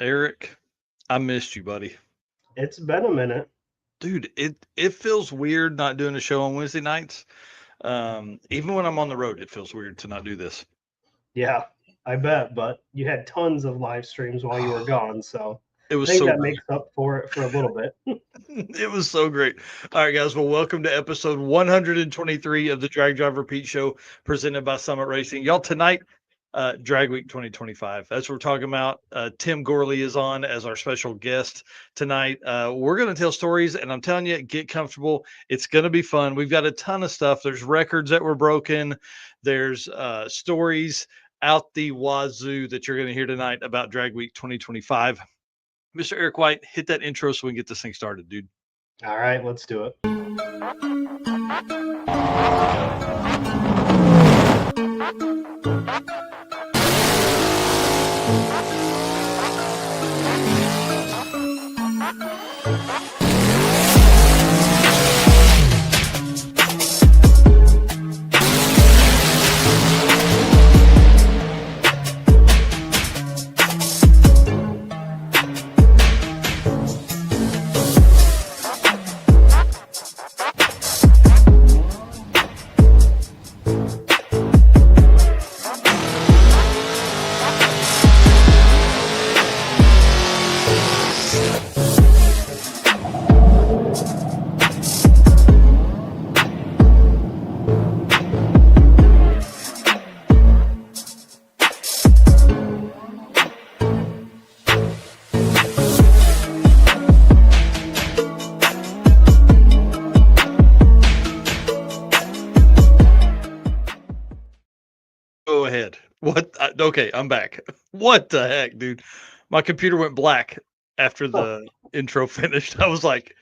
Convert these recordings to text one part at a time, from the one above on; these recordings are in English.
Eric, I missed you, buddy. It's been a minute. Dude, it feels weird not doing a show on Wednesday nights. Even when I'm on the road, it feels weird to not do this. Yeah, I bet. But you had tons of live streams while you were gone, so It I was think so that great. makes up for it for a little bit. It was so great. All right, guys. Well, welcome to episode 123 of the Drag Drive Repeat Show presented by Summit Racing. Y'all, tonight, Drag Week 2025. That's what we're talking about. Tim Gourley is on as our special guest tonight. We're going to tell stories, and I'm telling you, get comfortable. It's going to be fun. We've got a ton of stuff. There's records that were broken, there's stories out the wazoo that you're going to hear tonight about Drag Week 2025. Mr. Eric White, hit that intro so we can get this thing started, dude. All right, let's do it. Go ahead. What? Okay, I'm back. What the heck, dude? My computer went black after Huh. the intro finished. I was like,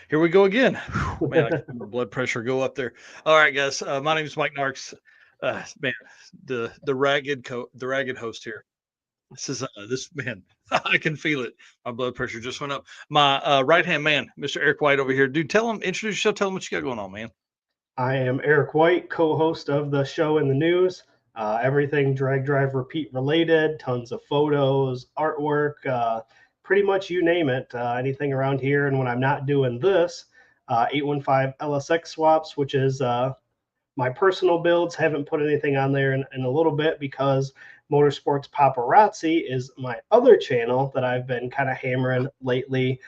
here we go again. Whew, man, I can feel my blood pressure go up there. All right, guys. My name is Mike Narks. Man, the ragged host here. This man. I can feel it. My blood pressure just went up. My right hand man, Mr. Eric White over here. Dude, introduce yourself. Tell him what you got going on, man. I am Eric White, co-host of the show in the news. Everything drag drive repeat related, tons of photos, artwork, pretty much you name it. Anything around here. And when I'm not doing this, 815 LSX swaps, which is my personal builds. Haven't put anything on there in a little bit because Motorsports Paparazzi is my other channel that I've been kind of hammering lately,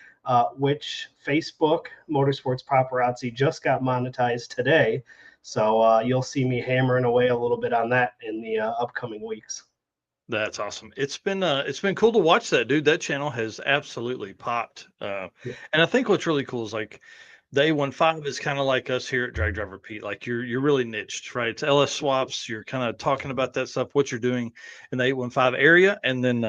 which Facebook Motorsports Paparazzi just got monetized today. So you'll see me hammering away a little bit on that in the upcoming weeks. That's awesome. It's been cool to watch that, dude. That channel has absolutely popped. And I think what's really cool is like the A15 is kind of like us here at Drag Driver Pete. Like you're really niched, right? It's LS swaps. You're kind of talking about that stuff, what you're doing in the 815 area, and then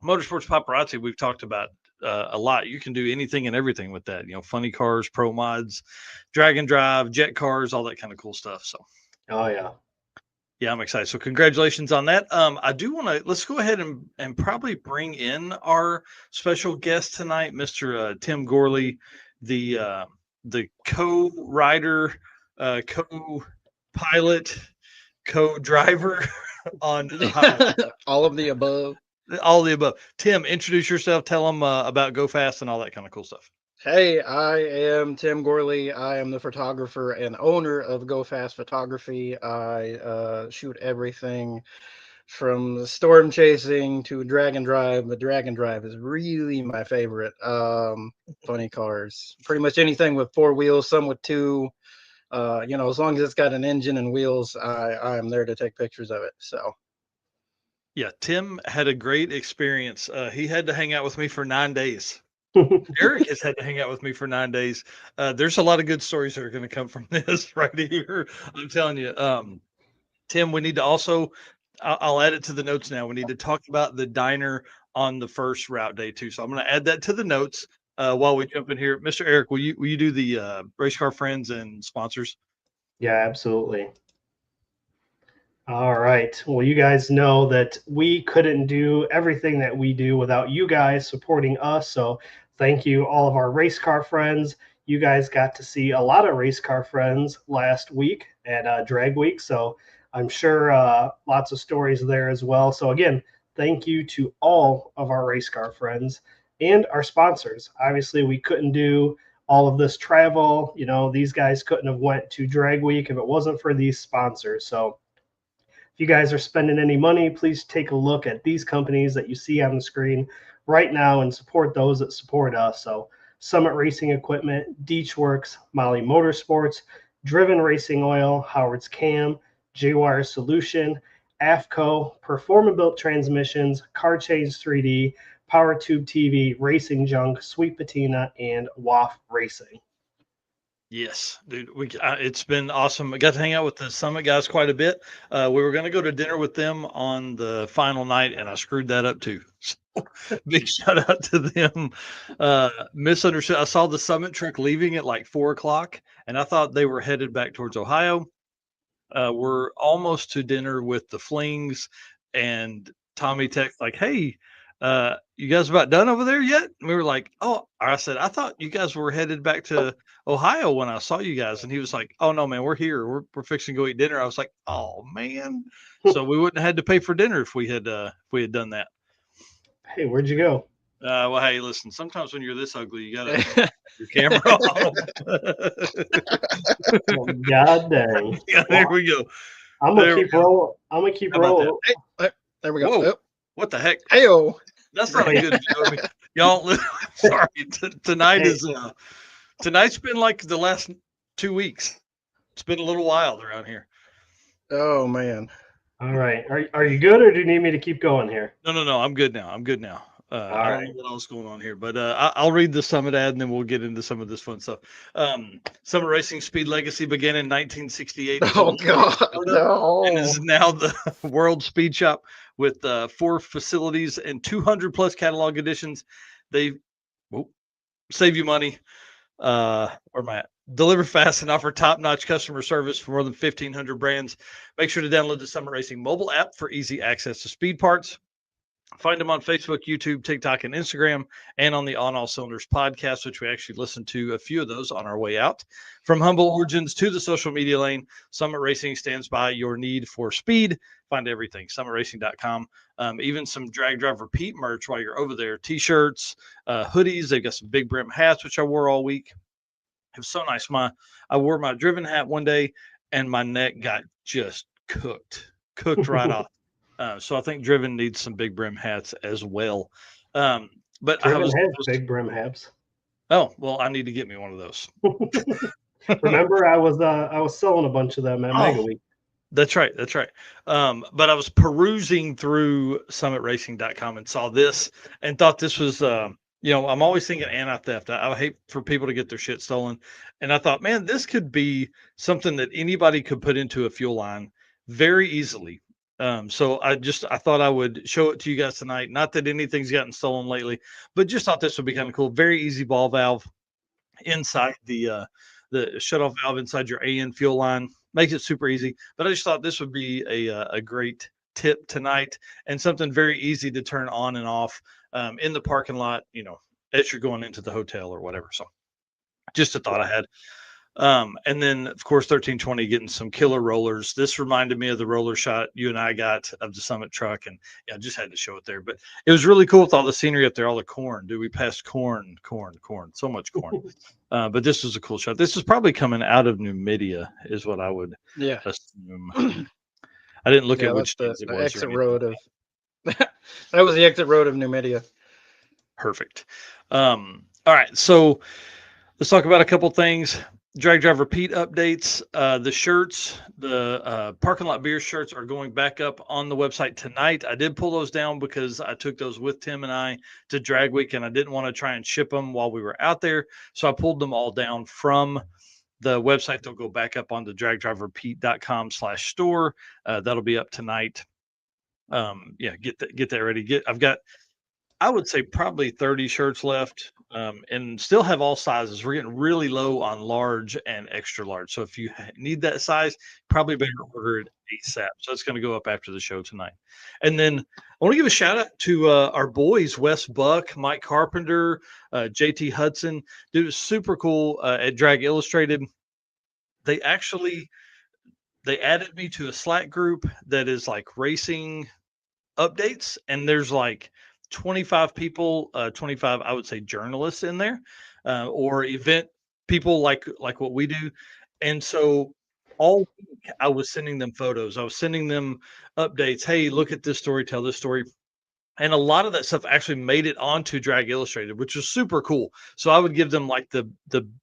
Motorsports Paparazzi. We've talked about a lot. You can do anything and everything with that. You know, funny cars, pro mods, drag and drive, jet cars, all that kind of cool stuff. So Oh yeah. yeah, I'm excited. So congratulations on that. I do want to let's go ahead and probably bring in our special guest tonight, Mr. Tim Gourley, the co-writer, co-pilot, co-driver on All of the above. all the above. Tim, introduce yourself. Tell them about Go Fast and all that kind of cool stuff. Hey, I am Tim Gourley. I am the photographer and owner of Go Fast Photography. I shoot everything from storm chasing to drag and drive. The drag and drive is really my favorite. Funny cars, pretty much anything with four wheels, some with two. As long as it's got an engine and wheels, I am there to take pictures of it. So Yeah, Tim had a great experience. He had to hang out with me for 9 days. Eric has had to hang out with me for 9 days. There's a lot of good stories that are going to come from this right here. I'm telling you. Tim, we need to also, I'll add it to the notes now. We need to talk about the diner on the first route day too. So I'm going to add that to the notes while we jump in here. Mr. Eric, will you do the race car friends and sponsors? Yeah, absolutely. All right. Well, you guys know that we couldn't do everything that we do without you guys supporting us. So thank you, all of our race car friends. You guys got to see a lot of race car friends last week at Drag Week. So I'm sure lots of stories there as well. So again, thank you to all of our race car friends and our sponsors. Obviously, we couldn't do all of this travel. These guys couldn't have went to Drag Week if it wasn't for these sponsors. So if you guys are spending any money, please take a look at these companies that you see on the screen right now and support those that support us. So Summit Racing Equipment, Deechworks, Molly Motorsports, Driven Racing Oil, Howard's Cam, J-Wire Solution, AFCO, Performa-Built Transmissions, Car Change 3D, Power Tube TV, Racing Junk, Sweet Patina, and WAF Racing. Yes, dude. It's been awesome. I got to hang out with the Summit guys quite a bit. We were going to go to dinner with them on the final night, and I screwed that up too. So, big shout out to them. Misunderstood. I saw the Summit truck leaving at like 4:00, and I thought they were headed back towards Ohio. We're almost to dinner with the Flings, and Tommy texted like, "Hey, you guys about done over there yet?" And we were like, "Oh," I said, "I thought you guys were headed back to Ohio when I saw you guys." And he was like, "Oh no, man, we're here. We're fixing to go eat dinner." I was like, "Oh man," so we wouldn't have had to pay for dinner if we had done that. Hey, where'd you go? Well, hey, listen. Sometimes when you're this ugly, you gotta your camera off. God dang! Yeah, there we go. I'm gonna keep rolling. I'm gonna keep How about rolling. Hey, there we go. Whoa! Oh, What the heck? heyo. That's not a good joke. I mean, y'all, sorry. Tonight Hey. is tonight's been like the last 2 weeks. It's been a little wild around here. Oh man. All right. Are you good, or do you need me to keep going here? No. I'm good now. I don't right. know what else going on here, but I'll read the Summit ad and then we'll get into some of this fun stuff. Summit Racing Speed Legacy began in 1968. Oh God. No. And is now the world speed shop with 4 facilities and 200 plus catalog editions. They save you money. Where am I at? Deliver fast and offer top-notch customer service for more than 1,500 brands. Make sure to download the Summit Racing mobile app for easy access to speed parts. Find them on Facebook, YouTube, TikTok, and Instagram, and on the On All Cylinders podcast, which we actually listened to a few of those on our way out. From humble origins to the social media lane, Summit Racing stands by your need for speed. Find everything, summitracing.com. Even some Drag Drive Repeat merch while you're over there. T-shirts, hoodies. They've got some big brim hats, which I wore all week. It was so nice. I wore my Driven hat one day, and my neck got just cooked right off. So I think Driven needs some big brim hats as well. But Driven has big brim hats. Oh well, I need to get me one of those. Remember, I was selling a bunch of them at Mega Week. That's right. But I was perusing through summitracing.com and saw this and thought this was I'm always thinking anti-theft. I hate for people to get their shit stolen. And I thought, man, this could be something that anybody could put into a fuel line very easily. So I thought I would show it to you guys tonight. Not that anything's gotten stolen lately, but just thought this would be kind of cool. Very easy ball valve inside the shutoff valve inside your AN fuel line. Makes it super easy. But I just thought this would be a great tip tonight and something very easy to turn on and off in the parking lot, as you're going into the hotel or whatever. So just a thought I had. And then, of course, 1320 getting some killer rollers. This reminded me of the roller shot you and I got of the Summit truck, and I just had to show it there. But it was really cool with all the scenery up there, all the corn. Dude, we passed corn, so much corn. But this was a cool shot. This is probably coming out of Numidia, is what I would assume. I didn't look at which the exit road of. That was the exit road of Numidia. Perfect. All right, so let's talk about a couple things. Drag Drive Repeat updates. The shirts, the parking lot beer shirts are going back up on the website tonight. I did pull those down because I took those with Tim and I to Drag Week, and I didn't want to try and ship them while we were out there. So I pulled them all down from the website. They'll go back up on the dragdriverepeat.com/store. That'll be up tonight. Get that ready. I've got, I would say, probably 30 shirts left, and still have all sizes. We're getting really low on large and extra large. So if you need that size, probably better order it ASAP. So it's going to go up after the show tonight. And then I want to give a shout out to our boys, Wes Buck, Mike Carpenter, JT Hudson. Dude, it was super cool at Drag Illustrated. They added me to a Slack group that is like racing updates, and there's like 25 people, 25, I would say, journalists in there, or event people like what we do. And so all week I was sending them photos. I was sending them updates. Hey, look at this story, tell this story. And a lot of that stuff actually made it onto Drag Illustrated, which was super cool. So I would give them like the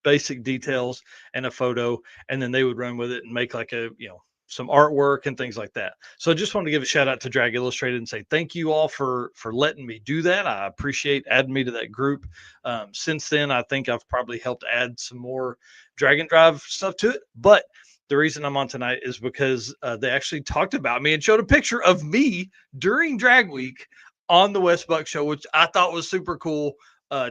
basic details and a photo, and then they would run with it and make like a, some artwork and things like that. So I just wanted to give a shout out to Drag Illustrated and say thank you all for letting me do that. I appreciate adding me to that group. Since then, I think I've probably helped add some more drag and drive stuff to it. But the reason I'm on tonight is because they actually talked about me and showed a picture of me during Drag Week on the West Buck Show, which I thought was super cool.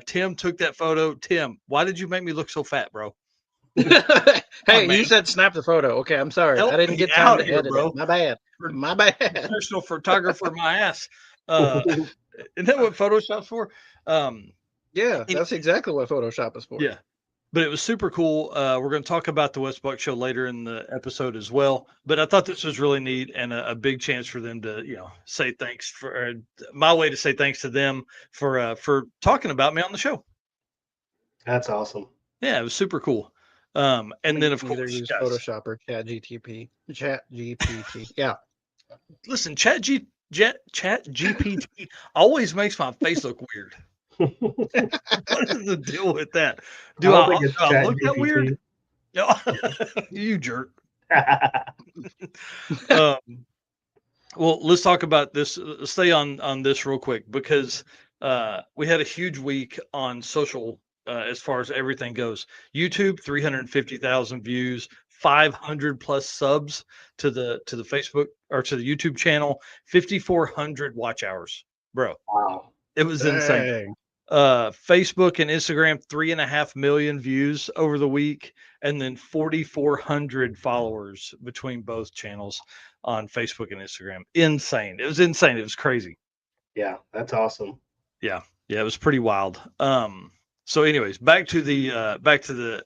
Tim took that photo. Tim, why did you make me look so fat, bro? Hey, you said snap the photo. Okay, I'm sorry. Help I didn't me get time out to here, edit bro. it. My bad. My bad. Professional photographer, my ass. Isn't that what Photoshop's for? Yeah, that's exactly what Photoshop is for. Yeah, but it was super cool. We're going to talk about the West Buck Show later in the episode as well. But I thought this was really neat and a big chance for them to, say thanks for my way to say thanks to them for talking about me on the show. That's awesome. Yeah, it was super cool. And then of Either course, use guys, Photoshop or Chat GPT. Yeah. listen, Chat GPT always makes my face look weird. What is the deal with that? Do I look that weird? No, you jerk. Well, let's talk about this. Stay on this real quick because we had a huge week on social as far as everything goes. YouTube, 350,000 views, 500 plus subs to the Facebook or to the YouTube channel, 5,400 watch hours, bro. Wow. It was insane. Facebook and Instagram, 3.5 million views over the week, and then 4,400 followers between both channels on Facebook and Instagram. Insane. It was insane. It was crazy. Yeah, that's awesome. Yeah, it was pretty wild. So anyways, back to the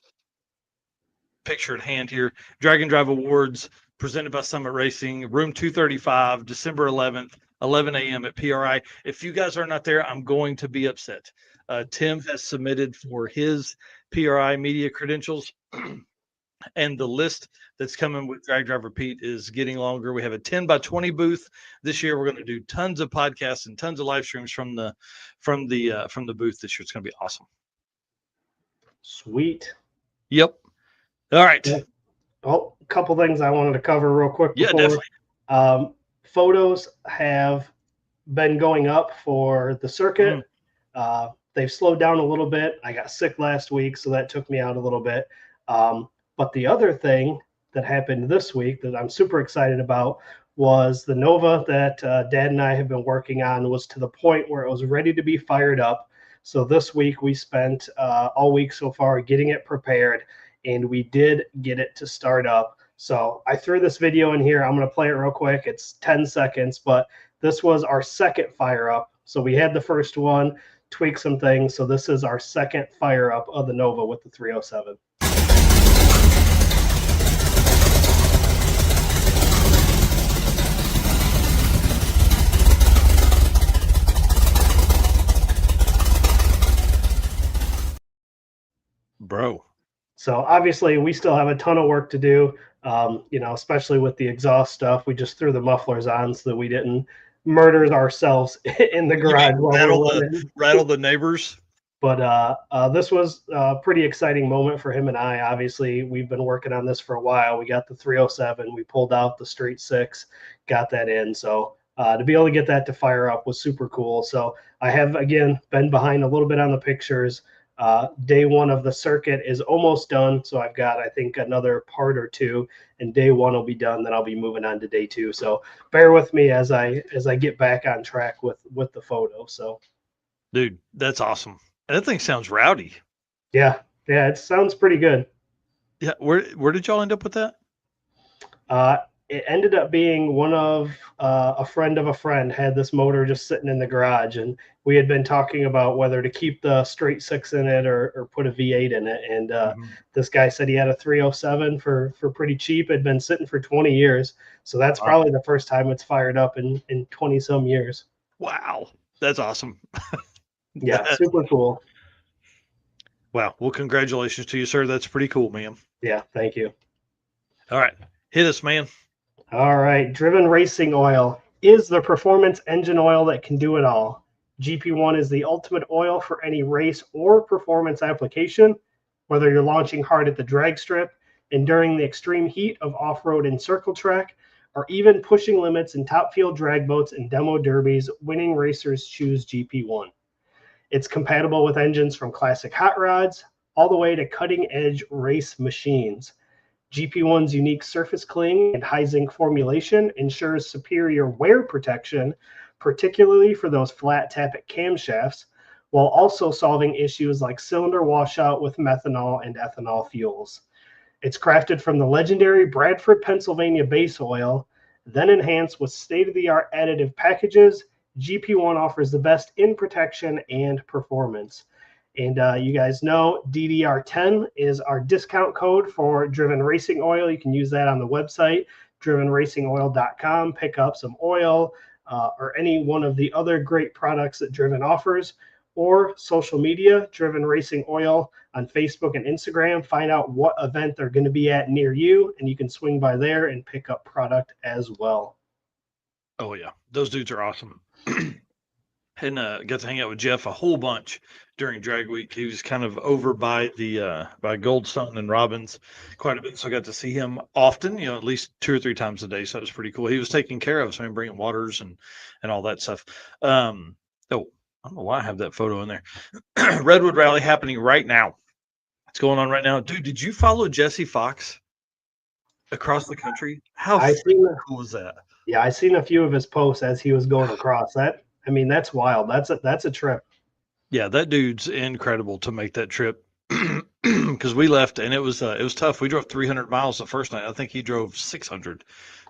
picture at hand here. Drag and Drive Awards presented by Summit Racing, room 235, December 11th, 11 a.m. at PRI. If you guys are not there, I'm going to be upset. Tim has submitted for his PRI media credentials, and the list that's coming with Drag Driver Pete is getting longer. We have a 10 by 20 booth this year. We're going to do tons of podcasts and tons of live streams from the booth this year. It's going to be awesome. Sweet. Yep. All right. Well, a couple things I wanted to cover real quick. Yeah, definitely. Photos have been going up for the circuit. They've slowed down a little bit. I got sick last week, so that took me out a little bit. But the other thing that happened this week that I'm super excited about was the Nova that Dad and I have been working on was to the point where it was ready to be fired up. So this week we spent all week so far getting it prepared, and we did get it to start up. So I threw this video in here. I'm going to play it real quick. It's 10 seconds, but this was our second fire up. So we had the first one, tweak some things. So this is our second fire up of the Nova with the 307. Bro. So obviously we still have a ton of work to do, especially with the exhaust stuff. We just threw the mufflers on so that we didn't murder ourselves in the garage. Rattle the neighbors. But this was a pretty exciting moment for him and I. Obviously, we've been working on this for a while. We got the 307. We pulled out the Street 6, got that in. So to be able to get that to fire up was super cool. So I have, again, been behind a little bit on the pictures. Day one of the circuit is almost done. So I've got, I think, another part or two, and day one will be done. Then I'll be moving on to day two. So bear with me as I get back on track with the photo. So, dude, that's awesome. That thing sounds rowdy. Yeah, it sounds pretty good. Yeah, where did y'all end up with that? it ended up being one of a friend of a friend had this motor just sitting in the garage, and we had been talking about whether to keep the straight six in it or put a V8 in it. And this guy said he had a 307 for pretty cheap. It had been sitting for 20 years. So that's probably the first time it's fired up in 20 some years. Wow. That's awesome. Yeah, super cool. Wow. Well, congratulations to you, sir. That's pretty cool, man. Yeah, thank you. All right. Hit us, man. All right. Driven Racing Oil is the performance engine oil that can do it all. GP1 is the ultimate oil for any race or performance application, whether you're launching hard at the drag strip, enduring the extreme heat of off-road and circle track, or even pushing limits in top field drag boats and demo derbies. Winning racers choose GP1. It's compatible with engines from classic hot rods all the way to cutting-edge race machines. GP1's unique surface cling and high zinc formulation ensures superior wear protection, particularly for those flat tappet camshafts, while also solving issues like cylinder washout with methanol and ethanol fuels. It's crafted from the legendary Bradford, Pennsylvania base oil, then enhanced with state-of-the-art additive packages. GP1 offers the best in protection and performance. And you guys know DDR10 is our discount code for Driven Racing Oil. You can use that on the website, drivenracingoil.com. Pick up some oil or any one of the other great products that Driven offers, or social media, Driven Racing Oil on Facebook and Instagram. Find out what event they're going to be at near you, and you can swing by there and pick up product as well. Oh, yeah. Those dudes are awesome. And got to hang out with Jeff a whole bunch during drag week. He was kind of over by the by Goldstone and Robbins quite a bit, so I got to see him often, at least 2 or 3 times a day. So it was pretty cool. He was taking care of us, bringing waters and all that stuff. I don't know why I have that photo in there. Redwood Rally happening right now. It's going on right now, dude. Did you follow Jesse Fox across the country? How cool is that? Yeah, I seen a few of his posts as he was going across. That's wild. That's a trip. Yeah, that dude's incredible to make that trip, because we left and it was tough. We drove 300 miles the first night. I think he drove 600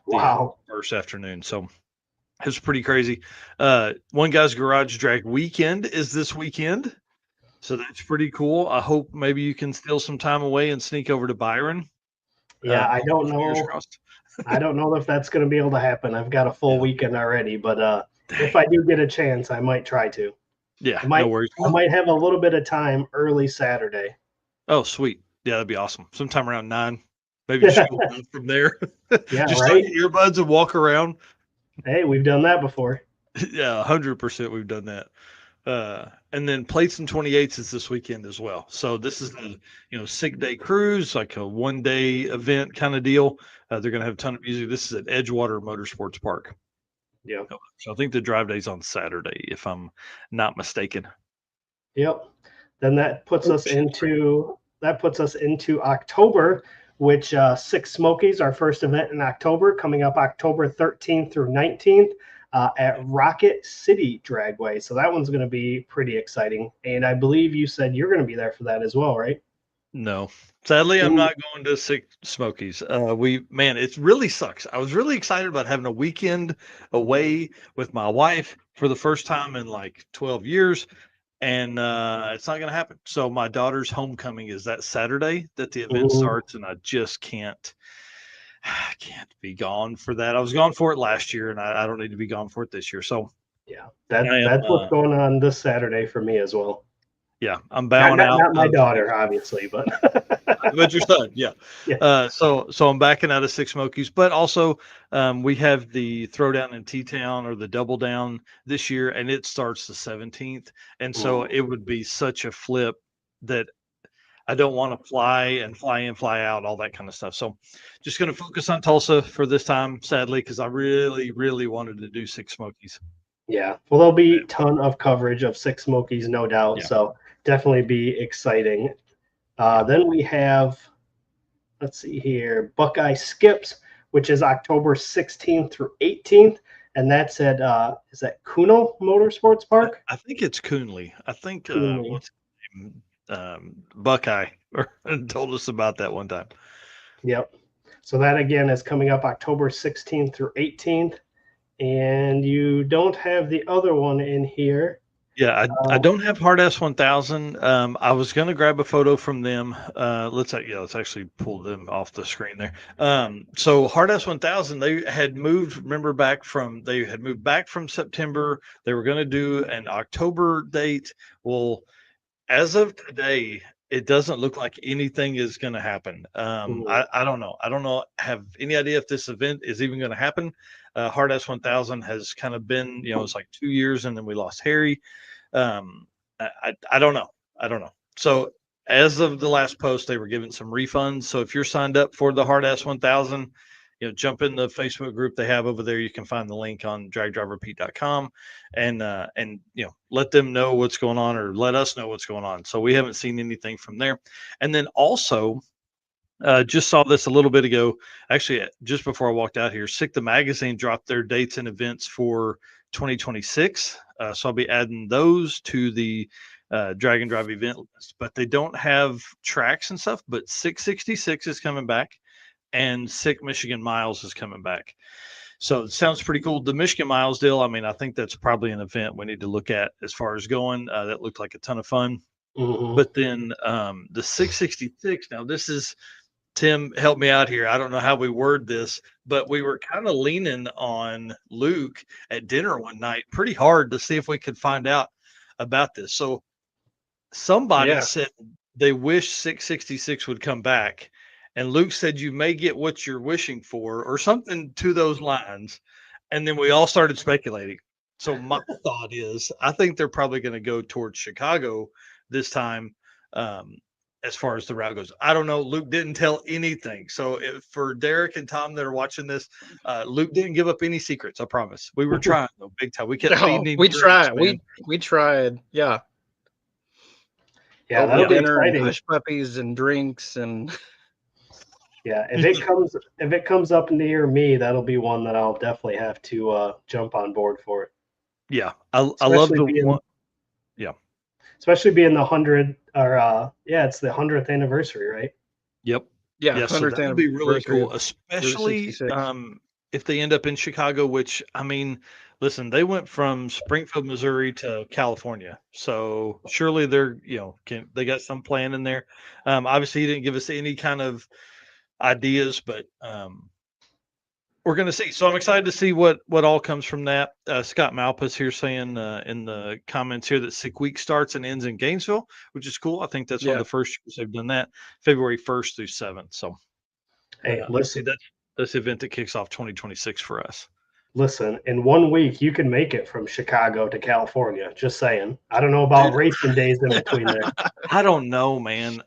Wow. the first afternoon. So it was pretty crazy. One Guy's Garage Drag weekend is this weekend, so that's pretty cool. I hope maybe you can steal some time away and sneak over to Byron. Yeah, I don't know. I don't know if that's going to be able to happen. I've got a full weekend already, but if I do get a chance, I might try to. Yeah, no worries. I might have a little bit of time early Saturday. Oh, sweet. Yeah, that'd be awesome. Sometime around 9. Maybe just go from there. Yeah, just right. Your earbuds and walk around. Hey, we've done that before. Yeah, 100% we've done that. And then Plates and 28s is this weekend as well. So this is the sick day cruise, like a 1-day event kind of deal. They're going to have a ton of music. This is at Edgewater Motorsports Park. Yeah. So I think the drive day's on Saturday, if I'm not mistaken. Yep. Then that puts us into October, which Six Smokies, our first event in October, coming up October 13th through 19th at Rocket City Dragway. So that one's going to be pretty exciting. And I believe you said you're going to be there for that as well, right? No, sadly, I'm not going to Six Smokies. It really sucks. I was really excited about having a weekend away with my wife for the first time in like 12 years. And it's not going to happen. So my daughter's homecoming is that Saturday that the event starts, and I just can't be gone for that. I was gone for it last year, and I don't need to be gone for it this year. So yeah, that's what's going on this Saturday for me as well. Yeah, I'm bowing out. Not my daughter, obviously, but but your son, yeah. So I'm backing out of Six Smokies, but also we have the Throwdown in T-Town, or the Double Down, this year, and it starts the 17th. And so it would be such a flip that I don't want to fly in, fly out, all that kind of stuff. So just going to focus on Tulsa for this time, sadly, because I really, really wanted to do Six Smokies. Yeah, well, there'll be a ton of coverage of Six Smokies, no doubt. Yeah. So definitely be exciting. Then we have, let's see here, Buckeye Skips, which is October 16th through 18th. And that's at, is that Kuno Motorsports Park? I think it's Coonley. I think Buckeye told us about that one time. Yep. So that again is coming up October 16th through 18th. And you don't have the other one in here. Yeah, I don't have Hard S 1000. I was gonna grab a photo from them. Let's actually pull them off the screen there. So Hard S 1000, they had moved. Remember they had moved back from September. They were gonna do an October date. Well, as of today, it doesn't look like anything is going to happen. I don't know. I don't know. Have any idea if this event is even going to happen? Hard S 1000 has kind of been, it's like 2 years, and then we lost Harry. I don't know. I don't know. So as of the last post, they were giving some refunds. So if you're signed up for the Hard S 1000, jump in the Facebook group they have over there. You can find the link on dragdriverpete.com and let them know what's going on, or let us know what's going on. So we haven't seen anything from there. And then also, just saw this a little bit ago. Actually, just before I walked out here, Sick the Magazine dropped their dates and events for 2026. So I'll be adding those to the Drag and Drive event list. But they don't have tracks and stuff. But 666 is coming back, and Sick Michigan Miles is coming back. So it sounds pretty cool. The Michigan Miles deal, I think that's probably an event we need to look at as far as going. That looked like a ton of fun. But then the 666, now this is, Tim, help me out here. I don't know how we word this, but we were kind of leaning on Luke at dinner one night pretty hard to see if we could find out about this. So somebody said they wish 666 would come back. And Luke said, you may get what you're wishing for, or something to those lines. And then we all started speculating. So my thought is, I think they're probably going to go towards Chicago this time. As far as the route goes, I don't know. Luke didn't tell anything. So for Derek and Tom that are watching this, Luke didn't give up any secrets. I promise. We were trying though, big time. We kept feeding him. We tried. We tried. Yeah. Yeah, that'll be exciting. Hush puppies and drinks and. Yeah, if it comes up near me, that'll be one that I'll definitely have to jump on board for it. Yeah, I love the one. Yeah, especially being the 100 or it's the 100th anniversary, right? Yep. Yeah, 100th so that would be really cool, especially if they end up in Chicago. Which listen, they went from Springfield, Missouri to California, so surely they're they got some plan in there. Obviously, he didn't give us any kind of ideas, but we're going to see. So I'm excited to see what all comes from that. Scott Malpass here saying in the comments here that Sick Week starts and ends in Gainesville, which is cool. I think that's one of the first years they've done that, February 1st through 7th. So hey, listen, that's the event that kicks off 2026 for us. Listen, in 1 week you can make it from Chicago to California. Just saying. I don't know about racing days in between there. I don't know, man.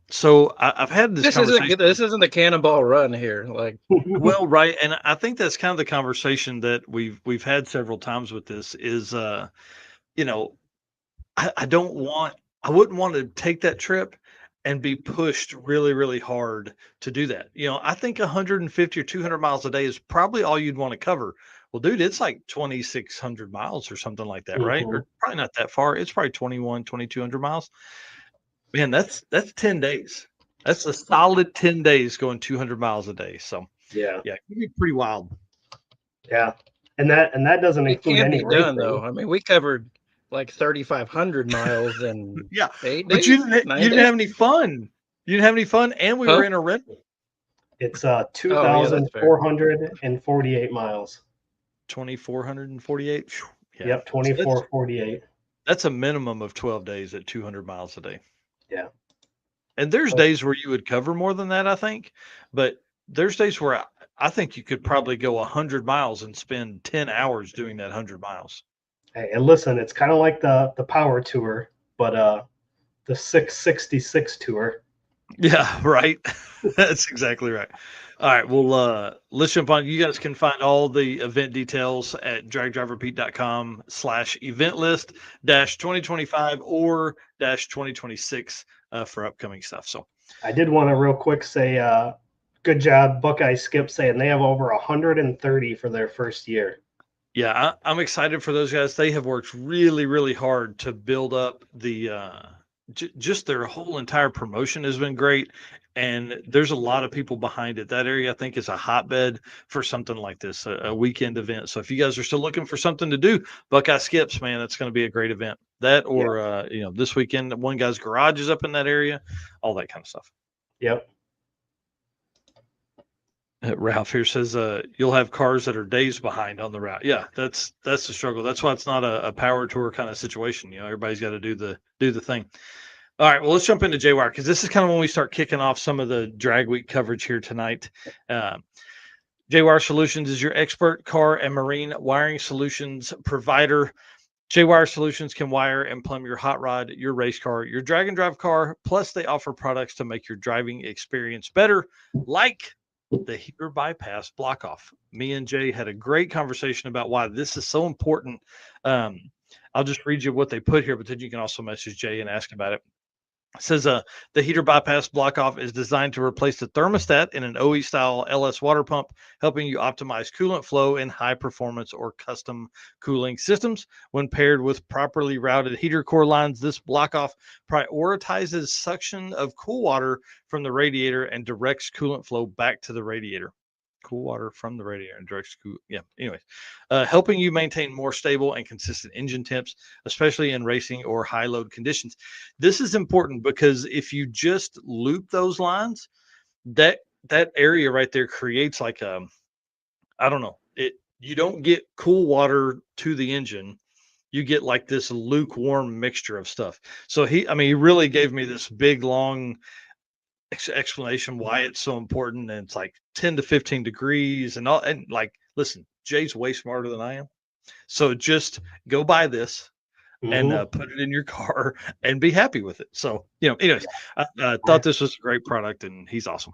So I've had this conversation. This isn't the Cannonball Run here, like. Well, right, and I think that's kind of the conversation that we've had several times with this. Is I wouldn't want to take that trip and be pushed really, really hard to do that. I think 150 or 200 miles a day is probably all you'd want to cover. Well, dude, it's like 2,600 miles or something like that, right? Or probably not that far. It's probably 2,200 miles. Man, that's 10 days. That's a solid 10 days going 200 miles a day. So yeah, it can be pretty wild. Yeah, and that doesn't include any done though. I mean, we covered like 3,500 miles in 8 days. But you didn't have any fun. You didn't have any fun, and we were in a rental. It's 2,448 miles. 2,448. Yeah. Yep, 2,448. That's a minimum of 12 days at 200 miles a day. Yeah. And there's days where you would cover more than that, I think. But there's days where I think you could probably go 100 miles and spend 10 hours doing that 100 miles. Hey, and listen, it's kind of like the Power Tour, but the 666 Tour. Yeah, right. That's exactly right. All right, well, let's jump on. You guys can find all the event details at dragdriverpete.com/event list -2025 or -2026 for upcoming stuff. So I did want to real quick say, good job, Buckeye Skip, saying they have over 130 for their first year. Yeah, I'm excited for those guys. They have worked really, really hard to build up the just their whole entire promotion has been great. and there's a lot of people behind it. That area, I think, is a hotbed for something like this, a weekend event. So if you guys are still looking for something to do, Buckeye Skips, man, that's going to be a great event. That or this weekend, one guy's garage is up in that area, all that kind of stuff. Yep. Ralph here says you'll have cars that are days behind on the route. Yeah, that's the struggle. That's why it's not a power tour kind of situation. Everybody's got to do the thing. All right, well, let's jump into J-Wire because this is kind of when we start kicking off some of the drag week coverage here tonight. J-Wire Solutions is your expert car and marine wiring solutions provider. J-Wire Solutions can wire and plumb your hot rod, your race car, your drag and drive car. Plus, they offer products to make your driving experience better, like the heater bypass block off. Me and Jay had a great conversation about why this is so important. I'll just read you what they put here, but then you can also message Jay and ask about it. It says the heater bypass block off is designed to replace the thermostat in an OE style LS water pump, helping you optimize coolant flow in high performance or custom cooling systems. When paired with properly routed heater core lines, this block off prioritizes suction of cool water from the radiator and directs coolant flow back to the radiator. Cool water from the radiator and directs cool. Yeah. Anyways, helping you maintain more stable and consistent engine temps, especially in racing or high load conditions. This is important because if you just loop those lines, that area right there creates like I don't know, you don't get cool water to the engine. You get like this lukewarm mixture of stuff. So he really gave me this big long explanation why it's so important, and it's like 10 to 15 degrees and all, and like, listen, Jay's way smarter than I am, so just go buy this and put it in your car and be happy with it. So anyways, I thought this was a great product, and he's awesome.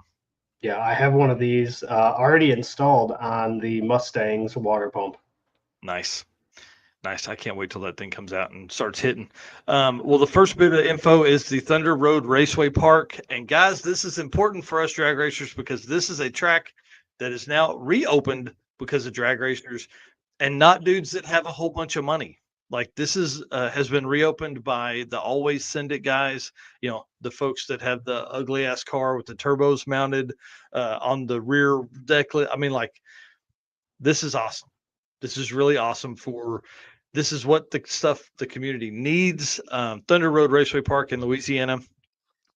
Yeah, I have one of these already installed on the Mustang's water pump. Nice. I can't wait till that thing comes out and starts hitting. Well, the first bit of info is the Thunder Road Raceway Park. And guys, this is important for us drag racers because this is a track that is now reopened because of drag racers and not dudes that have a whole bunch of money. Like this is has been reopened by the Always Send It guys, the folks that have the ugly ass car with the turbos mounted on the rear deck. I mean, like, this is awesome. This is really awesome this is what the community needs. Thunder Road Raceway Park in Louisiana.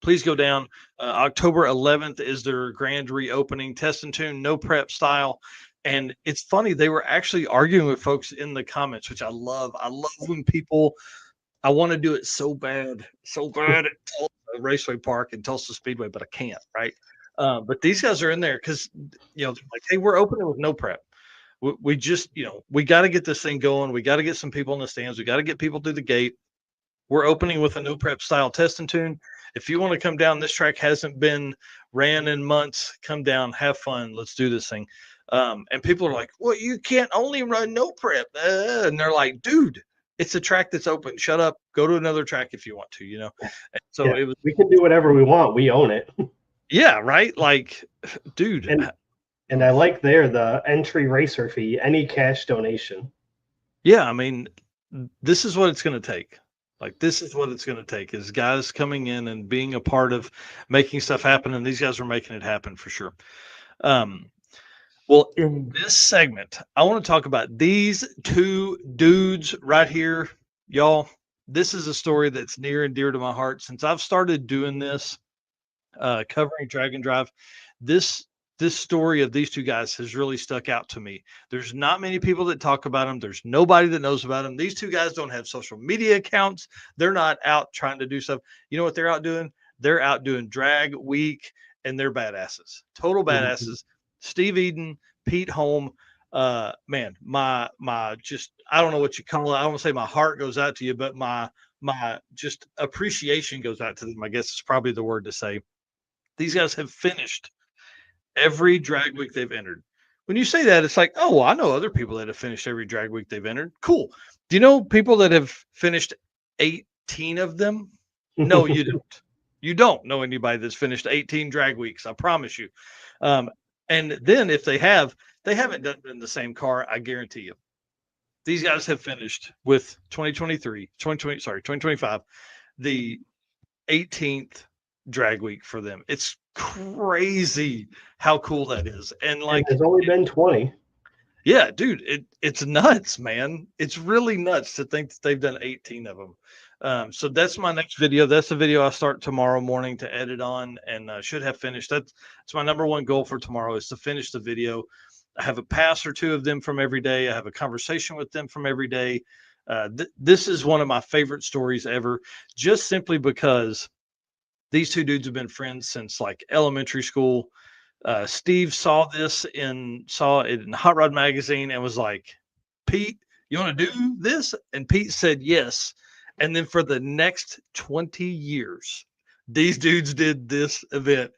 Please go down. October 11th is their grand reopening. Test and tune, no prep style. And it's funny, they were actually arguing with folks in the comments, which I love. I love when people, I want to do it so bad at Tulsa Raceway Park and Tulsa Speedway, but I can't, right? But these guys are in there because, they're like, hey, we're opening with no prep. We just, we got to get this thing going. We got to get some people in the stands. We got to get people through the gate. We're opening with a no prep style test and tune. If you want to come down, this track hasn't been ran in months. Come down, have fun. Let's do this thing. And people are like, well, you can't only run no prep. And they're like, dude, it's a track that's open. Shut up. Go to another track if you want to, And so we can do whatever we want. We own it. Yeah, right. Like, dude. And I like the entry racer fee, any cash donation. Yeah, I mean, this is what it's going to take. Like, this is what it's going to take is guys coming in and being a part of making stuff happen. And these guys are making it happen for sure. Well, in this segment, I want to talk about these two dudes right here. Y'all, this is a story that's near and dear to my heart. Since I've started doing this, covering Drag and Drive, this story of these two guys has really stuck out to me. There's not many people that talk about them. There's nobody that knows about them. These two guys don't have social media accounts. They're not out trying to do stuff. You know what they're out doing? They're out doing Drag Week, and they're badasses. Total badasses. Mm-hmm. Steve Eden, Pete Holm. Man, my just, I don't know what you call it. I don't want to say my heart goes out to you, but my just appreciation goes out to them, I guess is probably the word to say. These guys have finished every drag week they've entered. When you say that, it's like, oh, well, I know other people that have finished every drag week they've entered. Cool. Do you know people that have finished 18 of them? No, you don't. You don't know anybody that's finished 18 drag weeks. I promise you. And then if they haven't done it in the same car, I guarantee you. These guys have finished with 2025, the 18th drag week for them. It's crazy how cool that is. And like, there's only been 20. yeah, dude, it's nuts, man. It's really nuts to think that they've done 18 of them. So that's my next video. That's the video I start tomorrow morning to edit on, and should have finished. That's my number one goal for tomorrow, is to finish the video. I have a pass or two of them from every day. I have a conversation with them from every day. This is one of my favorite stories ever, just simply because these two dudes have been friends since like elementary school. Steve saw it in Hot Rod Magazine and was like, "Pete, you want to do this?" And Pete said yes. And then for the next 20 years, these dudes did this event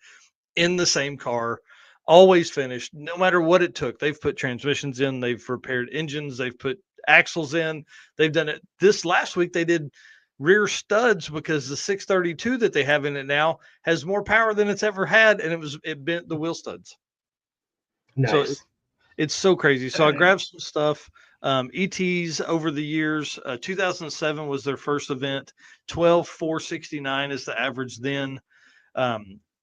in the same car, always finished, no matter what it took. They've put transmissions in, they've repaired engines, they've put axles in, they've done it. This last week, they did rear studs because the 632 that they have in it now has more power than it's ever had, and it bent the wheel studs. Nice. So it's so crazy. So I grabbed some stuff. ETs over the years. 2007 was their first event. 12,469 is the average then.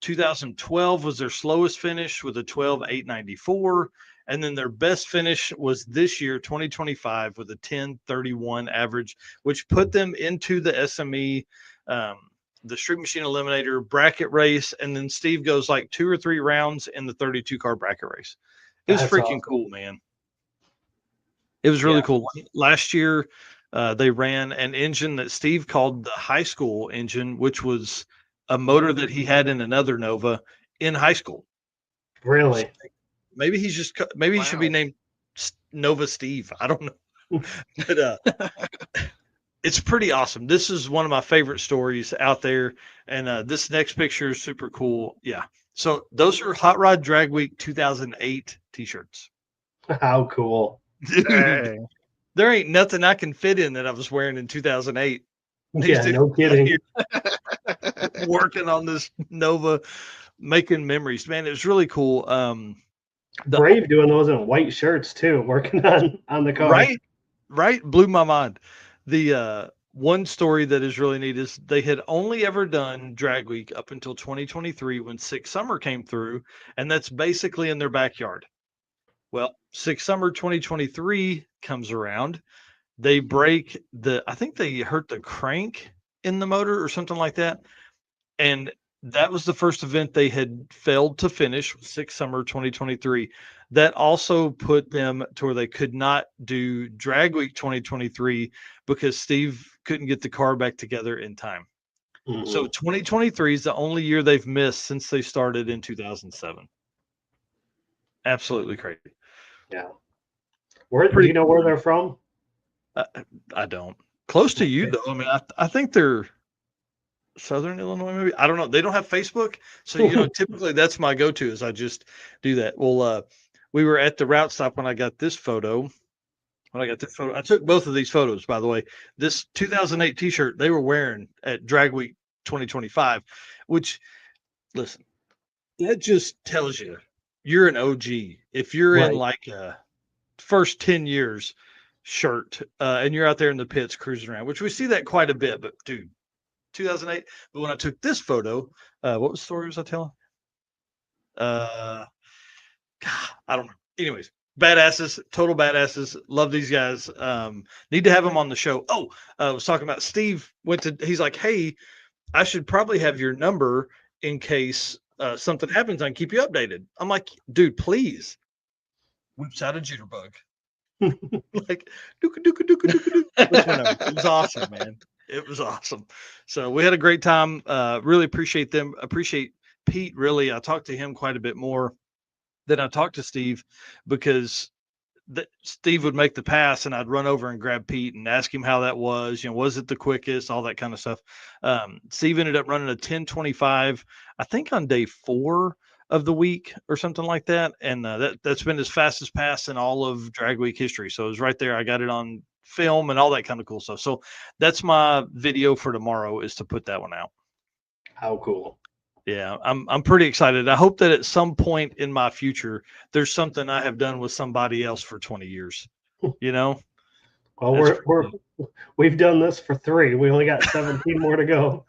2012 was their slowest finish with a 12,894. And then their best finish was this year, 2025, with a 10,31 average, which put them into the SME, the Street Machine Eliminator bracket race. And then Steve goes like 2 or 3 rounds in the 32 car bracket race. It was That's freaking awesome. Cool, man. It was really cool. Last year, they ran an engine that Steve called the high school engine, which was a motor that he had in another Nova in high school. Really? So maybe he should be named Nova Steve. I don't know. But it's pretty awesome. This is one of my favorite stories out there. And this next picture is super cool. Yeah. So those are Hot Rod Drag Week 2008 t-shirts. How cool. Dude, there ain't nothing I can fit in that I was wearing in 2008. Yeah, no kidding. Working on this Nova, making memories, man. It was really cool. Brave doing those in white shirts too, working on the car. Right, blew my mind. The one story that is really neat is they had only ever done Drag Week up until 2023 when Six Summer came through, and that's basically in their backyard. Well, Six Summer 2023 comes around. They break I think they hurt the crank in the motor or something like that. And that was the first event they had failed to finish, Six Summer 2023. That also put them to where they could not do Drag Week 2023 because Steve couldn't get the car back together in time. Mm-hmm. So 2023 is the only year they've missed since they started in 2007. Absolutely crazy. Yeah. Do you know where they're from? I don't. Close to you, though. I mean, I think they're Southern Illinois, maybe. I don't know. They don't have Facebook. So, typically that's my go-to is I just do that. Well, we were at the route stop when I got this photo. I took both of these photos, by the way. This 2008 t-shirt they were wearing at Drag Week 2025, which, listen, that just tells you you're an OG. If you're in like a first 10 years shirt and you're out there in the pits cruising around, which we see that quite a bit, but dude, 2008. But when I took this photo, what was the story was I telling? God, I don't know. Anyways, badasses, total badasses. Love these guys. Need to have them on the show. Oh, I was talking about Steve he's like, hey, I should probably have your number in case something happens. I can keep you updated. I'm like, dude, please. Whips out a jitterbug. Like, it was awesome, man. It was awesome. So we had a great time. Really appreciate them. Appreciate Pete. Really, I talked to him quite a bit more than I talked to Steve because Steve would make the pass and I'd run over and grab Pete and ask him how that was. Was it the quickest? All that kind of stuff. Steve ended up running a 10:25, I think on day 4 of the week or something like that. And that's been his fastest pass in all of Drag Week history. So it was right there. I got it on film and all that kind of cool stuff. So that's my video for tomorrow, is to put that one out. How cool. Yeah, I'm pretty excited. I hope that at some point in my future, there's something I have done with somebody else for 20 years, Well, we've done this for 3. We only got 17 more to go.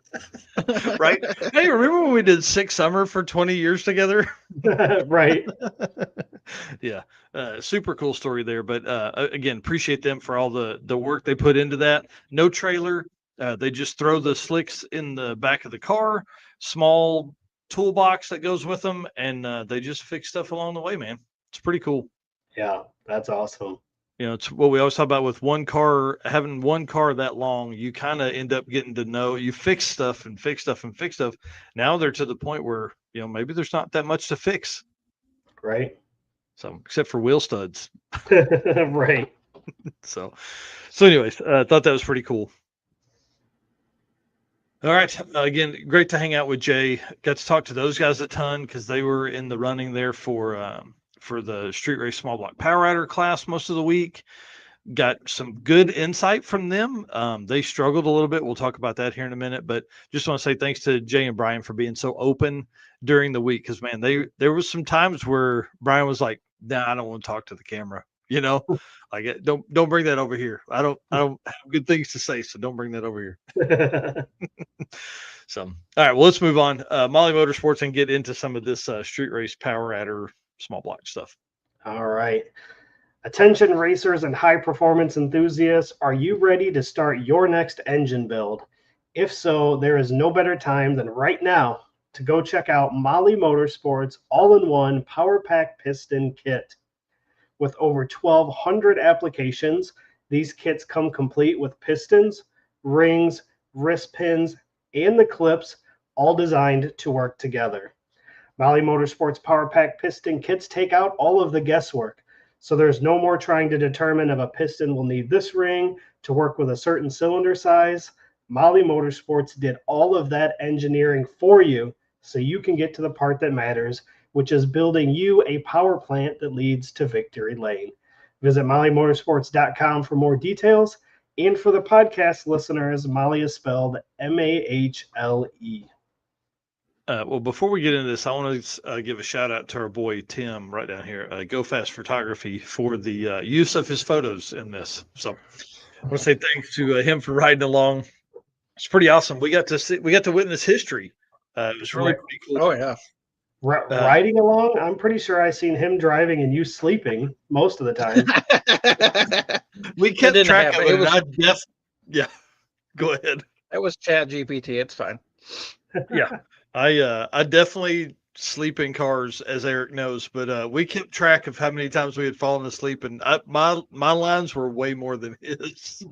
Right? Hey, remember when we did 6 Summer for 20 years together? Right. Yeah, super cool story there. But again, appreciate them for all the work they put into that. No trailer. They just throw the slicks in the back of the car, small toolbox that goes with them, and they just fix stuff along the way, man. It's pretty cool. Yeah, that's awesome. You know, it's what we always talk about with one car, having one car that long, you kind of end up getting to know, you fix stuff and fix stuff and fix stuff. Now they're to the point where, maybe there's not that much to fix. Right. So, except for wheel studs. Right. So anyways, thought that was pretty cool. All right. Again, great to hang out with Jay. Got to talk to those guys a ton because they were in the running there for the street race small block power rider class most of the week. Got some good insight from them. They struggled a little bit. We'll talk about that here in a minute, but just want to say thanks to Jay and Brian for being so open during the week. Cause man, there was some times where Brian was like, nah, I don't want to talk to the camera, like don't bring that over here. I don't have good things to say. So don't bring that over here. So, all right, well, let's move on. Molly Motorsports and get into some of this street race power rider small block stuff. All right. Attention racers and high performance enthusiasts, are you ready to start your next engine build? If so, there is no better time than right now to go check out Molly Motorsports all-in-one Power Pack Piston Kit. With over 1,200 applications, these kits come complete with pistons, rings, wrist pins, and the clips, all designed to work together. Molly Motorsports Power Pack Piston Kits take out all of the guesswork. So there's no more trying to determine if a piston will need this ring to work with a certain cylinder size. Molly Motorsports did all of that engineering for you so you can get to the part that matters, which is building you a power plant that leads to victory lane. Visit mollymotorsports.com for more details. And for the podcast listeners, Molly is spelled M-A-H-L-E. Well, before we get into this, I want to give a shout out to our boy Tim right down here, Go Fast Photography, for the use of his photos in this. So I want to say thanks to him for riding along. It's pretty awesome. We got to witness history. It was really pretty cool. Oh yeah. Riding along, I'm pretty sure I seen him driving and you sleeping most of the time. We kept track of it. Yeah, go ahead. It was Chat GPT. It's fine. Yeah, I definitely sleep in cars, as Eric knows, but we kept track of how many times we had fallen asleep, and my lines were way more than his.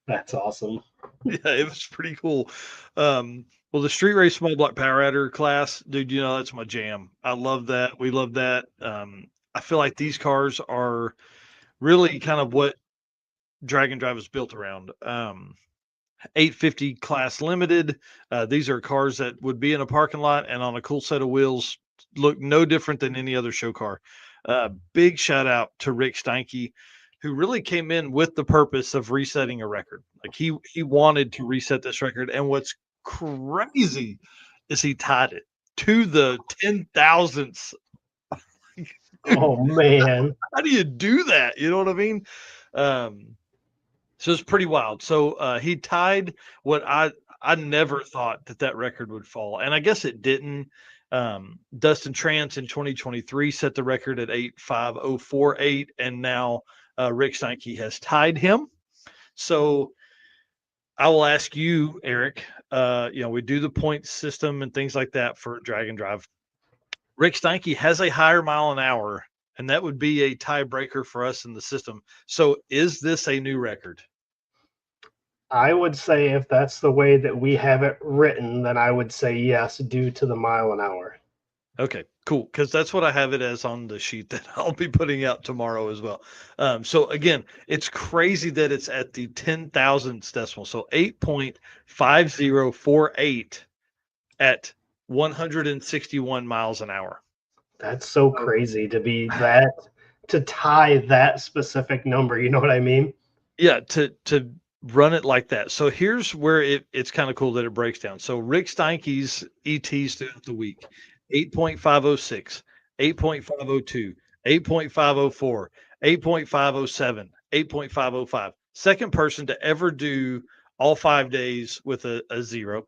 That's awesome. Yeah, it was pretty cool. Well, the street race small block power rider class, dude, that's my jam. I love that. We love that. I feel like these cars are really kind of what Drag and Drive is built around. 850 class limited. These are cars that would be in a parking lot and on a cool set of wheels, look no different than any other show car. Big shout out to Rick Steinke, who really came in with the purpose of resetting a record. Like he wanted to reset this record. And what's crazy is he tied it to the 10,000ths. Oh man. How do you do that? You know what I mean? So it's pretty wild. So he tied what I never thought that record would fall. And I guess it didn't. Dustin Trance in 2023 set the record at 85048, and now Rick Steinke has tied him. So I will ask you, Eric, we do the point system and things like that for Drag and Drive. Rick Steinke has a higher mile an hour, and that would be a tiebreaker for us in the system. So is this a new record? I would say if that's the way that we have it written, then I would say yes, due to the mile an hour. Okay, cool. Because that's what I have it as on the sheet that I'll be putting out tomorrow as well. So again, it's crazy that it's at the 10,000th decimal. So 8.5048 at 161 miles an hour. That's so crazy to tie that specific number. You know what I mean? Yeah, to run it like that. So here's where it's kind of cool that it breaks down. So Rick Steinke's ETs throughout the week: 8.506, 8.502, 8.504, 8.507, 8.505. Second person to ever do all 5 days with a 0,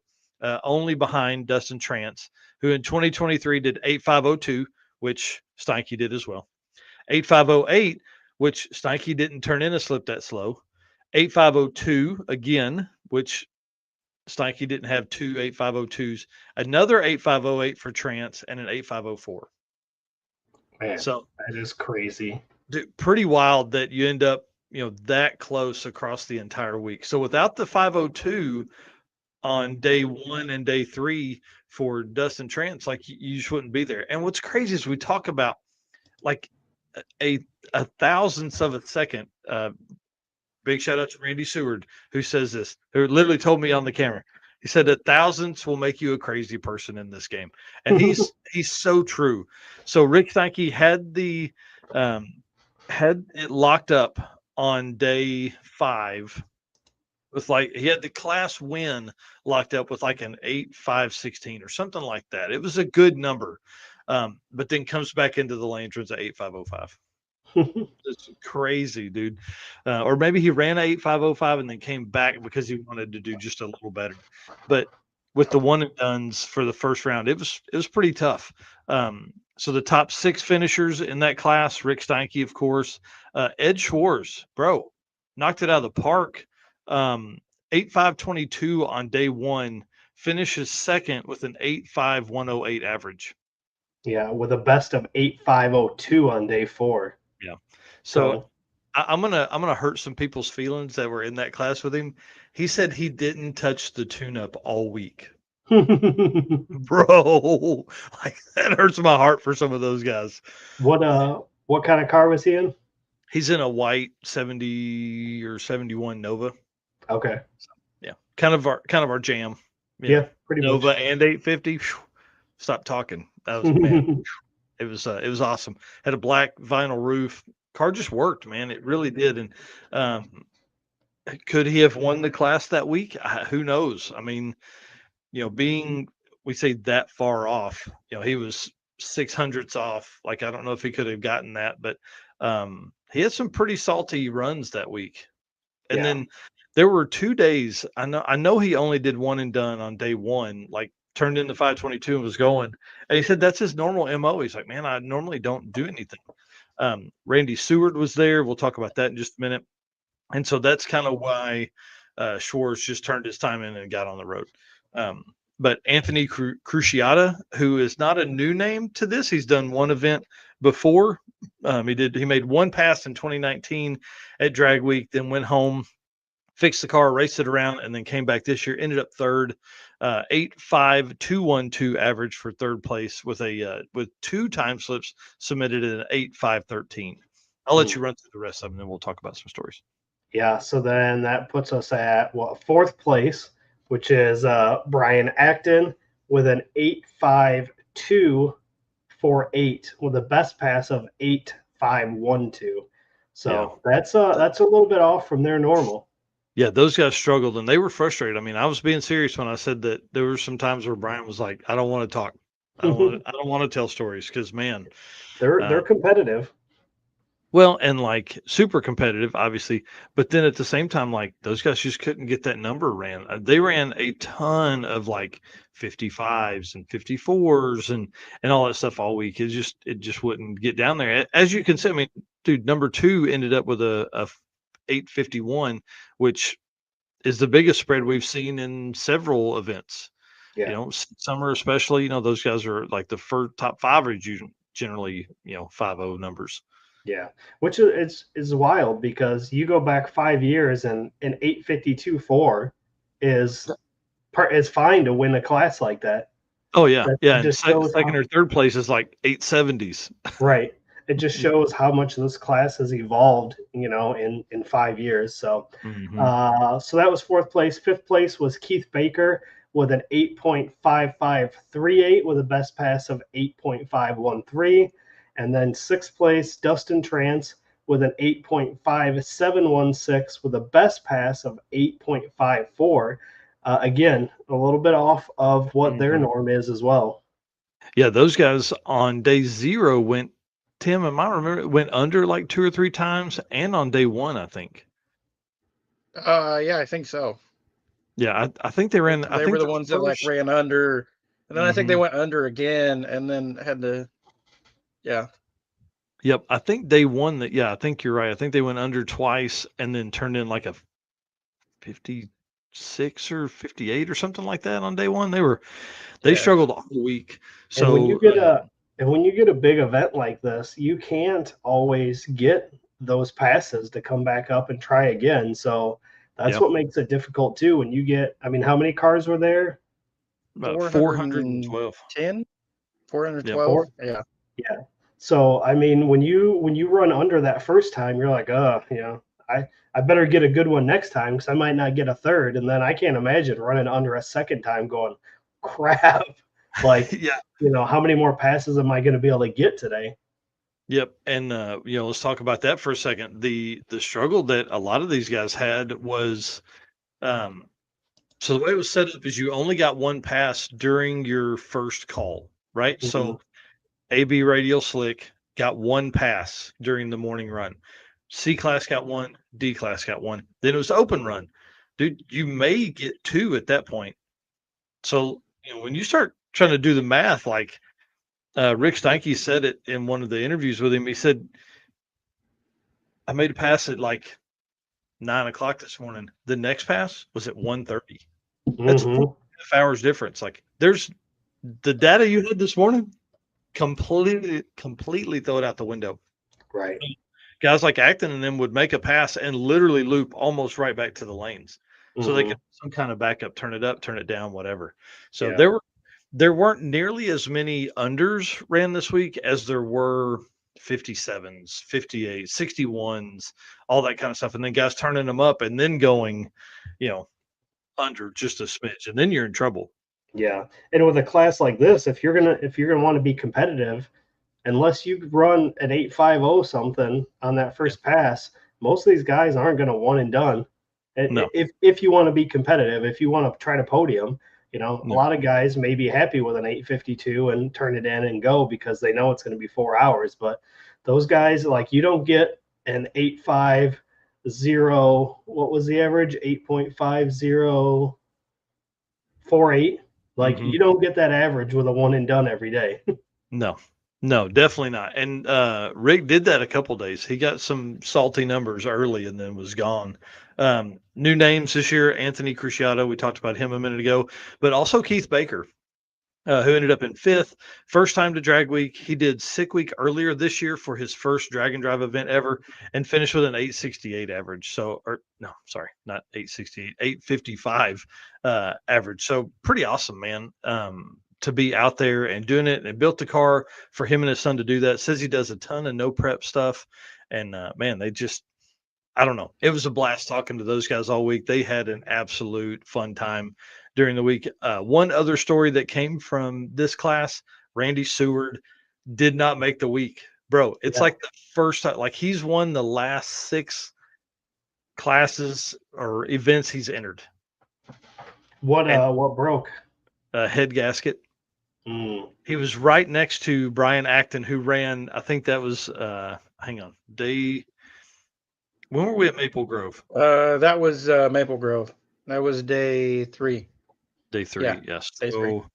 only behind Dustin Trance, who in 2023 did 8502, which Steinke did as well. 8508, which Steinke didn't turn in a slip that slow. 8502 again, which Steinke didn't have two 8502s. Another 8508 for Trance and an 8504. Man, So that is crazy. dude, pretty wild that you end up, that close across the entire week. So without the 502 on day 1 and day 3 for Dustin Trance, like you just wouldn't be there. And what's crazy is we talk about like a thousandth of a second. Big shout out to Randy Seward, who says this, who literally told me on the camera. He said that thousandths will make you a crazy person in this game, and he's so true. So Rick Steinke had it locked up on day 5 with he had the class win locked up with like an 8.516 or something like that. It was a good number, but then comes back into the lane, turns at 8.505. It's crazy, dude. Or maybe he ran 8.505 and then came back because he wanted to do just a little better. But with the one and dones for the first round, it was pretty tough. So the top 6 finishers in that class: Rick Steinke, of course, Ed Schwartz, bro, knocked it out of the park. 8.522 on day 1, finishes second with an 8.5108 average. Yeah, with a best of 8.502 on day 4. Yeah. So I'm gonna hurt some people's feelings that were in that class with him. He said he didn't touch the tune-up all week. Bro, like that hurts my heart for some of those guys. What kind of car was he in? He's in a white 70 or 71 Nova. Okay. Yeah, kind of our jam. Yeah, pretty Nova much. and 850. Stop talking. That was man. It was awesome. Had a black vinyl roof. Car just worked, man. It really did. And could he have won the class that week? Who knows? I mean, being we say that far off, he was 600ths off. Like I don't know if he could have gotten that, but he had some pretty salty runs that week. And then there were 2 days. I know he only did one and done on day 1, like turned in the 522 and was going. And he said that's his normal MO. He's like, man, I normally don't do anything. Randy Seward was there. We'll talk about that in just a minute. And so that's kind of why Schwartz just turned his time in and got on the road. But Anthony Cruciata, who is not a new name to this, he's done one event before. He made one pass in 2019 at Drag Week, then went home, fixed the car, raced it around, and then came back this year. Ended up third, 8.5212 average for third place with 2 time slips submitted at an 8.513. I'll let you run through the rest of them, and then we'll talk about some stories. Yeah, so then that puts us at 4th place, which is Brian Acton with an 8.5248 with a best pass of 8.512. So that's a little bit off from their normal. Yeah, those guys struggled and they were frustrated. I mean, I was being serious when I said that there were some times where Brian was like, "I don't want to talk. I don't want to tell stories," because man, they're competitive. Well, and like super competitive, obviously, but then at the same time, like those guys just couldn't get that number ran. They ran a ton of like 55s and 54s and all that stuff all week. It just wouldn't get down there. As you can see, I mean, dude, number 2 ended up with a 851, which is the biggest spread we've seen in several events. Yeah. Summer especially. Those guys are like the first top 5 are generally 5-0 numbers. Yeah, which is wild because you go back 5 years and an 8.52.4 is fine to win a class like that. Oh yeah, yeah. And just shows second or third place is like 870s. Right. It just shows how much this class has evolved, in 5 years. So, so that was 4th place. 5th place was Keith Baker with an 8.5538 with a best pass of 8.513. And then 6th place, Dustin Trance with an 8.5716 with a best pass of 8.54. Again, a little bit off of what their norm is as well. Yeah, those guys on day 0 went Tim, am I remember it went under like 2 or 3 times, and on day one, I think. Yeah, I think so. Yeah, I think they ran. I They think were the the ones that like first. ran under, and then I think they Mhm. went under again, and then had to. Yeah. Yep, I think day one that. Yeah, I think you're right. I think they went under twice, and then turned in like a 56 or 58 or something like that on day one. They Yeah. struggled all week. And when you So get a big event like this, you can't always get those passes to come back up and try again. So that's yeah, what makes it difficult too. When you get, I mean, how many cars were there? about 410, 412. Yep. 412. Four? Yeah. Yeah. So I mean, when you run under that first time, you're like, I better get a good one next time because I might not get a third. And then I can't imagine running under a second time going, crap. Like, Yeah. how many more passes am I going to be able to get today? Yep. And let's talk about that for a second. The struggle that a lot of these guys had was um so the way it was set up is you only got one pass during your first call, right? Mhm. So AB radial slick got one pass during the morning run. C class got one, D class got one. Then it was open run. Dude, you may get two at that point. So, when you start trying to do the math, like Rick Steinke said it in one of the interviews with him, he said, I made a pass at like 9 o'clock this morning. The next pass was at 1:30. That's Mhm. 4.5 hours difference. Like there's the data you had this morning, completely throw it out the window. Right. Guys like Acton and them would make a pass and literally loop almost right back to the lanes. So they Mhm. could some kind of backup, turn it up, turn it down, whatever. So Yeah. there weren't nearly as many unders ran this week as there were 57s, 58, 61s, all that kind of stuff. And then guys turning them up and then going, you know, under just a smidge, and then you're in trouble. Yeah. And with a class like this, if you're gonna want to be competitive, unless you run an 850 something on that Yeah. first pass, most of these guys aren't going to one and done. No, If you want to be competitive, if you want to try to podium, a no. lot of guys may be happy with an 852 and turn it in and go because they know it's going to be 4 hours. But those guys, like, you don't get an 850. What was the average? 8.5048. Like, Hmm. you don't get that average with a one and done every day. No, no, definitely not. And Rick did that a couple days. He got some salty numbers early and then was gone. New names this year: Anthony Cruciato. We talked about him a minute ago, but also Keith Baker, who ended up in fifth. First time to drag week. He did sick week earlier this year for his first drag and drive event ever and finished with an 868 average. So, or no, sorry, not 868, 855 average. So pretty awesome, man. To be out there and doing it, and built the car for him and his son to do that. Says he does a ton of no prep stuff. And man, I don't know. It was a blast talking to those guys all week. They had an absolute fun time during the week. One other story that came from this class: Randy Seward did not make the week. Bro, it's Yeah. like the first time, like he's won the last 6 classes or events he's entered. What And what broke? head gasket. Mm. He was right next to Brian Acton, who ran, I think that was, hang on, when were we at Maple Grove? That was Maple Grove. That was day 3. Day Yeah, 3, yes. day 3. So,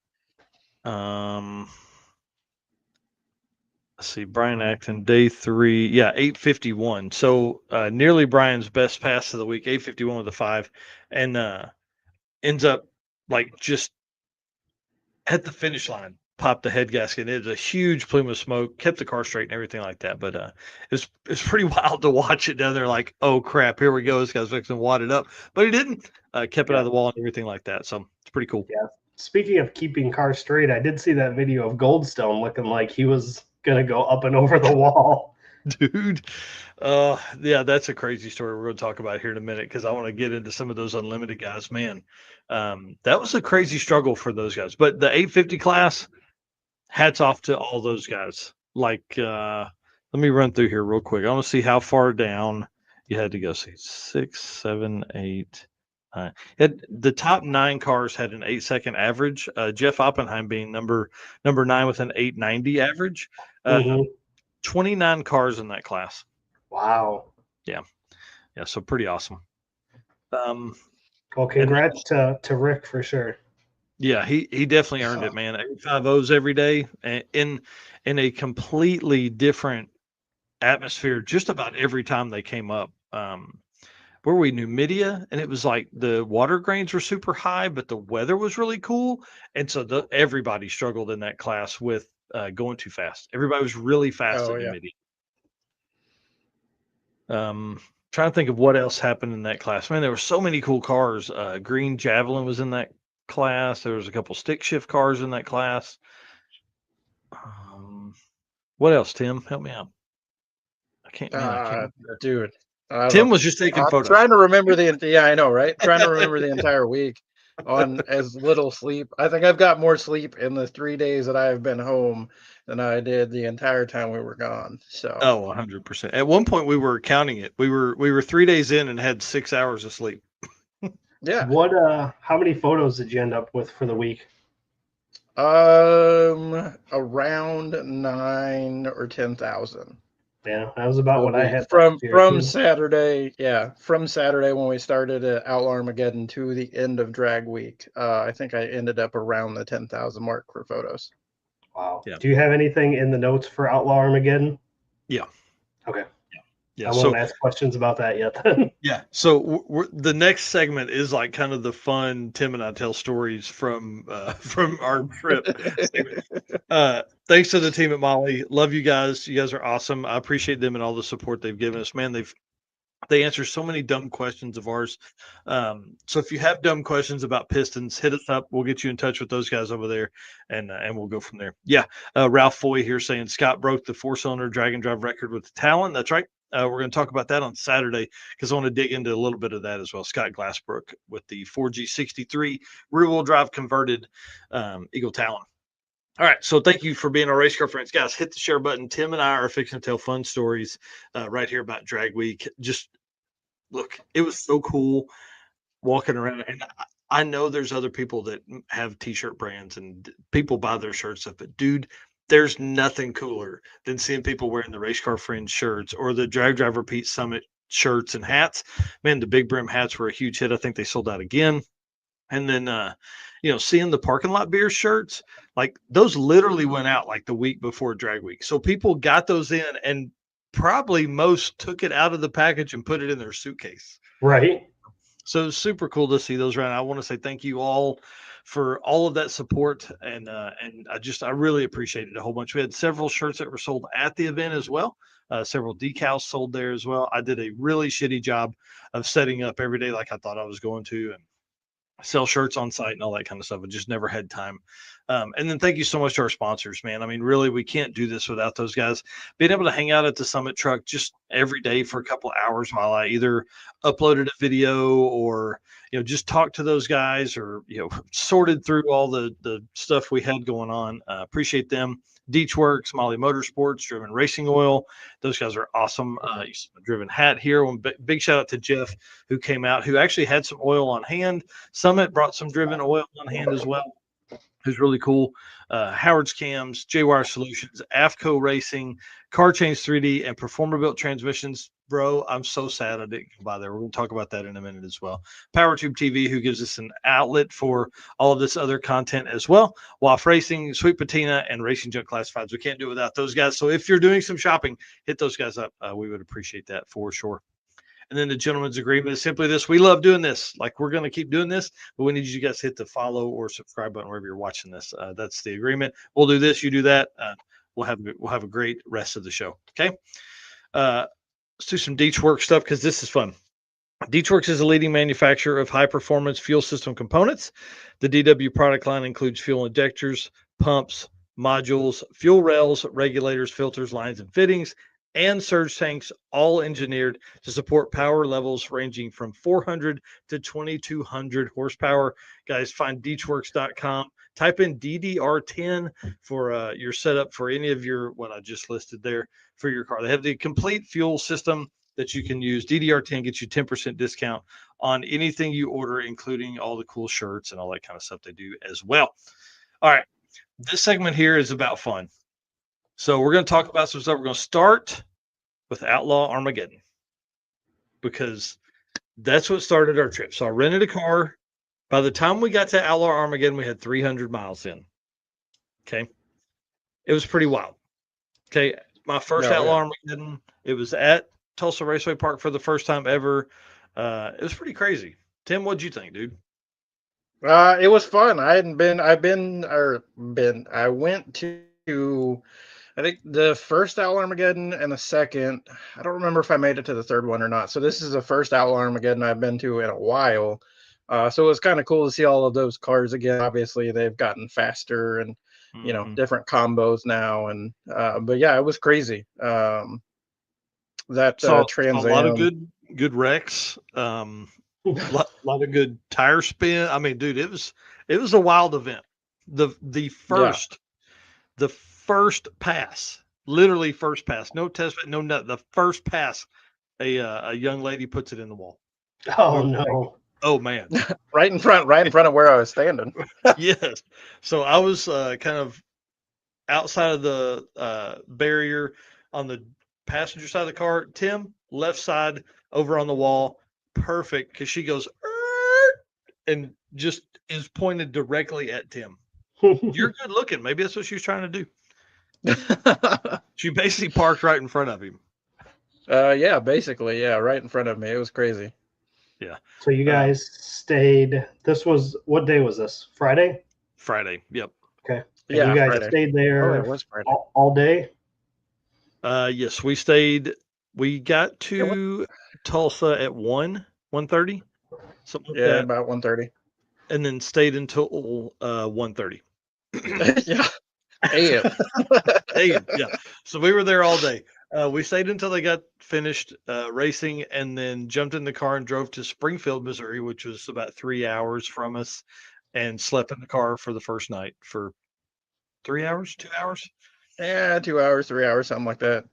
let's see, Brian Acton, day 3, yeah, 851. So nearly Brian's best pass of the week, 851 with a 5, and ends up like just at the finish line, popped the head gasket. It was a huge plume of smoke, kept the car straight and everything like that. But it's pretty wild to watch it down there. Like, oh crap, here we go. This guy's fixing to wad it up, but he didn't. Kept it out Yeah. of the wall and everything like that. So it's pretty cool. Yeah. Speaking of keeping cars straight, I did see that video of Goldstone looking like he was gonna go up and over the wall. Dude. Yeah, that's a crazy story we're going to talk about here in a minute because I want to get into some of those unlimited guys. Man, that was a crazy struggle for those guys. But the 850 class, hats off to all those guys. Like, let me run through here real quick. I want to see how far down you had to go. See, 6, 7, 8. The top 9 cars had an 8-second average. Jeff Oppenheim being number 9 with an 890 average. Uh, Hmm. 29 cars in that class. Wow. Yeah, so pretty awesome. Well, And congrats to Rick for sure. yeah, he definitely earned it, man. 85 O's every day, in a completely different atmosphere just about every time they came up. Where we Numidia, and it was like the water grains were super high, but the weather was really cool, and so everybody struggled in that class with going too fast. Everybody was really fast Oh at yeah. Numidia. Trying to think of what else happened in that class. Man, there were so many cool cars. Green Javelin was in that class. There was a couple stick shift cars in that class. What else, Tim? Help me out. I can't, man. I can't. Dude, I don't Tim know. was just taking I'm photos. trying to remember yeah, I know, right? Trying to remember the entire week on as little sleep. I think I've got more sleep in the 3 days that I have been home than I did the entire time we were gone. So Oh, 100%. At one point, we were counting it. We were 3 days in and had 6 hours of sleep. yeah. How many photos did you end up with for the week? Around 9 or 10,000. Yeah, that was about A what I week had from last year from too. Saturday, yeah, from Saturday when we started at Outlaw Armageddon to the end of Drag Week. I think I ended up around the 10,000 mark for photos. Wow. Yeah. Do you have anything in the notes for Outlaw Armageddon? Yeah. Okay. Yeah. I So, won't ask questions about that yet then. yeah. So the next segment is like kind of the fun Tim and I tell stories from from our trip. Thanks to the team at Molly. Love you guys. You guys are awesome. I appreciate them and all the support they've given us. Man, they answer so many dumb questions of ours. So if you have dumb questions about Pistons, hit us up. We'll get you in touch with those guys over there, and we'll go from there. Yeah, Ralph Foy here saying Scott broke the 4-cylinder drag and drive record with the Talon. That's right. We're going to talk about that on Saturday because I want to dig into a little bit of that as well. Scott Glassbrook with the 4G63 rear-wheel drive converted Eagle Talon. All right, so thank you for being our race car friends, guys. Hit the share button. Tim and I are fixing to tell fun stories right here about Drag Week. Just look, it was so cool walking around, and I know there's other people that have t-shirt brands and people buy their shirts up, but dude, there's nothing cooler than seeing people wearing the race car friends shirts or the drag driver Pete Summit shirts and hats. Man, the big brim hats were a huge hit. I think they sold out again. And then seeing the parking lot beer shirts, like those literally went out like the week before drag week, so people got those in, and probably most took it out of the package and put it in their suitcase. Right. So it's super cool to see those around. I want to say thank you all for all of that support, and I really appreciate it a whole bunch. We had several shirts that were sold at the event as well. Several decals sold there as well. I did a really shitty job of setting up every day like I thought I was going to, and sell shirts on site and all that kind of stuff. I just never had time. And then thank you so much to our sponsors, man. I mean, really, we can't do this without those guys. Being able to hang out at the Summit truck just every day for a couple of hours while I either uploaded a video or, just talked to those guys or, sorted through all the stuff we had going on. Appreciate them. Deechworks, Molly Motorsports, Driven Racing Oil. Those guys are awesome. Driven Hat here. One big shout out to Jeff, who came out, who actually had some oil on hand. Summit brought some Driven oil on hand as well, who's really cool. Howard's Cams, J-Wire Solutions, AFCO Racing, Car Change 3D, and Performer Built Transmissions. Bro, I'm so sad I didn't come by there. We're going to talk about that in a minute as well. PowerTube TV, who gives us an outlet for all of this other content as well. WAF Racing, Sweet Patina, and Racing Junk Classifieds. We can't do it without those guys. So if you're doing some shopping, hit those guys up. We would appreciate that for sure. And then the gentleman's agreement is simply this: we love doing this. Like, we're going to keep doing this, but we need you guys to hit the follow or subscribe button wherever you're watching this. That's the agreement. We'll do this, you do that. We'll have a great rest of the show. Okay. Let's do some Deechworks stuff because this is fun. Deechworks is a leading manufacturer of high-performance fuel system components. The DW product line includes fuel injectors, pumps, modules, fuel rails, regulators, filters, lines, and fittings, and surge tanks, all engineered to support power levels ranging from 400 to 2200 horsepower. Guys, find Deechworks.com. Type in DDR10 for your setup for any of what I just listed there for your car. They have the complete fuel system that you can use. DDR10 gets you 10% discount on anything you order, including all the cool shirts and all that kind of stuff they do as well. All right. This segment here is about fun. So we're going to talk about some stuff. We're going to start with Outlaw Armageddon because that's what started our trip. So I rented a car. By the time we got to Outlaw Armageddon, we had 300 miles in. Okay. It was pretty wild. Okay. My first Outlaw Armageddon, it was at Tulsa Raceway Park for the first time ever. It was pretty crazy. Tim, what'd you think, dude? It was fun. I went to, I think the first Outlaw Armageddon and the second. I don't remember if I made it to the third one or not. So this is the first Outlaw Armageddon I've been to in a while. So it was kind of cool to see all of those cars again. Obviously, they've gotten faster and different combos now. And but yeah, it was crazy. That Trans a lot of Am. good wrecks. Lot of good tire spin. I mean, dude, it was a wild event. The first pass, literally first pass, no test, no nothing. The first pass, a young lady puts it in the wall. Oh no! Oh man! right in front of where I was standing. Yes. So I was kind of outside of the barrier on the passenger side of the car. Tim, left side over on the wall. Perfect, because she goes and just is pointed directly at Tim. You're good looking. Maybe that's what she was trying to do. She basically parked right in front of him. Yeah, basically, yeah, right in front of me. It was crazy. Yeah. So you guys stayed. What day was this? Friday? Friday. Yep. Okay. And Yeah, you guys Friday. stayed there it was Friday. all day? Yes, we stayed. We got to Tulsa at 1:30. Something like that. About 1:30. And then stayed until 1:30. Yeah. AM. Yeah. So we were there all day. We stayed until they got finished racing and then jumped in the car and drove to Springfield, Missouri, which was about 3 hours from us, and slept in the car for the first night for 3 hours, 2 hours. Yeah, 2 hours, 3 hours, something like that.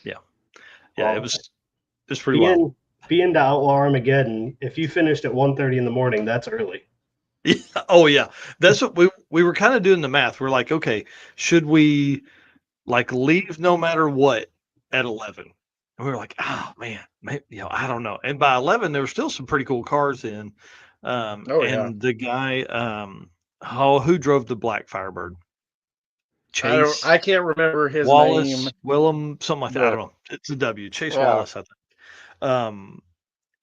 Yeah. Well, it was pretty wild. Being to Outlaw Armageddon, if you finished at 1:30 in the morning, that's early. Yeah. Oh yeah. That's what we were kind of doing the math. We're like, okay, should we like leave no matter what at 11? And we were like, oh man, maybe, I don't know. And by 11, there were still some pretty cool cars in. And the guy, who drove the black Firebird? Chase. I can't remember his Wallace, name. Willem, something like that. I don't know. It's a W. Chase Wallace, I think.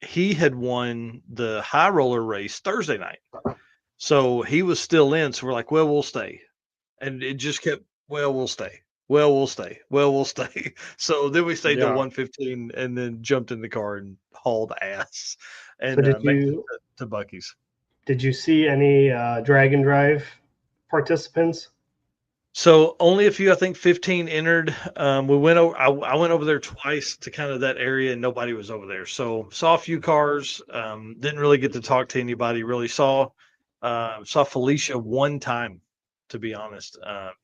He had won the high roller race Thursday night. So he was still in. So we're like, well, we'll stay. And it just kept, well, we'll stay. Well, we'll stay. Well, we'll stay. So then we stayed till 1:15 and then jumped in the car and hauled ass and made it to Buc-ee's. Did you see any drag and drive participants? So only a few, I think 15 entered. We went over. I went over there twice to kind of that area, and nobody was over there. So saw a few cars. Didn't really get to talk to anybody. Really saw Felicia one time, to be honest.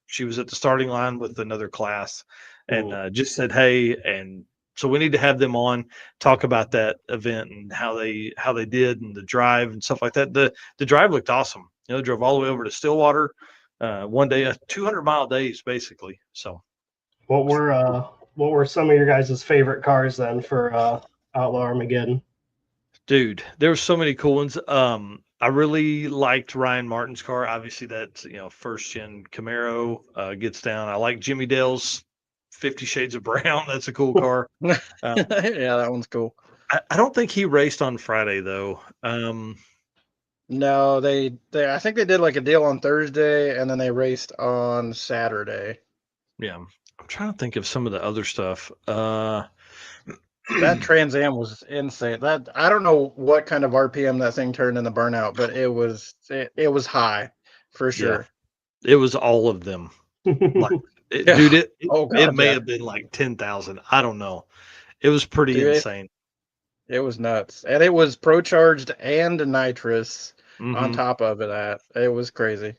She was at the starting line with another class, and just said hey. And so we need to have them on, talk about that event and how they did and the drive and stuff like that. The drive looked awesome. Drove all the way over to Stillwater. One day, 200-mile days, basically. So, what were some of your guys' favorite cars then for Outlaw Armageddon? Dude, there were so many cool ones. I really liked Ryan Martin's car. Obviously, that's first gen Camaro gets down. I like Jimmy Dale's 50 Shades of Brown. That's a cool car. Yeah, that one's cool. I don't think he raced on Friday though. No, they I think they did like a deal on Thursday and then they raced on Saturday. Yeah. I'm trying to think of some of the other stuff. That Trans Am was insane. That I don't know what kind of RPM that thing turned in the burnout, but it was high for sure. Yeah. It was all of them. Like, dude, it may have been like 10,000. I don't know. It was pretty insane. It was nuts. And it was pro charged and nitrous on top of that. It was crazy.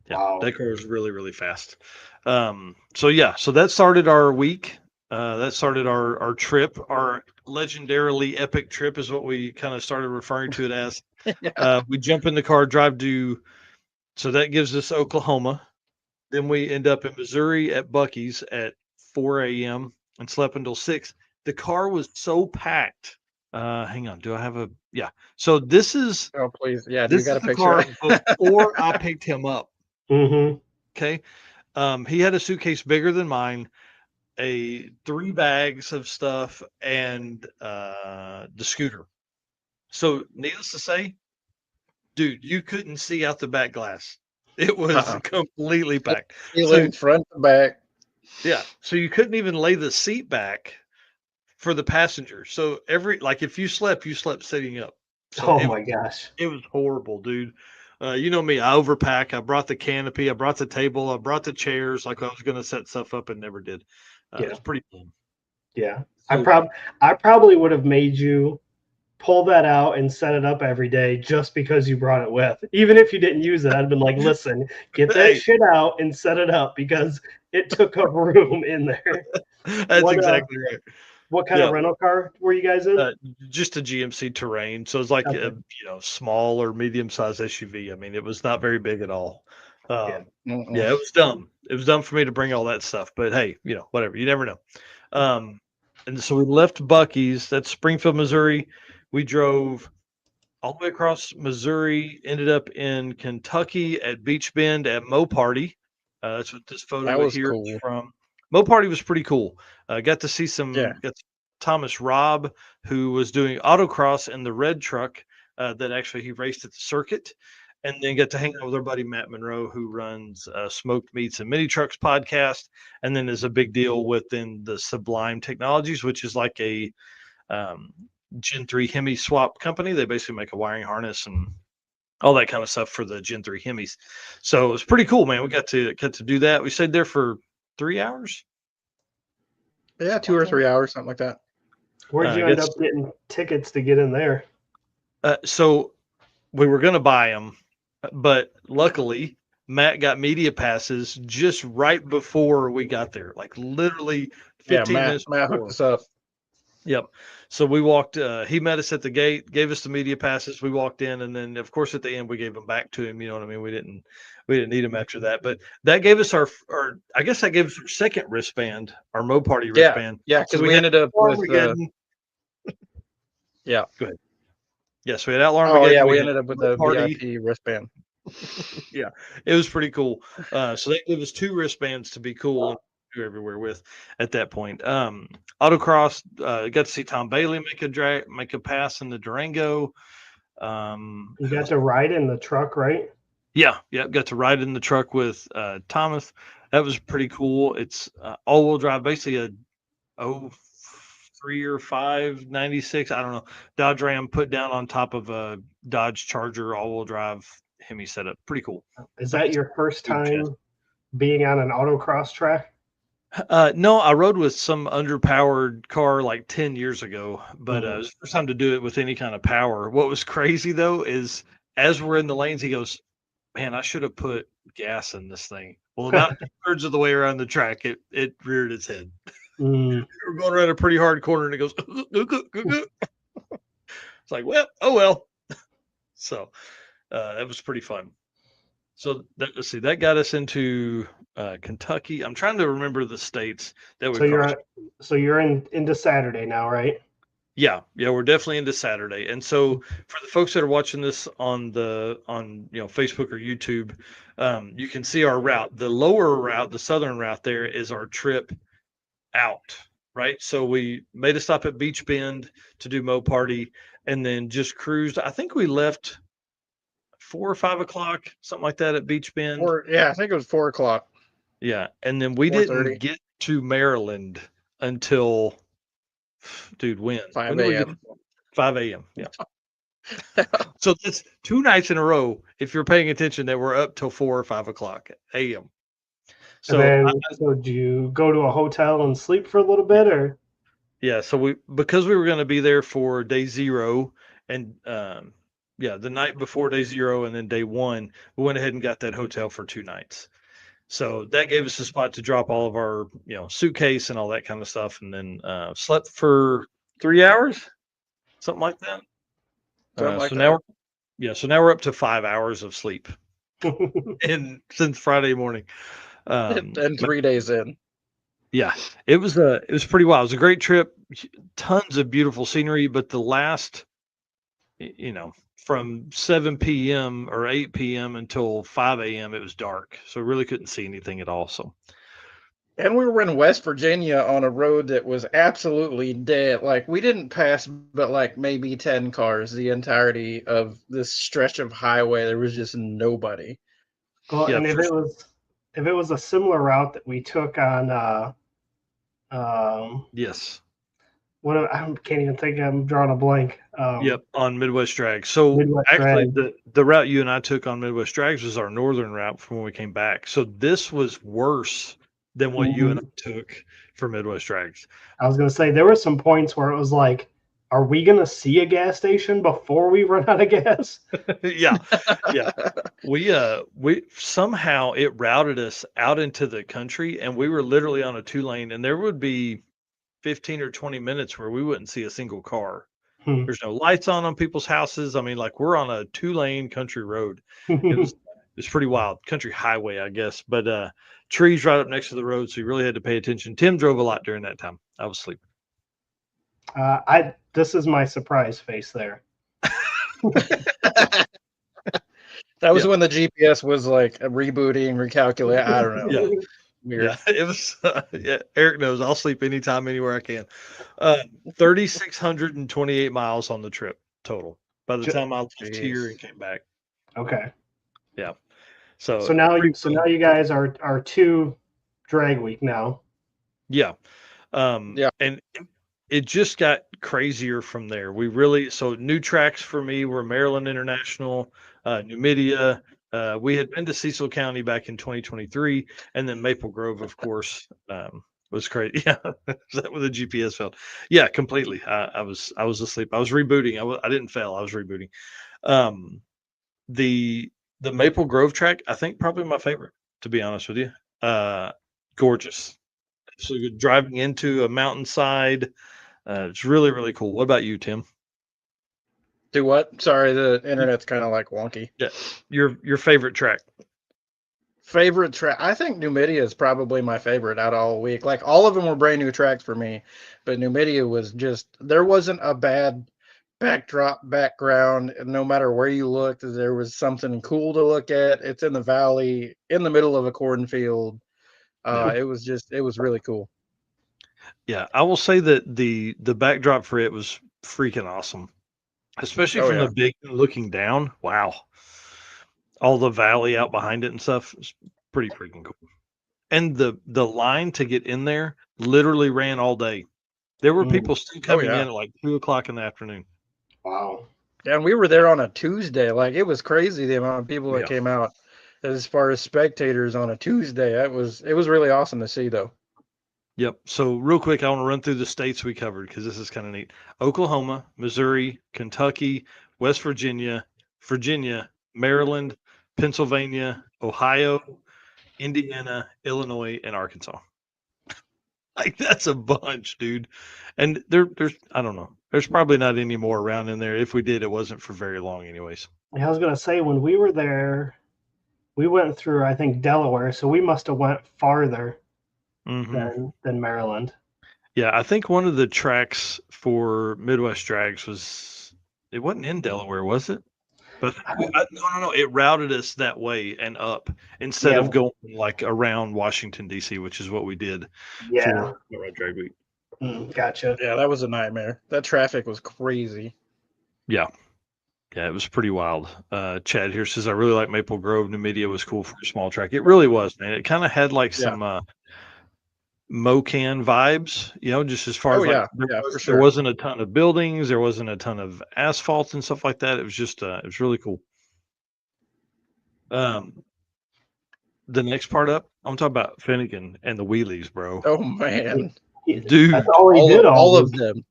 Yeah, wow. That car was really, really fast. So that started our week. That started our trip. Our legendarily epic trip is what we kind of started referring to it as. We jump in the car, drive to, so that gives us Oklahoma. Then we end up in Missouri at Bucky's at 4 a.m. and slept until 6. The car was so packed. Hang on. Do I have a yeah. So this is Oh, please. Yeah. Do you got a the picture? car before I picked him up. Mm-hmm. Okay. He had a suitcase bigger than mine, 3 bags of stuff, and the scooter. So needless to say, dude, you couldn't see out the back glass. It was completely packed. Ceiling, front to back. Yeah. So you couldn't even lay the seat back for the passenger. So if you slept sitting up. So Oh my gosh. it was horrible, dude. You know me, I overpack. I brought the canopy, I brought the table, I brought the chairs, like I was gonna set stuff up and never did. Yeah. It's pretty fun. Yeah. So, I probably would have made you pull that out and set it up every day just because you brought it with. Even if you didn't use it, I'd have been like, listen, get that Hey. shit out and set it up because it took up room in there. That's exactly right. What kind of rental car were you guys in? Just a GMC Terrain. So it's like Okay. a small or medium sized SUV. I mean, it was not very big at all. Yeah. Yeah, it was dumb. It was dumb for me to bring all that stuff. But hey, whatever. You never know. And so we left Bucky's. That's Springfield, Missouri. We drove all the way across Missouri. Ended up in Kentucky at Beach Bend at Mo Party. That's what this photo here is from. Mo Party was pretty cool. Got to see Thomas Robb, who was doing autocross in the red truck that actually he raced at the circuit, and then got to hang out with our buddy Matt Monroe, who runs Smoked Meats and Mini Trucks podcast, and then is a big deal within the Sublime Technologies, which is like a Gen 3 Hemi swap company. They basically make a wiring harness and all that kind of stuff for the Gen 3 Hemis. So it was pretty cool, man. We got to do that. We stayed there for 3 hours. Yeah, 2 or 3 hours, something like that. Where'd you end up getting tickets to get in there? So we were going to buy them, but luckily Matt got media passes just right before we got there, like literally 15 minutes. Matt hooked us up. Yep. So we walked, he met us at the gate, gave us the media passes. We walked in, and then of course at the end we gave them back to him. You know what I mean? We didn't need them after that, but that gave us our second wristband, our Mo Party wristband. Yeah. Cause we ended up with, yeah. Go ahead. Yes. We had Outlaw. Oh yeah. We ended up with a VIP wristband. Yeah. It was pretty cool. So they gave us 2 wristbands to be cool. Everywhere with at that point. Autocross, got to see Tom Bailey make a pass in the Durango. You got to ride in the truck, right? Yeah, got to ride in the truck with Thomas. That was pretty cool. It's all-wheel drive, basically a 03 or 5 96, I don't know, Dodge Ram put down on top of a Dodge Charger all-wheel drive Hemi setup. Pretty cool. Is that your first time being on an autocross track? No, I rode with some underpowered car like 10 years ago, but it was the first time to do it with any kind of power. What was crazy though is as we're in the lanes, he goes, "Man, I should have put gas in this thing." Well, about 2/3 of the way around the track, it reared its head. We're going around a pretty hard corner, and it goes. It's like, well. So that was pretty fun. So let's see, that got us into Kentucky. I'm trying to remember the states that we crossed. So you're into Saturday now, right? Yeah, we're definitely into Saturday. And so for the folks that are watching this on Facebook or YouTube, you can see our route. The lower route, the southern route there is our trip out, right? So we made a stop at Beach Bend to do Mo Party and then just cruised. I think we left 4 or 5 o'clock, something like that at Beach Bend. I think it was 4 o'clock. Yeah. And then we didn't get to Maryland until, dude, when? 5 a.m. 5 a.m. Yeah. So that's 2 nights in a row, if you're paying attention, that we're up till 4 or 5 o'clock a.m. So, do you go to a hotel and sleep for a little bit, or? Yeah. So because we were going to be there for day 0 and, the night before day 0 and then day 1, we went ahead and got that hotel for 2 nights. So that gave us a spot to drop all of our, suitcase and all that kind of stuff. And then slept for 3 hours, something like that. Now we're up to 5 hours of sleep since Friday morning. And 3 days in. Yeah, it was pretty wild. It was a great trip. Tons of beautiful scenery, but the last, from 7 p.m. or 8 p.m. until 5 a.m. it was dark, so really couldn't see anything at all. So And we were in West Virginia on a road that was absolutely dead. Like we didn't pass but like maybe 10 cars the entirety of this stretch of highway. There was just nobody. Well, yeah, and if it was a similar route that we took on yes, I can't even think. I'm drawing a blank. yep, on Midwest Drag. So Midwest actually, Drag. the route you and I took on Midwest Drags was our northern route from when we came back. So this was worse than what you and I took for Midwest Drags. I was gonna say there were some points where it was like, are we gonna see a gas station before we run out of gas? Yeah, yeah. We somehow it routed us out into the country, and we were literally on a 2-lane, and there would be 15 or 20 minutes where we wouldn't see a single car. There's no lights on people's houses. I mean, like we're on a 2-lane country road. It's pretty wild. Country highway, I guess, but trees right up next to the road, so you really had to pay attention. Tim drove a lot during that time. I was sleeping. This is my surprise face there. That was when the GPS was like rebooting, recalculating. I don't know. Yeah. Weird. Yeah, it was. Yeah, Eric knows I'll sleep anytime, anywhere I can. 3,628 miles on the trip total. By the time I left here and came back. Okay. Yeah. So now you guys are 2 drag week now. Yeah. Yeah. And it just got crazier from there. New tracks for me were Maryland International, Numidia. We had been to Cecil County back in 2023, and then Maple Grove, of course, was crazy. Yeah, is that where the GPS failed? Yeah, completely. I was asleep. I was rebooting. I didn't fail. I was rebooting. The Maple Grove track, I think probably my favorite, to be honest with you. Gorgeous. So you're driving into a mountainside. It's really, really cool. What about you, Tim? Do what? Sorry, the internet's kind of like wonky. Yeah, your favorite track. Favorite track? I think Numidia is probably my favorite out of all week. Like all of them were brand new tracks for me, but Numidia was just there wasn't a bad background. No matter where you looked, there was something cool to look at. It's in the valley, in the middle of a cornfield. It was really cool. Yeah, I will say that the backdrop for it was freaking awesome, especially from the big looking down. Wow, all the valley out behind it and stuff is pretty freaking cool. And the line to get in there literally ran all day. There were people still coming in at like 2:00 in the afternoon. Wow. Yeah, and we were there on a Tuesday. Like it was crazy the amount of people that came out as far as spectators on a Tuesday. It was really awesome to see though. Yep. So real quick, I want to run through the states we covered because this is kind of neat. Oklahoma, Missouri, Kentucky, West Virginia, Maryland, Pennsylvania, Ohio, Indiana, Illinois, and Arkansas. Like that's a bunch, dude. And there's I don't know. There's probably not any more around in there. If we did, it wasn't for very long anyways. I was gonna say when we were there, we went through I think Delaware, so we must have went farther than Maryland. Yeah, I think one of the tracks for Midwest Drags it wasn't in Delaware, was it? But no. It routed us that way and up instead of going like around Washington D.C., which is what we did for Drag Week. Gotcha. Yeah, that was a nightmare. That traffic was crazy. Yeah, it was pretty wild. Chad here says I really like Maple Grove. Numidia was cool for a small track. It really was, man. It kind of had like some Mocan vibes, just as far as there wasn't a ton of buildings, there wasn't a ton of asphalt and stuff like that. It was just it was really cool. The next part up, I'm talking about Finnegan and the wheelies, bro. Oh man, dude, that's all he did all of them.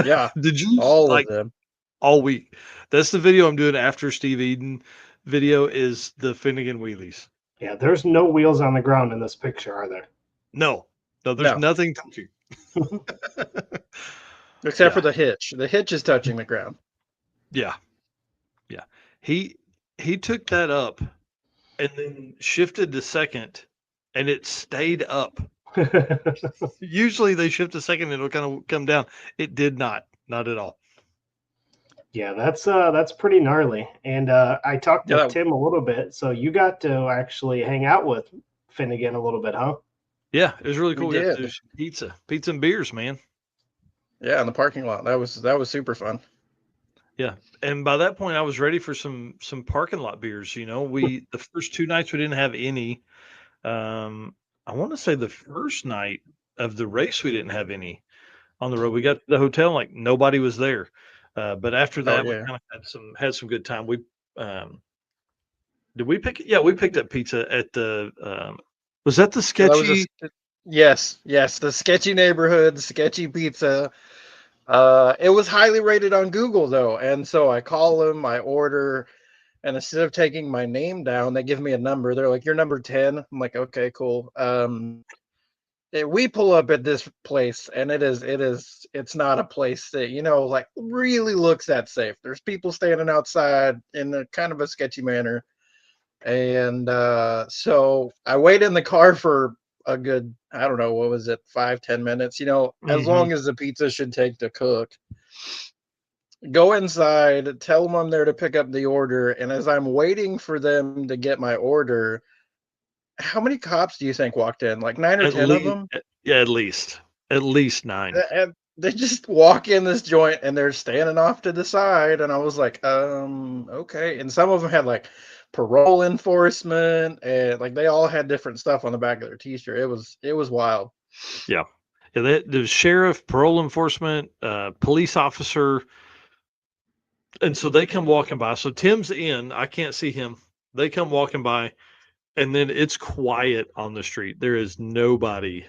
Yeah, did you all of them all week? That's the video I'm doing after Steve Eden video is the Finnegan wheelies. Yeah, there's no wheels on the ground in this picture, are there? No, there's nothing touching. Except for the hitch. The hitch is touching the ground. Yeah. He took that up and then shifted to second and it stayed up. Usually they shift a second, it'll kind of come down. It did not at all. Yeah, that's pretty gnarly. And I talked to Yeah, Tim a little bit, so you got to actually hang out with Finnegan a little bit, huh? Yeah, it was really we cool. We got to did. do some pizza and beers, man. Yeah, in the parking lot. That was super fun. Yeah, and by that point, I was ready for some parking lot beers. You know, the first 2 nights we didn't have any. I want to say the first night of the race we didn't have any on the road. We got to the hotel, like nobody was there. But after Oh that, we yeah. kind of had some good time. We did we pick? Yeah, we picked up pizza at the. Was that the Yeah, that was sketchy? yes, the sketchy neighborhood, sketchy pizza. It was highly rated on Google though, and so I call them, I order, and instead of taking my name down, they give me a number. They're like, "You're number 10." I'm like, "Okay, cool." We pull up at this place, and it's not a place that like really looks that safe. There's people standing outside in a kind of a sketchy manner, and so I wait in the car for a good, I don't know, what was it, 5-10 minutes, as Mhm. long as the pizza should take to cook. Go inside, tell them I'm there to pick up the order, and as I'm waiting for them to get my order, how many cops do you think walked in? Like 9 or At 10 of least, them? yeah, at least 9. And they just walk in this joint and they're standing off to the side, and I was like, okay. And some of them had like parole enforcement, and like they all had different stuff on the back of their t-shirt. It was wild. Yeah. Yeah, the sheriff, parole enforcement, police officer, and so they come walking by. So Tim's in, I can't see him. They come walking by, and then it's quiet on the street. There is nobody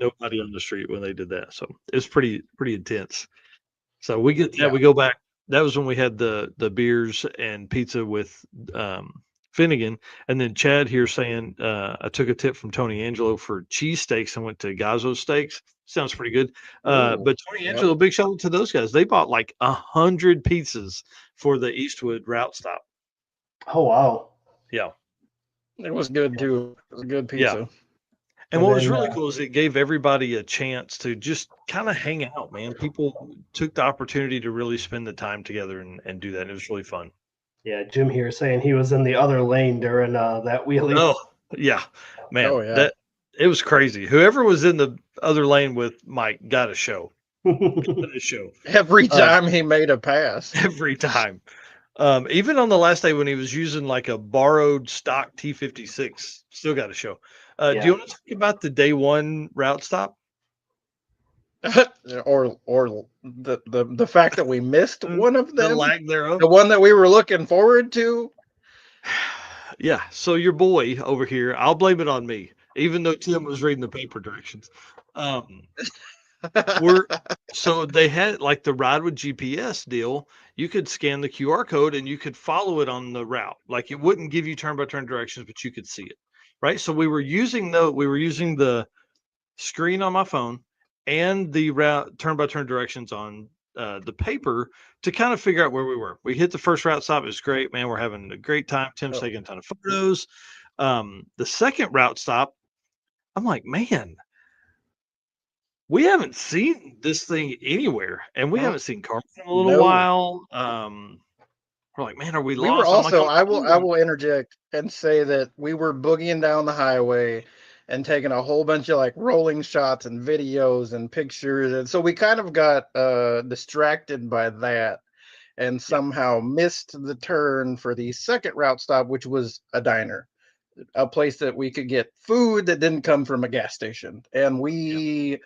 on the street when they did that. So it's pretty intense. So we get that. Yeah. We go back. That was when we had the beers and pizza with Finnegan, and then Chad here saying I took a tip from Tony Angelo for cheesesteaks and went to Gazzo Steaks. Sounds pretty good. Ooh, But Tony yep. Angelo, big shout out to those guys. They bought like 100 pizzas for the Eastwood route stop. Oh wow. Yeah, It was good too. It was a good yeah. pizza. And And what was then really cool is it gave everybody a chance to just kind of hang out, man. People took the opportunity to really spend the time together and do that. It was really fun. yeah, Jim here saying he was in the other lane during that wheelie. Oh, yeah, man, Oh yeah. that it was crazy. Whoever was in the other lane with Mike got a show. Got a show Every uh, time he made a pass. every time. Even on the last day when he was using like a borrowed stock T56, still got a show. Do Yeah. you want to talk about the day one route stop? or the fact that we missed one of The them, lag thereof. the one that we were looking forward to. Yeah. So your boy over here, I'll blame it on me, even though Tim was reading the paper directions. Um, we're so they had like the ride with GPS deal. You could scan the QR code and you could follow it on the route. Like it wouldn't give you turn by turn directions, but you could see it. Right. So we were using the screen on my phone and the route turn by turn directions on the paper to kind of figure out where we were. We hit the first route stop. It was great, man. We're having a great time. Tim's Oh, taking a ton of photos. The second route stop, I'm like, man, we haven't seen this thing anywhere, and we mm, haven't seen Carson in a little no. while. We're like, man, are we We were lost? I'm like, also, on I will I Google. will interject and say that we were boogieing down the highway and taking a whole bunch of like rolling shots and videos and pictures, and so we kind of got distracted by that and Yeah, somehow missed the turn for the second route stop, which was a diner, a place that we could get food that didn't come from a gas station. And yeah, we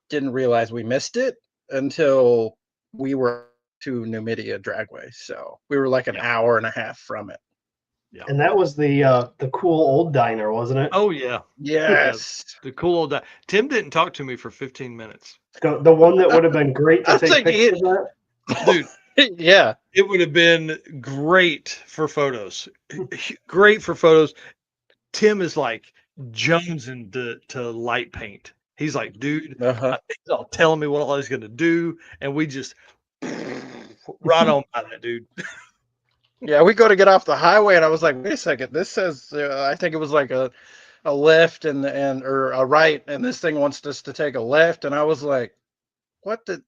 didn't realize we missed it until we were to Numidia Dragway. So we were like an yeah, hour and a half from it. yeah. And that was the cool old diner, wasn't it? Oh yeah, yeah. Yes. The cool old guy. Tim didn't talk to me for 15 minutes. The one that would have been great I to was take like, pictures at. Dude, yeah. it would have been great for photos. Great for photos. Tim is like jonesing to light paint. He's like, dude, Uh-huh. he's all telling me what all he's gonna do, and we just right on by that, dude. Yeah, we go to get off the highway, and I was like, wait a second. This says, I think it was like a left or a right, and this thing wants us to take a left, and I was like,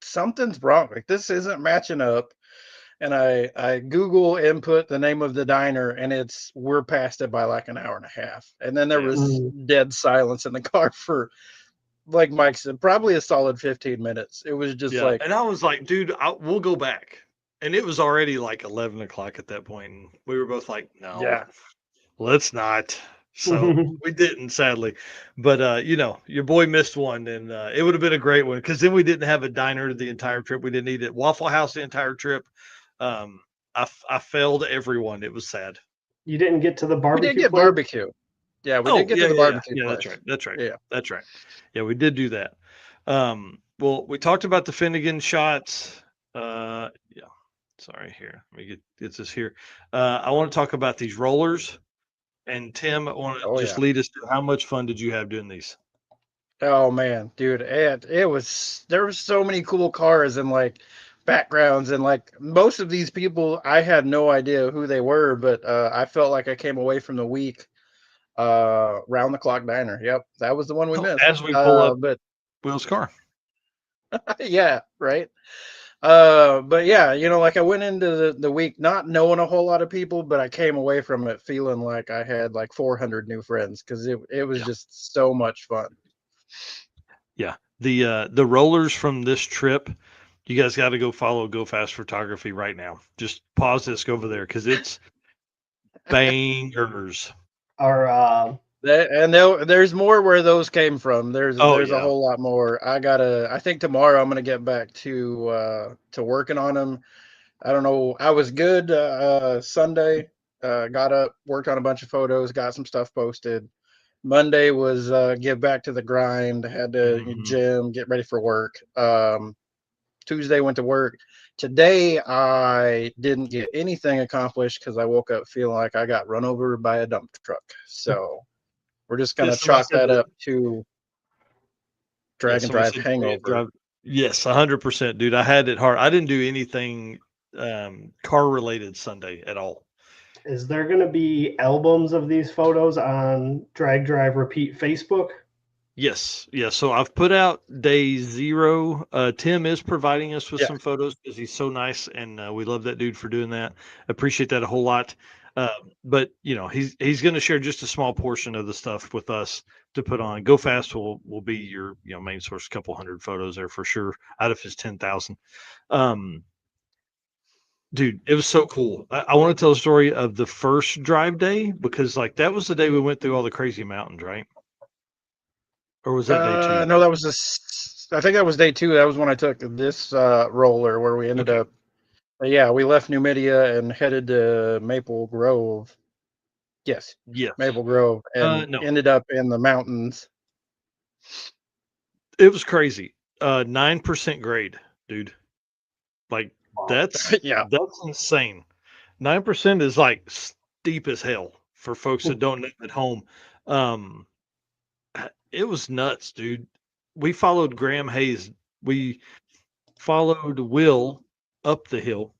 something's wrong. Like this isn't matching up. And I Google input the name of the diner, and we're past it by like an hour and a half. And then there Yeah. was dead silence in the car for, like Mike said, probably a solid 15 minutes. It was just like, and I was like, dude, we'll go back. And it was already like 11 o'clock at that point, and we were both like, no, yeah, let's not. So we didn't, sadly. But you know, your boy missed one, and it would have been a great one because then we didn't have a diner the entire trip. We didn't eat at Waffle House the entire trip. I failed everyone. It was sad. You didn't get to the we did barbecue get place? barbecue. Yeah, we did get to the barbecue Yeah. That's place. right. That's right. Yeah. That's right. Yeah, we did do that. Well, we talked about the Finnegan shots. Yeah. Sorry, here. Let me get this here. I want to talk about these rollers. And Tim, I want to Oh just yeah. lead us to how much fun did you have doing these? Oh man, dude, it was there was so many cool cars and like backgrounds, and like most of these people I had no idea who they were, but I felt like I came away from the week round the clock diner. Yep, that was the one we Oh, missed. as we pull up But Will's car. yeah, right. But yeah, like I went into the week not knowing a whole lot of people, but I came away from it feeling like I had like 400 new friends because it was Yeah. just so much fun. Yeah. The rollers from this trip, you guys got to go follow Go Fast Photography right now. Just pause this, go over there because it's bangers. Or There's more where those came from. Oh There's a yeah. whole lot more. I think tomorrow I'm gonna get back to working on them. I don't know. I was good Sunday. Got up, worked on a bunch of photos, got some stuff posted. Monday was get back to the grind. Had to Mhm. gym, get ready for work. Tuesday went to work. Today I didn't get anything accomplished because I woke up feeling like I got run over by a dump truck. So we're just Yeah, gonna somebody chalk said that that. up to Yeah, drag and somebody drive said you can't hangover. drive. Yes, 100%, dude. I had it hard. I didn't do anything car related Sunday at all. is there going to be albums of these photos on Drag Drive Repeat Facebook? Yes, yes. So I've put out day 0. Tim is providing us with Yeah. some photos because he's so nice, and we love that dude for doing that. Appreciate that a whole lot. But you know, he's going to share just a small portion of the stuff with us to put on. Go Fast will be your main source. A couple hundred photos there for sure out of his 10,000. Um, Dude, it was so cool. I want to tell a story of the first drive day because like that was the day we went through all the crazy mountains, right? Or was that day 2? No, that was I think that was day 2. That was when I took this roller where we ended Okay. up. Yeah, we left Numidia and headed to Maple Grove. Yes, Yes. Maple Grove, and No, ended up in the mountains. it was crazy. 9% grade, dude. Like that's Yeah. that's insane. 9% is like steep as hell for folks that don't know at home. Um, it was nuts, dude. We followed Graham Hayes. We followed Will up the hill,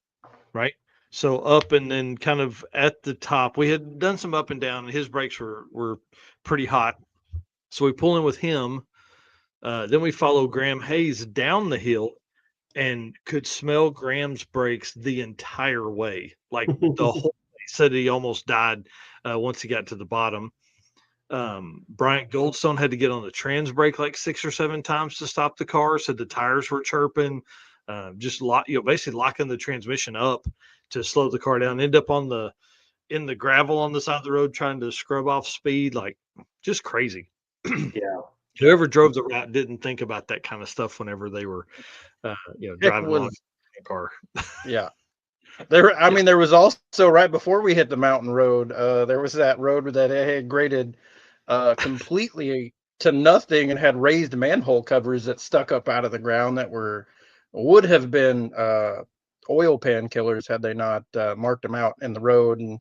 right? So up and then kind of at the top. We had done some up and down, and his brakes were pretty hot. So we pull in with him. Then we follow Graham Hayes down the hill and could smell Graham's brakes the entire way. Like the whole he said he almost died once he got to the bottom. Bryant Goldstone had to get on the trans brake like 6 or 7 times to stop the car. Said the tires were chirping, just basically locking the transmission up to slow the car down. End up in the gravel on the side of the road trying to scrub off speed, like just crazy. Yeah. Whoever drove the route didn't think about that kind of stuff whenever they were, It driving along was, the car. yeah. Yeah. There was also right before we hit the mountain road, there was that road that had graded completely to nothing and had raised manhole covers that stuck up out of the ground that would have been oil pan killers had they not marked them out in the road. And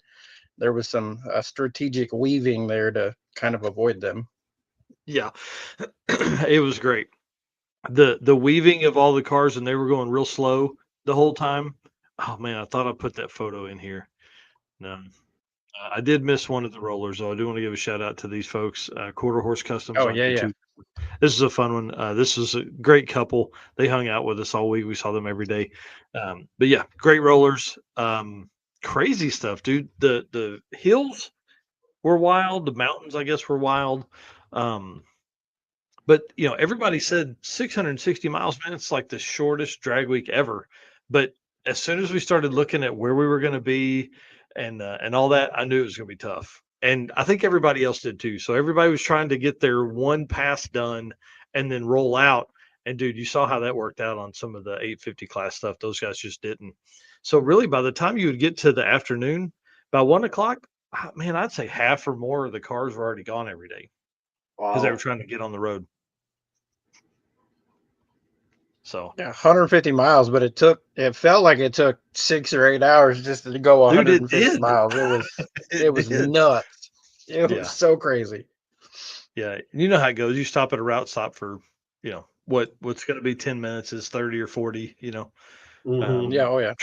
there was some strategic weaving there to kind of avoid them. Yeah. It was great. The weaving of all the cars, and they were going real slow the whole time. Oh man, I thought I put that photo in here. No. I did miss one of the rollers, though. I do want to give a shout out to these folks, Quarter Horse Customs Oh on yeah, yeah. YouTube. This is a fun one. This is a great couple. They hung out with us all week. We saw them every day. But yeah, great rollers. Crazy stuff, dude. The hills were wild. The mountains, I guess, were wild. But everybody said 660 miles, man. It's like the shortest drag week ever. But as soon as we started looking at where we were going to be and all that, I knew it was going to be tough. And I think everybody else did too. So everybody was trying to get their one pass done and then roll out. And dude, you saw how that worked out on some of the 850 class stuff. Those guys just didn't. So really, by the time you would get to the afternoon, by 1 o'clock, man, I'd say half or more of the cars were already gone every day because they were Wow. trying to get on the road. So, Yeah, 150 miles, but it felt like it took 6 or 8 hours just to go dude, it 150 did. miles. It It was did. nuts. It was Yeah. so crazy. Yeah. You know how it goes. You stop at a route stop for, what's going to be 10 minutes is 30 or 40, Mhm. Yeah, oh yeah.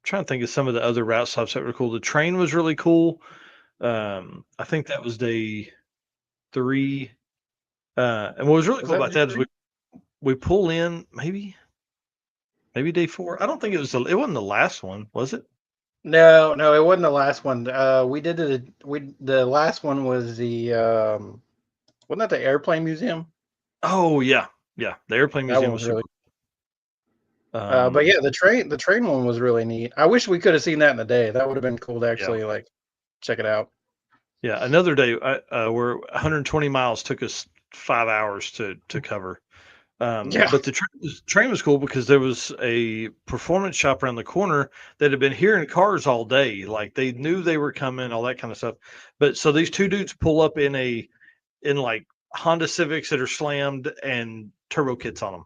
Trying to think of some of the other route stops that were cool. The train was really cool. I think that was day 3. And what was really Was cool that about day that is 3? we pull in maybe day 4. I don't think it wasn't the last one, was it? No, no, it wasn't the last one. The last one was the wasn't that the airplane museum? Oh yeah. Yeah. The airplane That museum one was was really super cool. but yeah, the train one was really neat. I wish we could have seen that in the day. That would have been cool to Yeah. actually like check it out. Yeah, another day, where 120 miles took us 5 hours to cover. Yeah. But the train was cool because there was a performance shop around the corner that had been hearing cars all day. Like they knew they were coming, all that kind of stuff. But so these two dudes pull up in like Honda Civics that are slammed and turbo kits on them.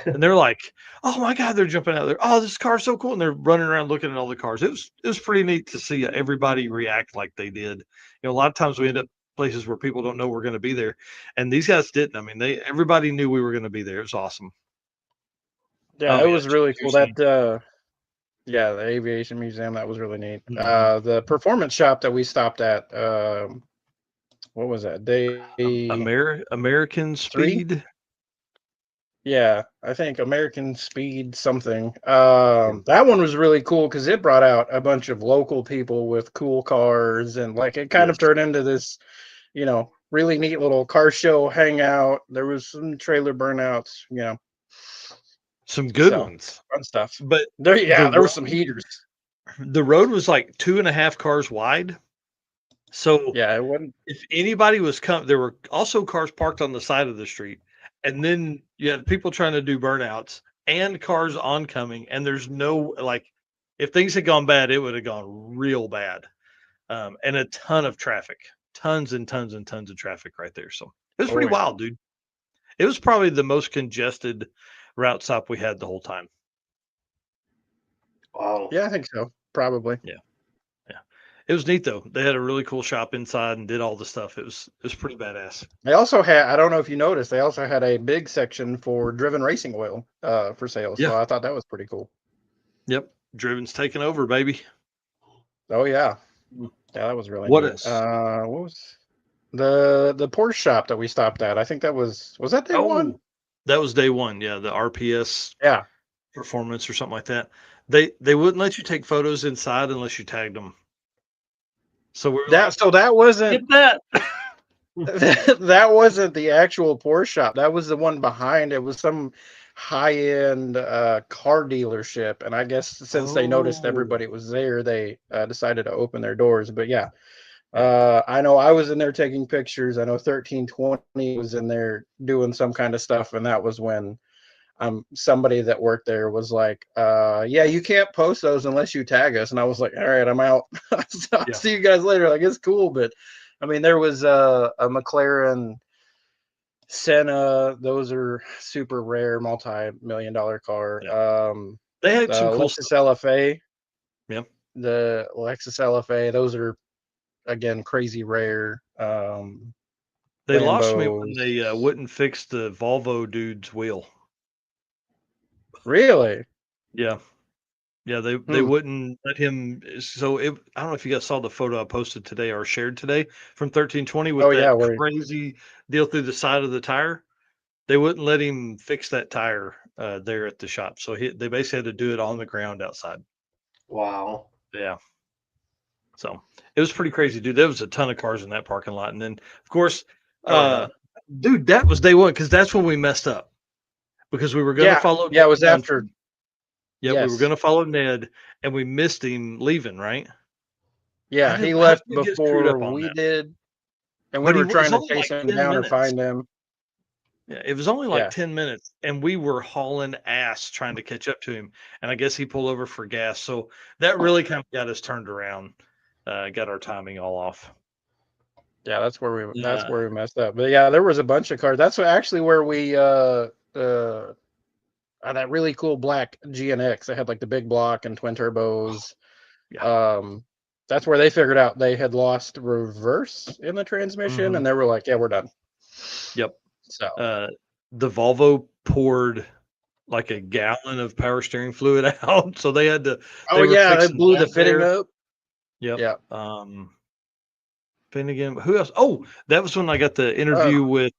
And they're like, "Oh my god!" They're jumping out there. "Oh, this car's so cool!" And they're running around looking at all the cars. It was pretty neat to see everybody react like they did. A lot of times we end up places where people don't know we're going to be there, and these guys didn't. I mean, everybody knew we were going to be there. It was awesome. Yeah, Oh it yeah, was really cool. Tucson. Yeah, the aviation museum, that was really neat. Mhm. The performance shop that we stopped at, what was that? Day American 3? Speed. Yeah, I think American Speed something. Yeah. That one was really cool because it brought out a bunch of local people with cool cars, and like it kind of Yes. turned into this, really neat little car show hangout. There was some trailer burnouts. Some good So ones, fun stuff. but Yeah, the there were road some heaters. the road was like 2.5 cars wide. So Yeah, it wasn't. if anybody was coming, there were also cars parked on the side of the street, and then you had people trying to do burnouts and cars oncoming, and there's no like, if things had gone bad, it would have gone real bad, and a ton of traffic, tons and tons and tons of traffic right there. So it was Oh pretty yeah. wild, dude. It was probably the most congested route stop we had the whole time. Wow. Yeah, I think so. Probably. Yeah, yeah. It was neat though. They had a really cool shop inside and did all the stuff. It was pretty badass. They also had, I don't know if you noticed, they also had a big section for driven racing oil for sale. Yeah. So I thought that was pretty cool. Yep. Driven's taking over, baby. Oh yeah. Mm. Yeah, that was really What neat. is? What was the Porsche shop that we stopped at? I think that was that day one? Oh, that was day 1. Yeah, the RPS Yeah. performance or something like that. They wouldn't let you take photos inside unless you tagged them. So we were like, That wasn't get that. that wasn't the actual Porsche shop. That was the one behind. It was some high-end car dealership, and I guess since they noticed Oh, everybody was there, they decided to open their doors. But yeah, yeah. I know I was in there taking pictures. I know 1320 was in there doing some kind of stuff, and that was when somebody that worked there was like, yeah, you can't post those unless you tag us. And I was like, all right, I'm out. So I'll Yeah. see you guys later. Like, it's cool, but I mean, there was a McLaren Senna. Those are super rare, multi-million dollar car. Yeah. They had some cool Lexus stuff. LFA, Yeah. the Lexus LFA. Those are again crazy rare. They lost me when Lambos. they wouldn't fix the Volvo dude's wheel. Really? Yeah. Yeah, they wouldn't let him. So I don't know if you guys saw the photo I posted today or shared today from 1320 with Oh yeah, that where crazy deal through the side of the tire. They wouldn't let him fix that tire there at the shop. So they basically had to do it on the ground outside. Wow. Yeah. So it was pretty crazy, dude. There was a ton of cars in that parking lot. And then, of course, oh dude, that was day one because that's when we messed up because we were going to yeah. follow Yeah, Ned it was after. Dunphy. Yep, we were Yes. going to follow Ned and we missed him leaving, right? Yeah, he How left did we get screwed before up on we that? did, and we But were it's trying to only chase like him 10 down or minutes. find him. Yeah, it was only like Yeah. 10 minutes, and we were hauling ass trying to catch up to him. And I guess he pulled over for gas. So that really kind of got us turned around, got our timing all off. Yeah, that's where Yeah. we messed up. But yeah, there was a bunch of cars. That's actually where we that really cool black GNX. They had like the big block and twin turbos. Yeah. That's where they figured out they had lost reverse in the transmission, Mhm. and they were like, "Yeah, we're done." Yep. So The Volvo poured like a gallon of power steering fluid out. So they oh they were yeah, they fixing blew the that fitting there. up. Yep. Yeah. Finnegan. Who else? Oh, that was when I got the interview with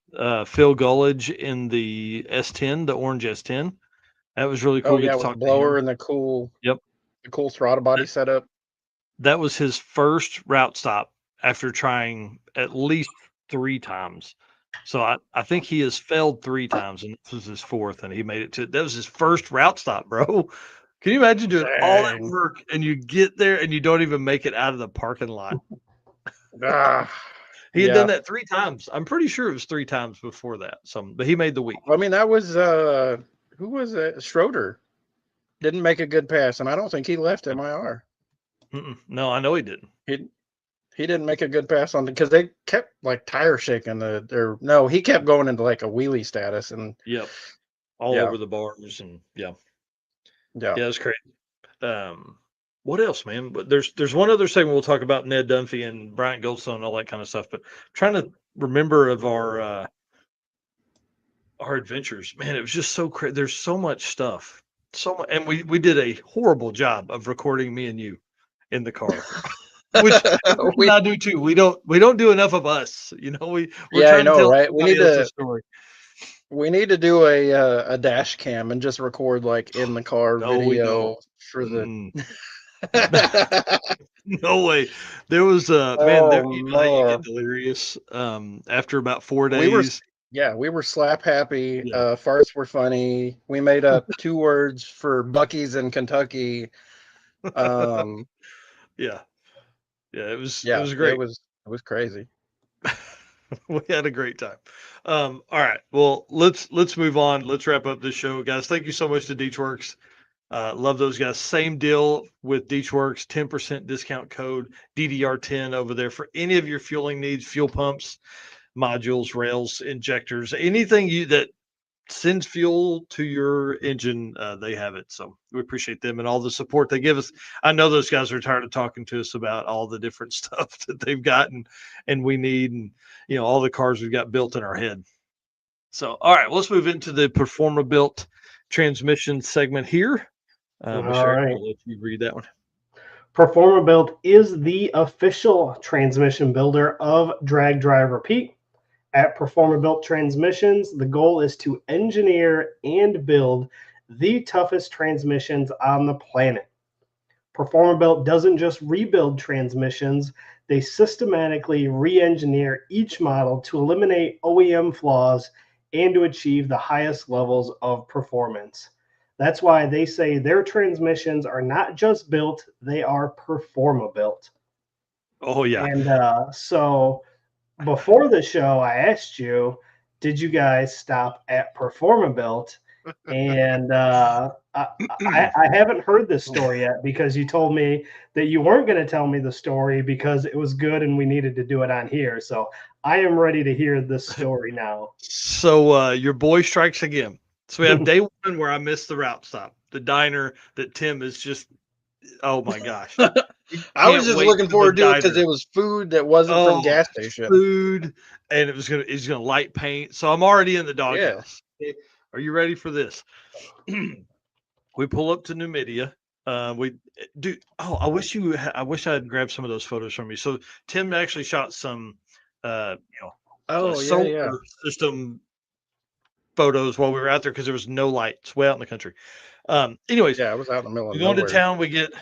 Phil Gullidge in the S10, the orange S10. That was really Oh cool. Get yeah, to with the talk to him. blower and Yep. the cool throttle body setup. That was his first route stop after trying at least 3 times. So I think he has failed 3 times, and this was his 4th, and he made it to that was his first route stop, bro. Can you imagine doing all that Dang. work and you get there and you don't even make it out of the parking lot? Ah, He had done yeah. that 3 times. I'm pretty sure it was 3 times before that. But he made the week. I mean, that was who was it? Schroeder didn't make a good pass, and I don't think he left MIR. No, I know he didn't. He didn't make a good pass on because they kept like tire shaking no, he kept going into like a wheelie status and Yep. All yeah, over the bars and yeah. yeah. Yeah, it's crazy. What else, man? But there's one other segment we'll talk about Ned Dunphy and Bryant Goldstone and all that kind of stuff. But trying to remember of our adventures, man, it was just so crazy. There's so much stuff, so much, and we did a horrible job of recording me and you in the car, which we, I do too. We don't do enough of us. You know, we're yeah, I trying to know, tell right? somebody else's story. We need to do a dash cam and just record like in the car No, we don't. video for the. No way. There was man, there Oh you know how you get no, delirious after about 4 we were days. we were slap happy. Yeah. Farts were funny. We made up 2 words for Bucky's in Kentucky. Um, Yeah. Yeah, it yeah, was great. it was crazy. We had a great time. All right. Well, let's move on. Let's wrap up this show, guys. Thank you so much to Deechworks. Love those guys. Same deal with Deechworks, 10% discount code DDR10 over there for any of your fueling needs, fuel pumps, modules, rails, injectors, anything that sends fuel to your engine, they have it. So we appreciate them and all the support they give us. I know those guys are tired of talking to us about all the different stuff that they've gotten and we need, and all the cars we've got built in our head. So, all right, let's move into the Performa Built transmission segment here. All Michelle, right. I'll let you read that one. Performa Built is the official transmission builder of Drag Drive Repeat. At Performa Built Transmissions, the goal is to engineer and build the toughest transmissions on the planet. Performa Built doesn't just rebuild transmissions, they systematically re-engineer each model to eliminate OEM flaws and to achieve the highest levels of performance. That's why they say their transmissions are not just built, they are Performa Built. Oh, yeah. And so before the show, I asked you, did you guys stop at Performa Built? And I haven't heard this story yet because you told me that you weren't going to tell me the story because it was good and we needed to do it on here. So I am ready to hear this story now. So your boy strikes again. So we have day one where I missed the route stop, the diner that Tim is just, oh my gosh. I was Can't just wait looking for the forward to it because diner. it was food that wasn't from Oh, gas station. food, and he's gonna light paint. So I'm already in the Yeah. doghouse. Okay, are you ready for this? We pull up to Numidia. We do. Oh, I wish I wish I had grabbed some of those photos from you. So Tim actually shot some, Oh yeah, solar yeah. system photos while we were out there because there was no lights way out in the country. Anyways, Yeah, I was out in the middle of we go into nowhere. town. We get,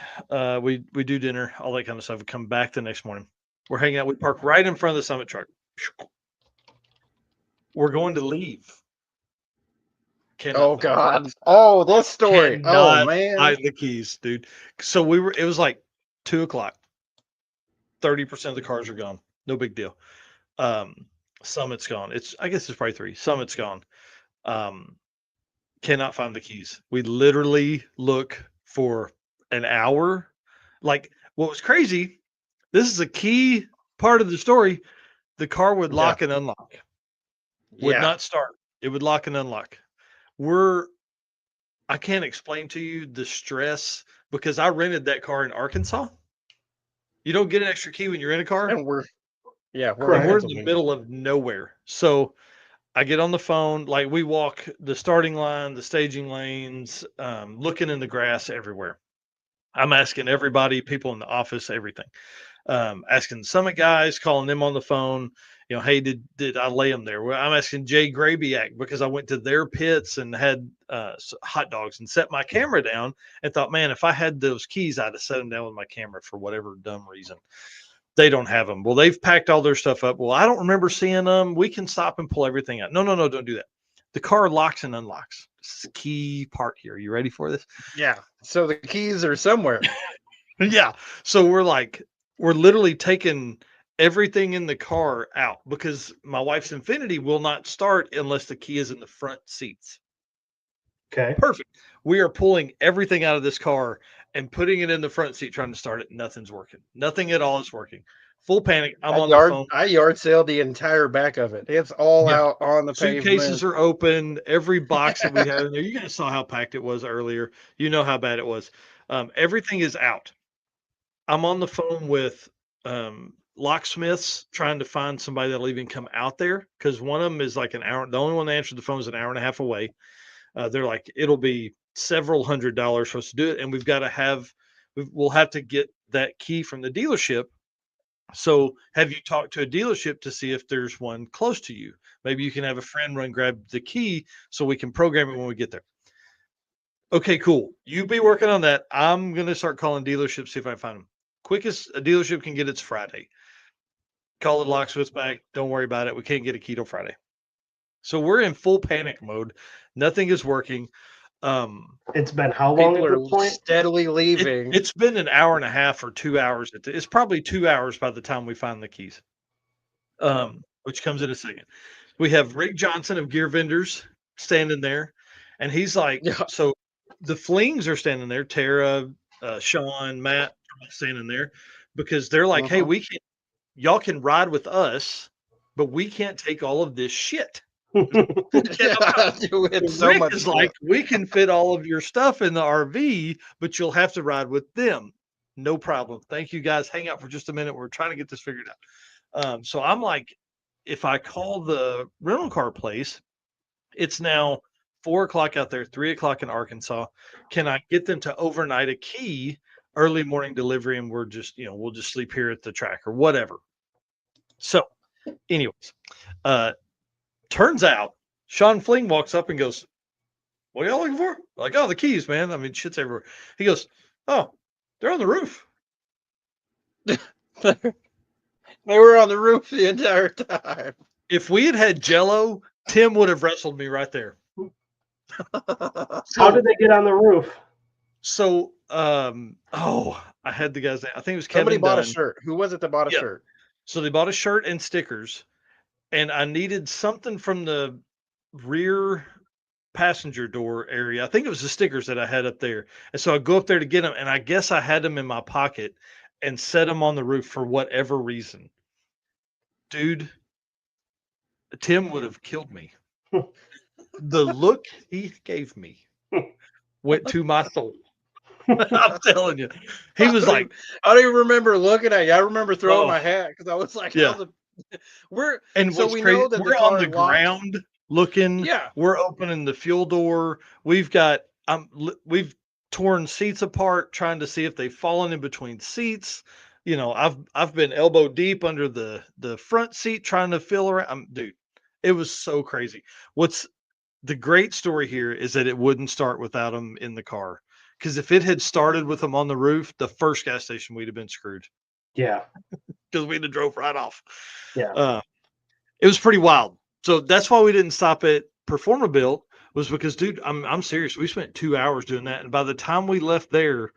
we do dinner, all that kind of stuff. We come back the next morning. We're hanging out. We park right in front of the Summit truck. We're going to leave. Cannot Oh find God. Oh, this story. Oh cannot man. find the keys, dude. So it was like 2:00. 30% of the cars are gone. No big deal. Summit's gone. I guess it's probably 3. Summit's gone. Um, cannot find the keys. We literally look for an hour. Like, what was crazy, this is a key part of the story. The car would lock and unlock. Would Yeah. not start. It would lock and unlock. I can't explain to you the stress because I rented that car in Arkansas. You don't get an extra key when you're in a car, And we're and Correct. in we're in the Pennsylvania. middle of nowhere. So I get on the phone, like we walk the starting line, the staging lanes, looking in the grass everywhere. I'm asking everybody, people in the office, everything. Asking the Summit guys, calling them on the phone. Hey, did I lay them there? Well, I'm asking Jay Grabiak because I went to their pits and had hot dogs and set my camera down and thought, man, if I had those keys, I'd have set them down with my camera for whatever dumb reason. They don't have them. Well, they've packed all their stuff up. Well, I don't remember seeing them. We can stop and pull everything out. No, don't do that. The car locks and unlocks. This is a key part here. You ready for this? Yeah. So the keys are somewhere. Yeah. So we're literally taking everything in the car out because my wife's Infinity will not start unless the key is in the front seats. Okay. Perfect. We are pulling everything out of this car and putting it in the front seat, trying to start it. Nothing's working. Nothing at all is working. Full panic. I'm on the phone. I yard sailed the entire back of it. It's all Yeah. out on the Suitcases pavement. are open. Every box that we had in there. You guys saw how packed it was earlier. You know how bad it was. Everything is out. I'm on the phone with locksmiths trying to find somebody that'll even come out there because one of them is like an hour. The only one that answered the phone is an hour and a half away. They're like, it'll be several $100s for us to do it, and we'll have to get that key from the dealership. So, have you talked to a dealership to see if there's one close to you? Maybe you can have a friend run grab the key so we can program it when we get there. Okay, cool. You be working on that. I'm gonna start calling dealerships, see if I can find them. Quickest a dealership can get it's Friday. Call the locksmiths back. Don't worry about it. We can't get a key till Friday. So we're in full panic mode. Nothing is working. It's been how long People at are this point? steadily leaving. It's been an hour and a half or 2 hours. It's probably 2 hours by the time we find the keys. Which comes in a second. We have Rick Johnson of Gear Vendors standing there, and he's like, Yeah. so the flings are standing there. Tara, Sean, Matt are all standing there because they're like, hey, y'all can ride with us, but we can't take all of this shit. It's so Rick much is like, we can fit all of your stuff in the RV, but you'll have to ride with them. No problem. Thank you guys. Hang out for just a minute. We're trying to get this figured out. So I'm like, if I call the rental car place, it's now 4:00 out there, 3:00 in Arkansas. Can I get them to overnight a key, early morning delivery, and we'll just sleep here at the track or whatever. So, anyways, turns out Sean Fling walks up and goes, what are y'all looking for? Like, oh, the keys, man. I mean, shit's everywhere. He goes, oh, they're on the roof. They were on the roof the entire time. If we had Jello, Tim would have wrestled me right there. How did they get on the roof? So, I had the guy's name. I think it was Somebody Kevin bought Dunn. a shirt. Who was it that bought a shirt? So they bought a shirt and stickers, and I needed something from the rear passenger door area. I think it was the stickers that I had up there. And so I go up there to get them, and I guess I had them in my pocket and set them on the roof for whatever reason. Dude, Tim would have killed me. The look he gave me went to my soul. I'm telling you. He was like, I don't even remember looking at you. I remember throwing my hat because I was like, yeah. We're know that we're on the ground looking. Yeah. We're opening the fuel door. We've torn seats apart, trying to see if they've fallen in between seats. You know, I've been elbow deep under the front seat trying to feel around. Dude, it was so crazy. What's the great story here is that it wouldn't start without them in the car. Because if it had started with them on the roof, the first gas station we'd have been screwed Yeah. because we'd have drove right off. Yeah. It was pretty wild. So that's why we didn't stop at Performabuilt, was because, dude, I'm serious. We spent 2 hours doing that, and by the time we left there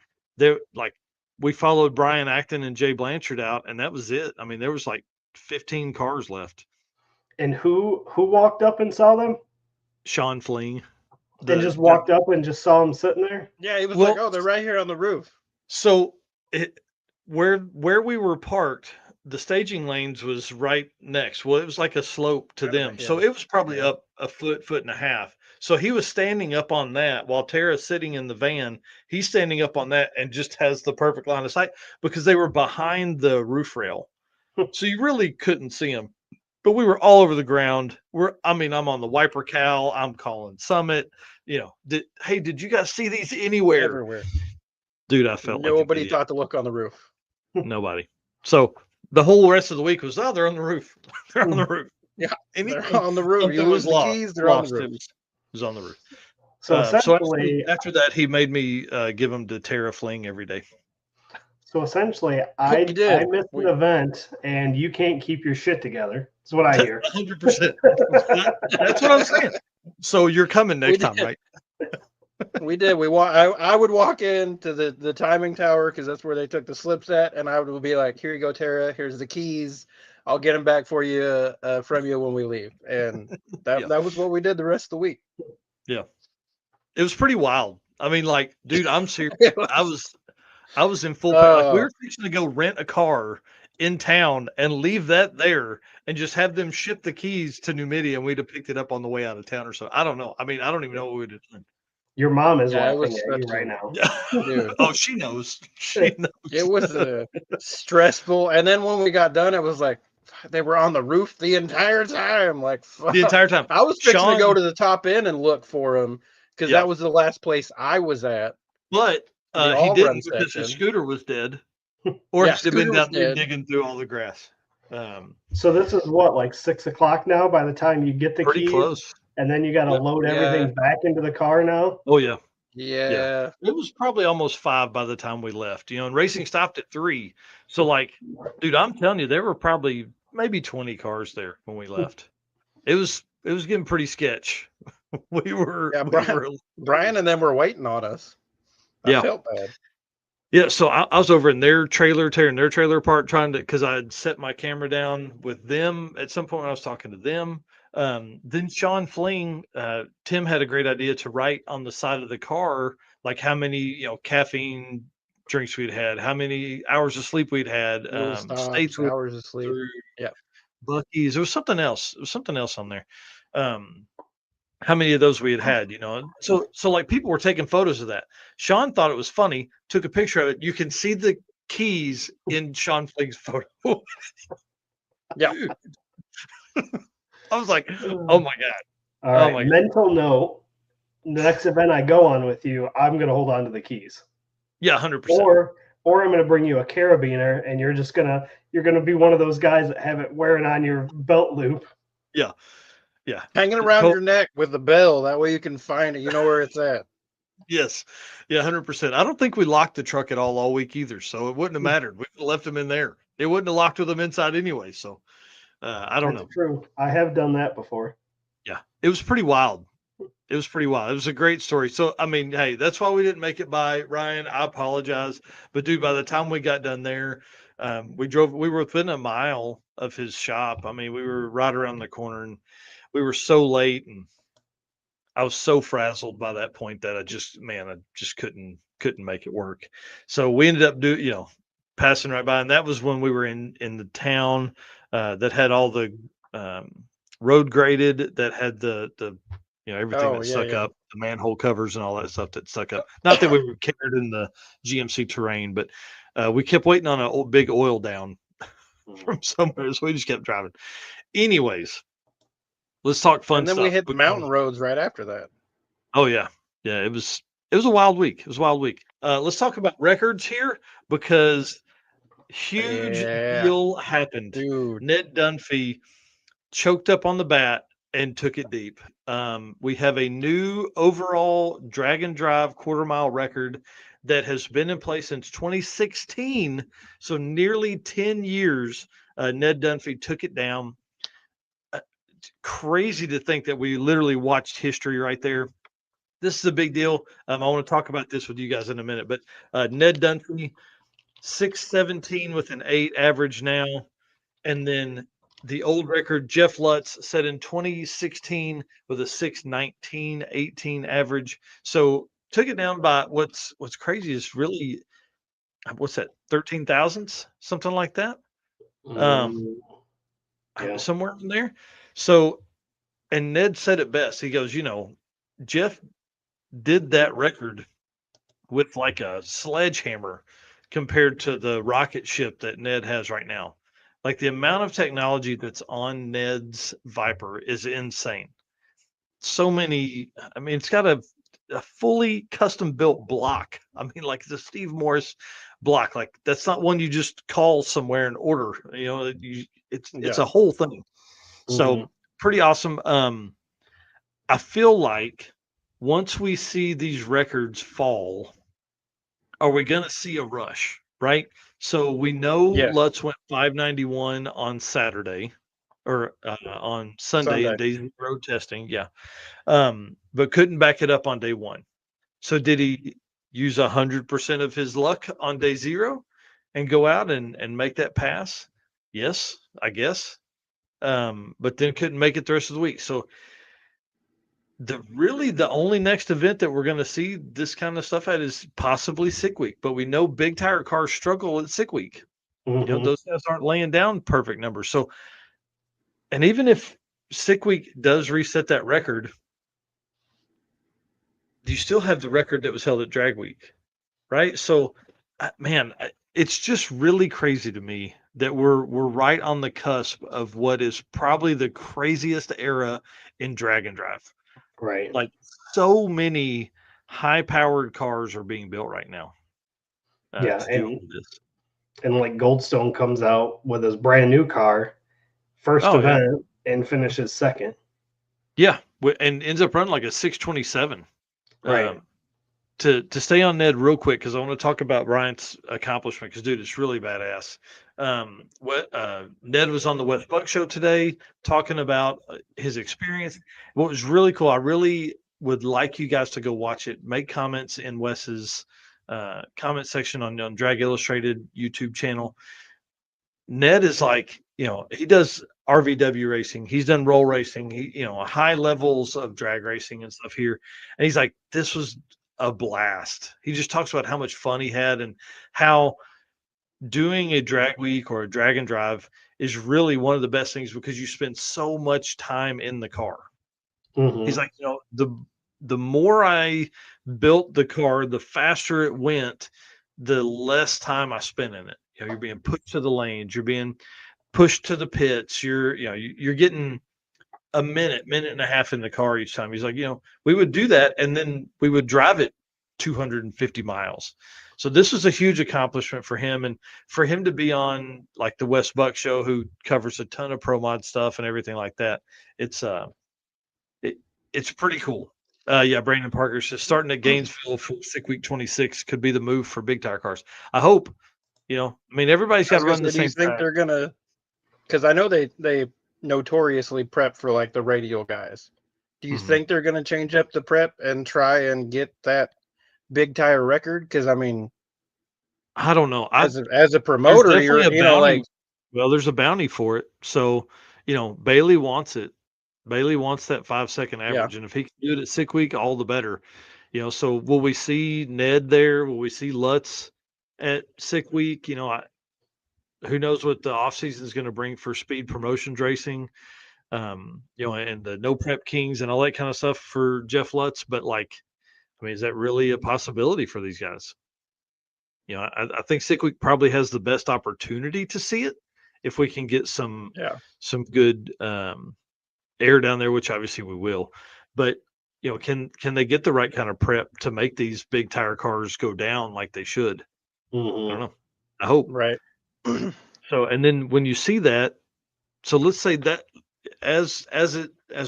like we followed Brian Acton and Jay Blanchard out, and that was it. I mean, there was like 15 cars left. And who walked up and saw them? Sean Fling. And just walked up and just saw them sitting there? Yeah, he was like, "Oh, they're right here on the roof." So where we were parked, the staging lanes was right next. Well, it was like a slope to them. Yeah. So it was probably up a foot and a half. So he was standing up on that while Tara's sitting in the van. He's standing up on that and just has the perfect line of sight because they were behind the roof rail. So you really couldn't see them. But we were all over the ground. I'm on the wiper cowl. I'm calling Summit. You know, did you guys see these anywhere? Everywhere. Dude, I felt nobody like thought to look on the roof. Nobody. So the whole rest of the week was, they're on the roof. They're on the roof. Yeah, Anything, they're on the roof. You lose the keys, they're on the roof. It was on the roof. So essentially, after that, he made me give them to Tara Fling every day. So essentially, I missed an event, and you can't keep your shit together. That's what I hear. 100%. That's what I'm saying. So you're coming next time, right? We did. I would walk into the timing tower because that's where they took the slips at, and I would be like, "Here you go, Tara. Here's the keys. I'll get them back for you from you when we leave." And that was what we did the rest of the week. Yeah, it was pretty wild. I mean, like, dude, I'm serious. I was in full. Like, we were fixing to go rent a car in town and leave that there and just have them ship the keys to New Midi, and we'd have picked it up on the way out of town or so. I don't know. I mean, I don't even know what we'd have done. Your mom is laughing at you right now. Dude. Oh, she knows. She knows. It was stressful. And then when we got done, it was like they were on the roof the entire time. Like, fuck. The entire time. I was fixing to go to the top end and look for them because that was the last place I was at. But he didn't because his scooter was dead. Or he'd been down there digging through all the grass. So this is what, like 6 o'clock now by the time you get the pretty keys? Close. And then you got to load everything back into the car now? Oh, yeah. Yeah. It was probably almost 5 by the time we left, and racing stopped at 3. So, like, dude, I'm telling you, there were probably maybe 20 cars there when we left. It was getting pretty sketch. Brian and them were waiting on us. I felt bad. Yeah, so I was over in their trailer, tearing their trailer apart, because I had set my camera down with them at some point when I was talking to them. Then Sean Fling, Tim had a great idea to write on the side of the car, like how many, caffeine drinks we'd had, how many hours of sleep we'd had, states hours of sleep. Yeah. Buc-ee's. There was something else. There was something else on there. How many of those we had, So like people were taking photos of that. Sean thought it was funny, took a picture of it. You can see the keys in Sean Fling's photo. Yeah. I was like, oh my God. All right. Mental note. The next event I go on with you, I'm going to hold on to the keys. Yeah, 100%. Or I'm going to bring you a carabiner, and you're going to be one of those guys that have it wearing on your belt loop. Yeah. Yeah. Hanging around your neck with the bell. That way you can find it. You know where it's at. Yes. Yeah, 100%. I don't think we locked the truck at all week either. So it wouldn't have mattered. We could have left them in there. It wouldn't have locked with them inside anyway. So I don't know. True. I have done that before. Yeah. It was pretty wild. It was a great story. So, I mean, hey, that's why we didn't make it by Ryan. I apologize. But dude, by the time we got done there, we were within a mile of his shop. I mean, we were right around the corner, and we were so late, and I was so frazzled by that point that I just couldn't make it work. So we ended up passing right by. And that was when we were in the town that had all the road graded, that had the everything that stuck up, the manhole covers and all that stuff that stuck up. Not that we were carried in the GMC terrain, but we kept waiting on a big oil down from somewhere. So we just kept driving. Anyways, let's talk fun stuff. And then we hit the mountain roads right after that. Oh, yeah. Yeah, it was it was a wild week. It was a wild week. Let's talk about records here because huge Yeah, deal happened. dude. Ned Dunphy choked up on the bat and took it deep. We have a new overall Dragon Drive quarter mile record that has been in place since 2016. So nearly 10 years. Ned Dunphy took it down. It's crazy to think that we literally watched history right there. This is a big deal. I want to talk about this with you guys in a minute, but Ned Dunphy, 617 with an 8 average now. And then the old record, Jeff Lutz set in 2016 with a 619, 18 average. So took it down by what's crazy is really what's that, 13 thousandths, something like that. Mm, yeah. Somewhere in there. So, and Ned said it best. He goes, Jeff did that record with like a sledgehammer compared to the rocket ship that Ned has right now. Like the amount of technology that's on Ned's Viper is insane. So many, I mean, it's got a fully custom built block. I mean, like the Steve Morris block, like that's not one you just call somewhere and order. It's Yeah. a whole thing. Mhm. So pretty awesome. I feel like once we see these records fall, are we going to see a rush? Right. So we know Yes. Lutz went 591 on Saturday or on Sunday in Sunday. day zero testing. Yeah. But couldn't back it up on day one. So did he use 100% of his luck on day zero and go out and make that pass? Yes, I guess. But then couldn't make it the rest of the week. So the only next event that we're going to see this kind of stuff at is possibly sick week. But we know big tire cars struggle at sick week. Mhm. Those guys aren't laying down perfect numbers. So, and even if sick week does reset that record, you still have the record that was held at drag week, right? So, man, it's just really crazy to me that we're right on the cusp of what is probably the craziest era in drag and drive. Right. Like so many high-powered cars are being built right now Yeah, to do all of this. and like Goldstone comes out with his brand new car, first Oh yeah, event, and finishes second. yeah, and ends up running like a 627. Right. To stay on Ned real quick because I want to talk about Bryant's accomplishment because dude, it's really badass. What Ned was on the West Buck show today talking about his experience. What was really cool, I really would like you guys to go watch it. Make comments in Wes's comment section on Drag Illustrated YouTube channel. Ned is like, he does RVW racing. He's done roll racing. He, high levels of drag racing and stuff here. And he's like, this was a blast. He just talks about how much fun he had and how doing a drag week or a drag and drive is really one of the best things because you spend so much time in the car. He's Mhm. like, the more I built the car, the faster it went, the less time I spent in it. You're being pushed to the lanes, you're being pushed to the pits. You're getting a minute and a half in the car each time. He's like, we would do that and then we would drive it 250 miles. So this was a huge accomplishment for him and for him to be on like the West Buck show, who covers a ton of pro mod stuff and everything like that. It's it's pretty cool. Yeah, Brandon Parker says starting at Gainesville for sick week 26 could be the move for big tire cars. I hope. I mean, everybody's I got was to gonna run say, the do you same think track. they're gonna? Because I know they notoriously prep for like the radial guys. Do you Mhm. think they're gonna change up the prep and try and get that big tire record? Because I mean, I don't know. as a There's promoter, definitely you're a like bounty. Well, there's a bounty for it. So, Bailey wants it. Bailey wants that 5-second yeah. average, and if he can do it at sick week, all the better. So will we see Ned there? Will we see Lutz at sick week? Who knows what the offseason is going to bring for speed promotions racing, and the no prep kings and all that kind of stuff for Jeff Lutz. But I mean, is that really a possibility for these guys? I think sick week probably has the best opportunity to see it if we can get some Yeah. good air down there, which obviously we will. But can they get the right kind of prep to make these big tire cars go down like they should? I don't Mhm. know. I hope Right. so. And then when you see that, so let's say that as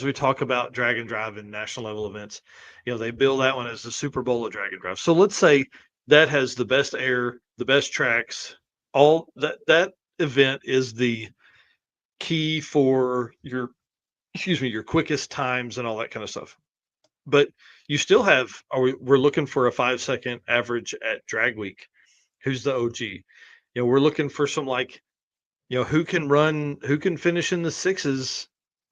we talk about drag and drive and national level events, they bill that one as the Super Bowl of drag and drive. So let's say that has the best air, the best tracks, all that event is the key for your quickest times and all that kind of stuff. But you still have, we're looking for a 5-second average at drag week. Who's the OG? We're looking for some who can finish in the sixes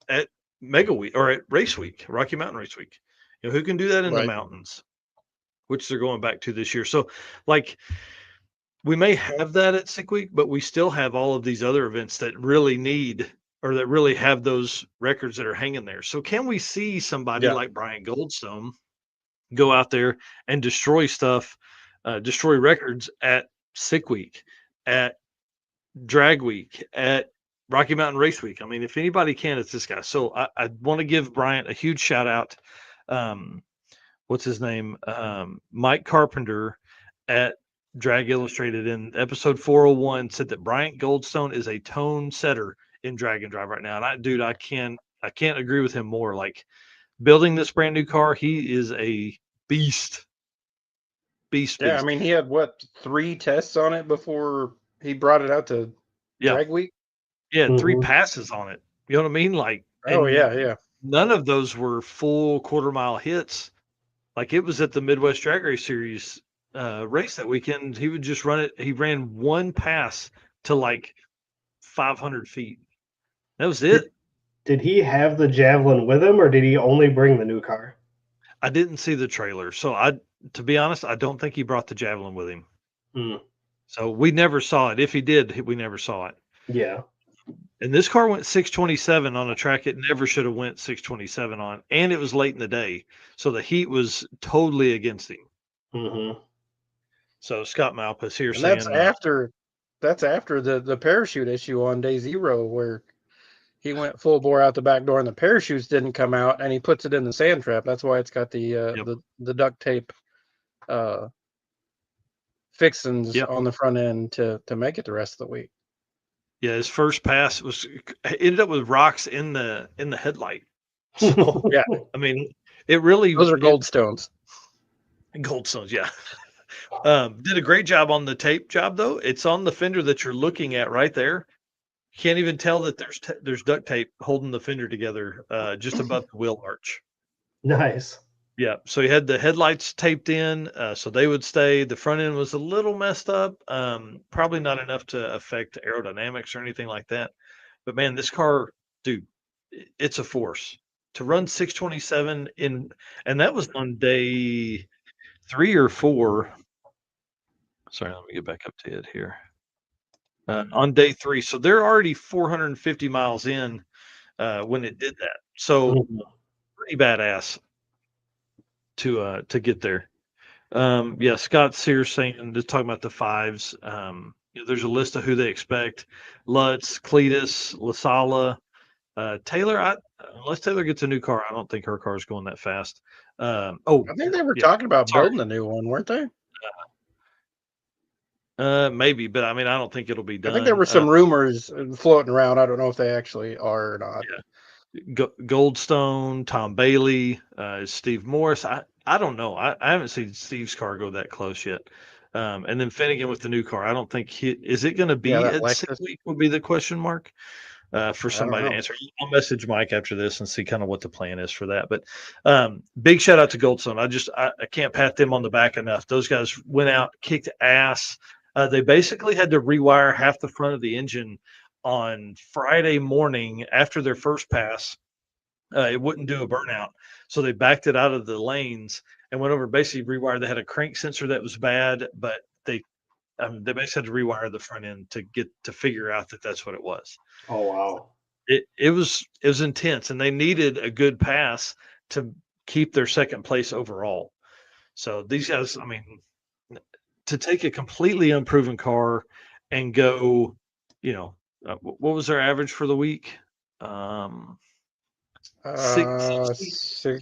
at Mega Week or at Race Week, Rocky Mountain Race Week. Who can do that in the Right. mountains, which they're going back to this year. So, like, we may have that at Sick Week, but we still have all of these other events that really need or that really have those records that are hanging there. So, can we see somebody Yeah. like Brian Goldstone go out there and destroy stuff, destroy records at Sick Week, at Drag Week, at Rocky Mountain Race Week? I mean, if anybody can, it's this guy. So I want to give Bryant a huge shout out. Um, what's his name? Mike Carpenter at Drag Illustrated in episode 401 said that Bryant Goldstone is a tone setter in drag and drive right now. And I can't agree with him more. Like, building this brand new car, he is a beast. Beast, Yeah. I beast. mean, he had what 3 tests on it before he brought it out to Yeah. drag week. Yeah, 3 Mhm. passes on it. You know what I mean? Like, Oh and yeah, yeah. none of those were full quarter-mile hits. Like, it was at the Midwest Drag Race Series, race that weekend. He would just run it. He ran 1 pass to, like, 500 feet. That was Did, it. did he have the javelin with him, or did he only bring the new car? I didn't see the trailer. So, to be honest, I don't think he brought the Javelin with him. Hmm. So, we never saw it. If he did, we never saw it. Yeah. And this car went 627 on a track it never should have went 627 on, and it was late in the day, so the heat was totally against him. Hmm. So Scott Malpass here And that's saying, after the parachute issue on day 0 where he went full bore out the back door and the parachutes didn't come out and he puts it in the sand trap. That's why it's got "Yep, the duct tape fixings yep, on the front end to make it the rest of the week. yeah." His first pass ended up with rocks in the headlight. So Yeah, I mean, it really those are gold stones. Goldstones, yeah. Did a great job on the tape job though. It's on the fender that you're looking at right there. You can't even tell that there's duct tape holding the fender together, just above the wheel arch. Nice. Yeah, so he had the headlights taped in, so they would stay. The front end was a little messed up, probably not enough to affect aerodynamics or anything like that. But man, this car, dude, it's a force to run 627 and that was on day 3 or 4. Sorry, let me get back up to it here. On day 3, so they're already 450 miles in when it did that. So Mhm. pretty badass to get there. Yeah, Scott Sears saying just talking about the fives. There's a list of who they expect: Lutz, Cletus, Lasala, Taylor. Unless Taylor gets a new car, I don't think her car is going that fast. Oh, I think they were yeah, talking about sorry. building a new one, weren't they? Maybe, but I mean, I don't think it'll be I think there done. were some rumors floating around. I don't know if they actually are or not. Goldstone, Tom Bailey, Steve Morris. I don't know. I haven't seen Steve's car go that close yet. And then Finnegan with the new car. I don't think is it going to Yeah, be that at 6 Lexus. week would be the question mark for I don't somebody to know. answer. I'll message Mike after this and see kind of what the plan is for that. But big shout out to Goldstone. I can't pat them on the back enough. Those guys went out, kicked ass. They basically had to rewire half the front of the engine on Friday morning after their first pass. It wouldn't do a burnout, so they backed it out of the lanes and went over. Basically, rewired. They had a crank sensor that was bad, but they basically had to rewire the front end to figure out that that's what it was. Oh wow. It was intense, and they needed a good pass to keep their second place overall. So these guys, I mean, to take a completely unproven car and go, what was their average for the week? 660.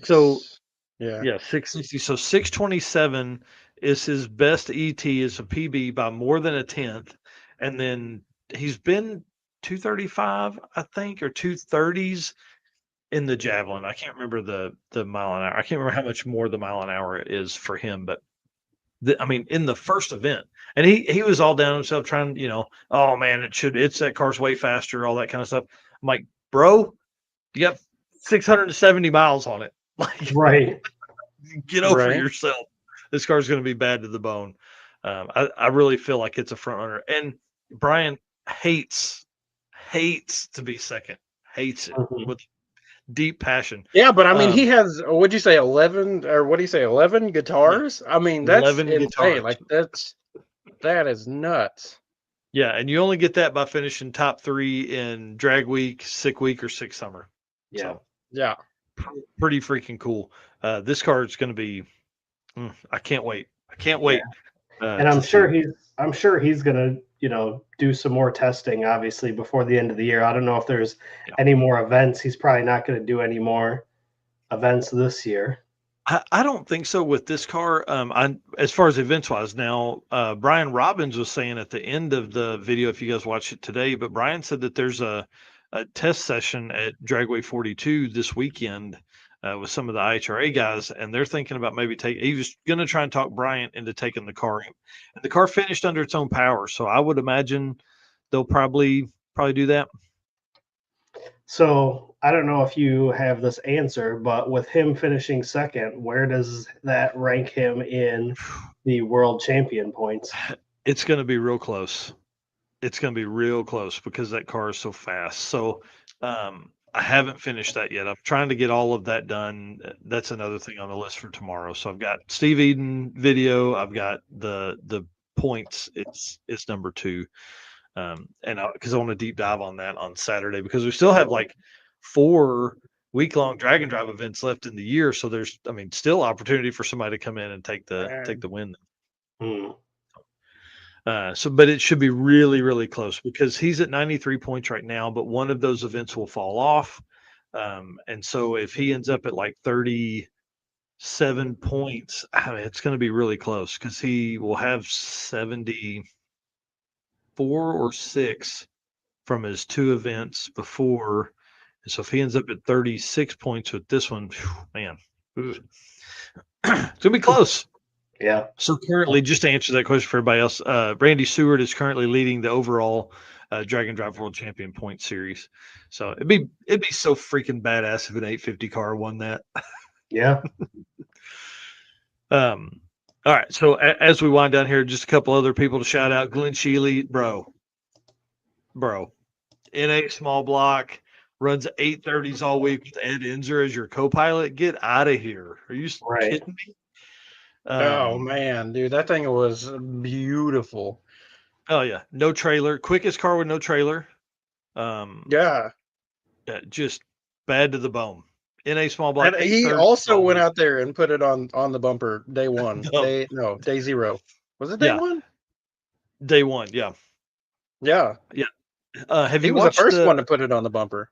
So Six. Yeah. Yeah, 660. So 627 is his best ET, is a PB by more than a tenth. And then he's been 235, I think, or 230s in the javelin. I can't remember the mile an hour. I can't remember how much more the mile an hour is for him, but I mean, in the first event, and he was all down himself trying, oh man, it's that car's way faster, all that kind of stuff. I'm like, bro, you got 670 miles on it. Like, Right. get over Right. yourself. This car's going to be bad to the bone. I really feel like it's a front runner, and Brian hates to be second, hates it Mhm. with deep passion. Yeah, but I mean, Um, he has, what'd you say, 11, or what do you say, 11 yeah, guitars? I mean, that's 11 insane. guitars. Like, that is nuts. Yeah, and you only get that by finishing top 3 in drag week, sick week, or sick summer. Yeah. So Yeah. pretty freaking cool. This card is going to be. I can't wait. I can't Yeah. wait And to see. I'm sure he's gonna, do some more testing obviously before the end of the year. I don't know if there's Yeah. any more events. He's probably not gonna do any more events this year. I don't think so with this car. As far as events wise, now Brian Robbins was saying at the end of the video, if you guys watch it today, but Brian said that there's a test session at Dragway 42 this weekend with some of the IHRA guys, and they're thinking about maybe he was going to try and talk Bryant into taking the car in. And the car finished under its own power, so I would imagine they'll probably do that. So I don't know if you have this answer, but with him finishing second, where does that rank him in the world champion points? It's going to be real close. It's going to be real close because that car is so fast. So I haven't finished that yet. I'm trying to get all of that done. That's another thing on the list for tomorrow. So I've got Steve Eden video. I've got the points. It's number 2. And because I want to deep dive on that on Saturday because we still have like 4 week-long drag and drive events left in the year. So there's, I mean, still opportunity for somebody to come in and take the win. Hmm. But it should be really, really close because he's at 93 points right now, but one of those events will fall off. And so if he ends up at like 37 points, I mean, it's going to be really close because he will have 74 or 6 from his 2 events before. And so if he ends up at 36 points with this one, man, it's going to be close. Yeah. So currently, just to answer that question for everybody else, Randy Seward is currently leading the overall Drag and Drive World Champion point series. So it'd be so freaking badass if an 850 car won that. Yeah. All right. So as we wind down here, just a couple other people to shout out. Glenn Sheely, bro, NA small block, runs 830s all week with Ed Enzer as your co-pilot. Get out of here. Are you Right. kidding me? Oh, man, dude, that thing was beautiful. Oh yeah, no trailer. Quickest car with no trailer. Yeah. Just bad to the bone. NA small block. And he 830s also all went week. out there and put it on the bumper day one. No. Day 0. Was it day Yeah. 1? Day 1. Yeah. Yeah. Have He you was the watched first one to put it on the bumper.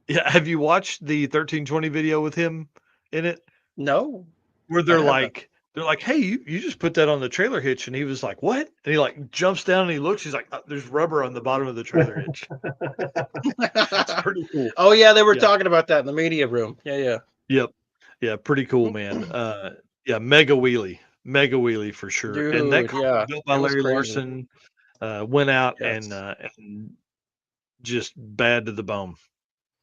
Yeah. Have you watched the 1320 video with him in it? No. Where I haven't. they're like, hey, you just put that on the trailer hitch, and he was like, what? And he like jumps down and he looks. He's like, there's rubber on the bottom of the trailer hitch. It's pretty cool. Oh yeah, they were Yeah. talking about that in the media room. Yeah. Yep. Yeah, pretty cool, man. Yeah, mega wheelie for sure. Dude, And that car was yeah, built by it was Larry crazy. Larson. Went out Yes. and just bad to the bone.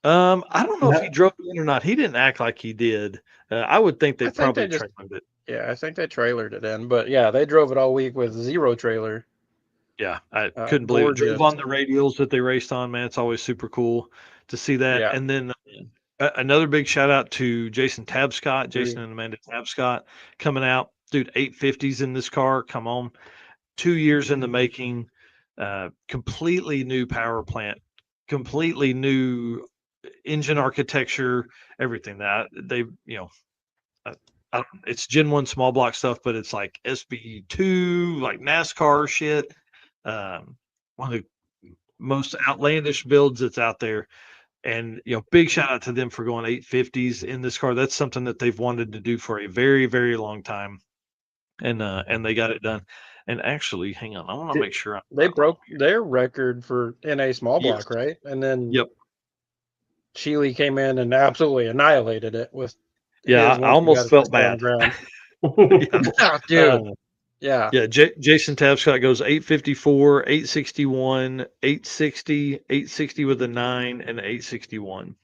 I don't know if he drove it in or not. He didn't act like he did. I would think they I think probably they just trailered it. Yeah, I think they trailered it in, but yeah, they drove it all week with 0 trailer. Yeah, I couldn't believe it. Drove Gorgeous. on the radials that they raced on, man. It's always super cool to see that. Yeah. And then another big shout out to Jason Tabscott, Jason and Amanda Tabscott coming out. Dude, 850s in this car. Come on. 2 years in the making. Completely new power plant, completely new engine architecture, everything that they, it's Gen 1 small block stuff, but it's like SB2, like NASCAR shit. One of the most outlandish builds that's out there. And big shout out to them for going 850s in this car. That's something that they've wanted to do for a very, very long time, and they got it done. And actually, hang on, I want to make sure They broke their record for NA small block, Yes. right? And then Yep. Sheely came in and absolutely annihilated it with. Yeah, I almost felt bad. Ground. Yeah. Dude. Yeah. Yeah, Jason Tapscott goes 854, 861, 860, 860 with a 9, and 861.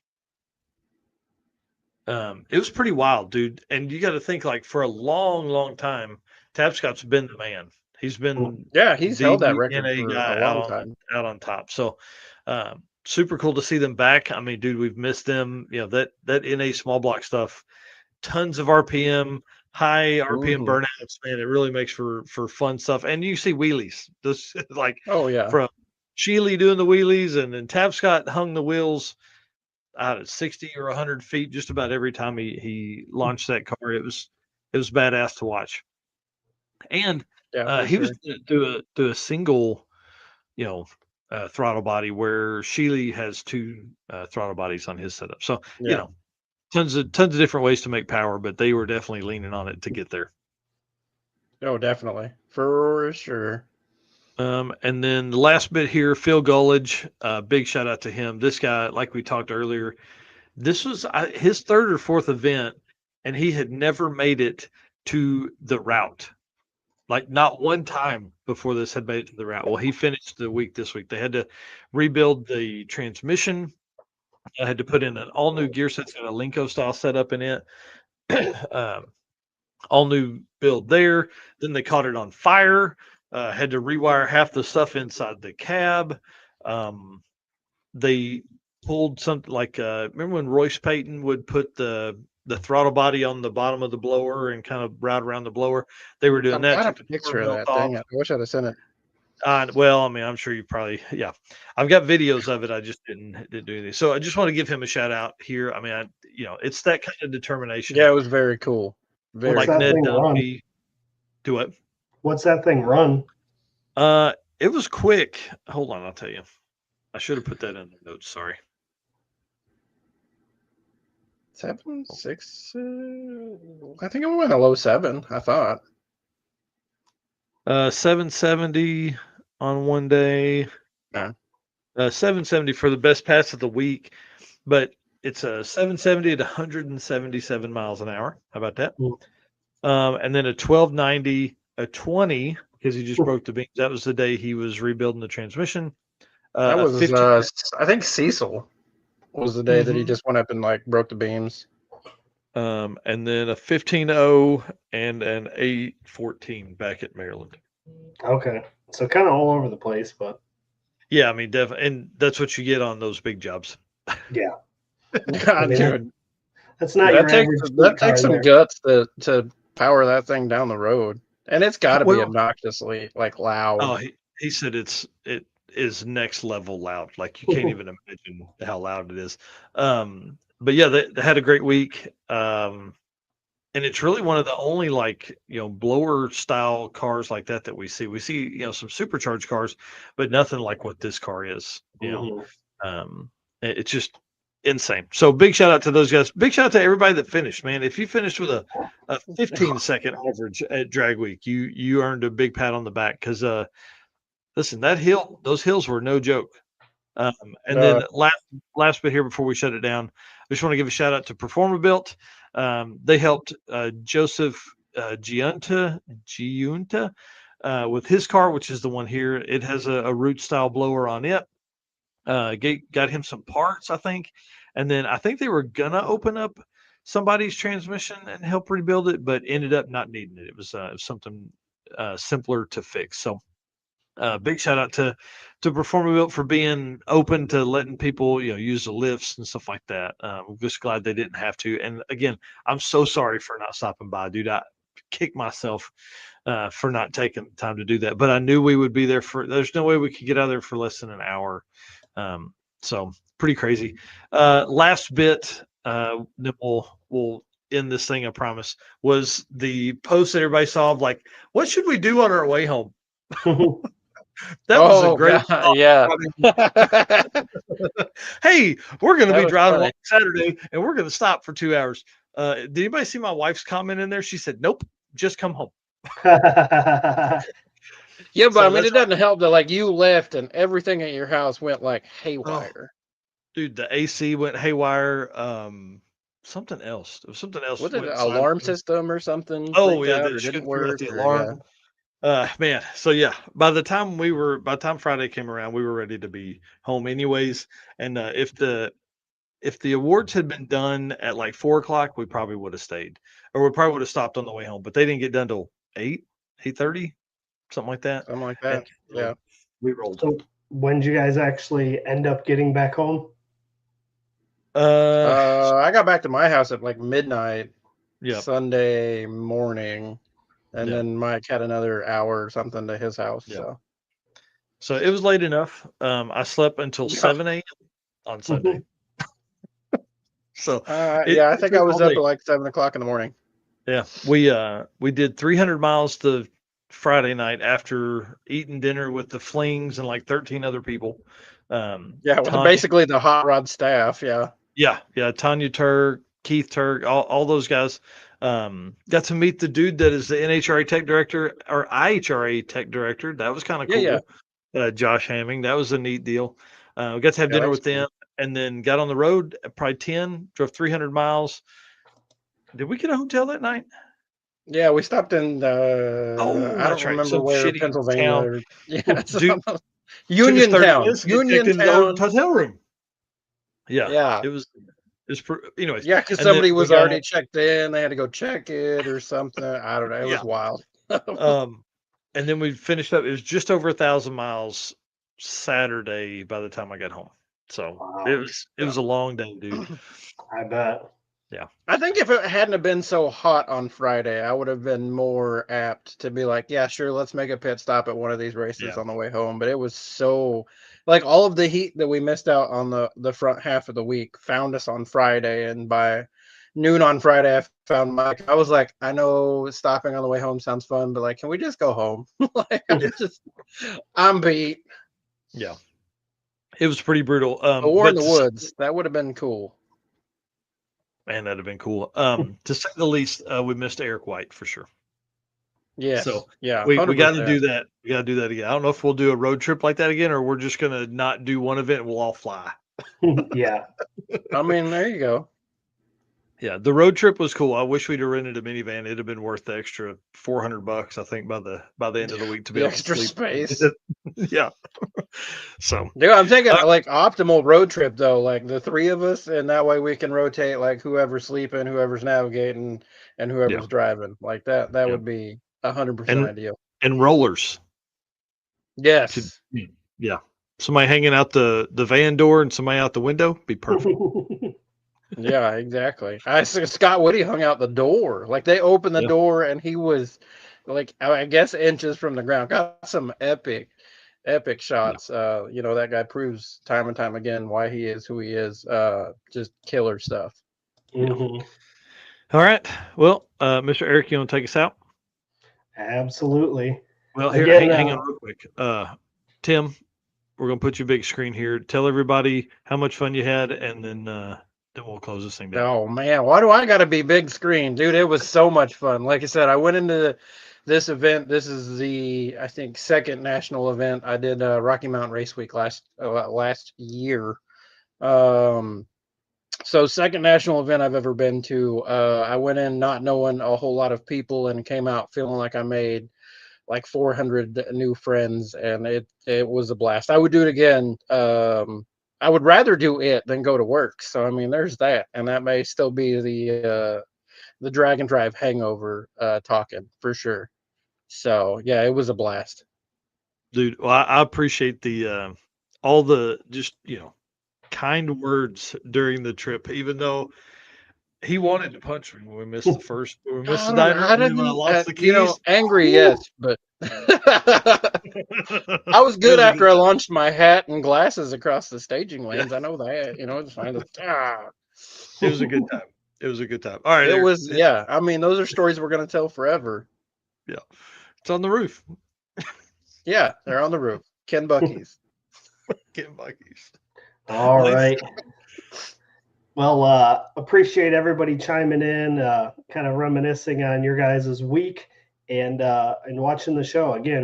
It was pretty wild, dude. And you got to think, like, for a long, long time, Tapscott's been the man. He's been He's the held that record NA for guy a long time. out on top. So super cool to see them back. I mean, dude, we've missed them. That NA small block stuff, tons of RPM, high RPM burnouts, man. It really makes for fun stuff. And you see wheelies. This like from Sheely doing the wheelies, and then Tapscott hung the wheels out at 60 or 100 feet just about every time he launched that car. It was badass to watch. And he was do a single throttle body, where Sheely has two throttle bodies on his setup. So tons of different ways to make power, but they were definitely leaning on it to get there. Oh, definitely, for sure. And then the last bit here, Phil Gullidge, big shout out to him. This guy, like we talked earlier, this was his third or fourth event, and he had never made it to the route. Like, not one time before this had made it to the route. Well, he finished the week this week. They had to rebuild the transmission. I had to put in an all new gear set, and a Linko style setup in it. All new build there. Then they caught it on fire. Had to rewire half the stuff inside the cab. They pulled something like remember when Royce Payton would put the throttle body on the bottom of the blower and kind of route around the blower? They were doing that. Took a picture of that. Dang it! I wish I'd have sent it. Well, I mean, I'm sure you probably, I've got videos of it. I just didn't do anything. So I just want to give him a shout out here. I mean, it's that kind of determination. Yeah, it was very cool. Very like Ned Dunphy. Do what? What's that thing run? It was quick. Hold on, I'll tell you. I should have put that in the notes. Sorry. 7, 6. I think it went a low 7. I thought. 770 on one day. Yeah. 770 for the best pass of the week, but it's a 770 at 177 miles an hour. How about that? And then a 1290, a 20, because he just broke the beams. That was the day he was rebuilding the transmission. That was I think Cecil was the day that he just went up and like broke the beams. And then a 15.0 and an 814 back at Maryland. Okay, so kind of all over the place, but yeah, I mean, definitely, and that's what you get on those big jobs. Yeah, God, dude, that's not your average. That takes some guts to power that thing down the road, and it's got to be obnoxiously like loud. Oh, he said it is next level loud. Like, you can't even imagine how loud it is. But yeah, they had a great week. And it's really one of the only blower style cars like that we see. We see, some supercharged cars, but nothing like what this car is. It's just insane. So big shout out to those guys. Big shout out to everybody that finished, man. If you finished with a 15-second average at Drag Week, you earned a big pat on the back, because listen, those hills were no joke. And then last bit here before we shut it down, I just want to give a shout out to Performabuilt. They helped Joseph Giunta with his car, which is the one here. It has a root style blower on it. Got him some parts, I think. And then I think they were gonna open up somebody's transmission and help rebuild it, but ended up not needing it. It was something simpler to fix. So big shout out to Performabuilt for being open to letting people use the lifts and stuff like that. I'm just glad they didn't have to. And again, I'm so sorry for not stopping by, dude. I kick myself for not taking the time to do that, but I knew we would be there there's no way we could get out of there for less than an hour. So pretty crazy. Last bit, then we'll end this thing, I promise, was the post that everybody saw of, like, what should we do on our way home? That was a Oh great God, yeah. Hey, we're going to That be was driving funny. along Saturday and we're going to stop for 2 hours. Did anybody see my wife's comment in there? She said, nope, just come home. Yeah, but So I mean, that's it doesn't help that like you left and everything at your house went like oh, haywire. dude, the AC went haywire. Something else. There was something else Was it went an alarm sideways. system or something Oh freaked yeah, out the or didn't screen threw out work the or yeah? alarm. Man, so yeah, by the time Friday came around, we were ready to be home anyways. And if the awards had been done at like 4 o'clock, we probably would have stayed, or we probably would have stopped on the way home. But they didn't get done till 8:30, something like that. Something like And that. Yeah. we rolled. So when did you guys actually end up getting back home? Uh, I got back to my house at like midnight yep, Sunday morning, and yep, then Mike had another hour or something to his house. yep. So So it was late enough. I slept until yeah, 7 a.m. on Sunday. So yeah, I it think I took was all up day. at like 7 o'clock in the morning. Yeah, we did 300 miles the Friday night after eating dinner with the Flings and like 13 other people. Yeah, well, Tanya, basically the hot rod staff. Yeah, yeah, Tanya Turk, Keith Turk, all those guys. Got to meet the dude that is the NHRA tech director or IHRA tech director. That was kind of yeah. cool. Josh Hamming, that was a neat deal. We got to have Yeah, that dinner was with them, and then got on the road at probably 10, drove 300 miles. Did we get a hotel that night? Yeah, we stopped in Oh, I don't that's right. remember Some where, shitty Pennsylvania town. or yeah, Dude, took us 30 Uniontown. minutes to get checked into the Uniontown. hotel room. Yeah, Yeah. anyways. Yeah, because And then somebody we was got, already checked in. They had to go check it or something. I don't know. It yeah. was wild. Um, and then we finished up. It was just over 1,000 miles Saturday by the time I got home. So it Wow, was it was a long day, dude. I bet. Yeah. I think if it hadn't have been so hot on Friday, I would have been more apt to be like, yeah, sure, let's make a pit stop at one of these races Yeah. on the way home. But it was so like all of the heat that we missed out on the front half of the week found us on Friday, and by noon on Friday, I found Mike. I was like, I know stopping on the way home sounds fun, but like, can we just go home? Like, I'm beat. Yeah. It was pretty brutal. A war in But the woods, that would have been cool. man, that'd have been cool. To say the least, we missed Eric White for sure. Yes, So yeah, we got to 100%. do that. We got to do that again. I don't know if we'll do a road trip like that again, or we're just gonna not do one event and we'll all fly. Yeah. I mean, there you go. Yeah, the road trip was cool. I wish we'd have rented a minivan. It'd have been worth the extra $400, I think, by the end of the week to be The able to extra sleep. space. Yeah. So Dude, I'm thinking uh, like optimal road trip though, like the three of us, and that way we can rotate like whoever's sleeping, whoever's navigating, and yeah, whoever's driving. Like that yeah, would be 100% and ideal. rollers. To, Yes. yeah, somebody hanging out the van door and somebody out the window be perfect. Yeah, exactly. I see Scott Woody hung out the door. Like they opened the Yeah, door and he was like I guess inches from the ground. Got some epic yeah. shots. That guy proves time and time again why he is who he is. Just killer stuff. Yeah. Mhm. All right. Well, Mr. Eric, you want to take us out? Absolutely. Well, here, Again, hang on real quick. Tim, we're gonna put you big screen here. Tell everybody how much fun you had, and then we'll close this thing down. Oh man, why do I gotta be big screen, dude? It was so much fun. Like I said, I went into this event. This is the I think second national event. I did Rocky Mountain Race Week last year. So second national event I've ever been to. I went in not knowing a whole lot of people and came out feeling like I made like 400 new friends, and it was a blast. I would do it again. I would rather do it than go to work. So I mean, there's that, and that may still be the drag and drive hangover talking for sure. So yeah, it was a blast. Dude, well, I appreciate the all the just kind words during the trip, even though he wanted to punch me when we missed I the don't know. diner, I and then when I didn't, lost the keys. angry, Woo! yes, but I was It good was a after good I time. launched my hat and glasses across the staging Yeah, lanes. I know that, it's fine. it was a good time. It was a good time. All right, It Eric. was, yeah. I mean, those are stories we're gonna tell forever. Yeah, it's on the roof. Yeah, they're on the roof. Ken Bucky's. Get Bucky's. All Nice. right. Well, appreciate everybody chiming in, kind of reminiscing on your guys' week and watching the show. Again,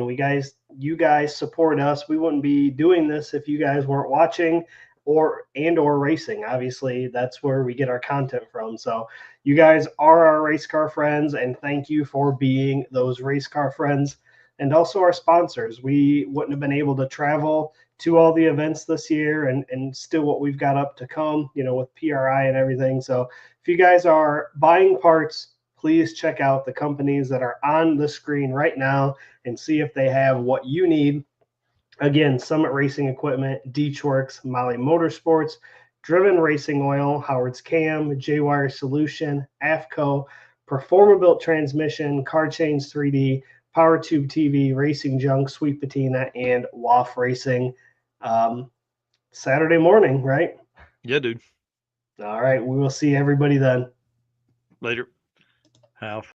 you guys support us. We wouldn't be doing this if you guys weren't watching or racing. Obviously, that's where we get our content from. So you guys are our race car friends, and thank you for being those race car friends and also our sponsors. We wouldn't have been able to travel to all the events this year and still what we've got up to come, with PRI and everything. So if you guys are buying parts, please check out the companies that are on the screen right now and see if they have what you need. Again, Summit Racing Equipment, Deechworks, Molly Motorsports, Driven Racing Oil, Howard's Cam, J-Wire Solution, AFCO, Performabuilt Transmission, Car Change 3D, Power Tube TV, Racing Junk, Sweet Patina, and WAF Racing. Saturday morning, right? Yeah, dude. All right. We will see everybody then. Later. Have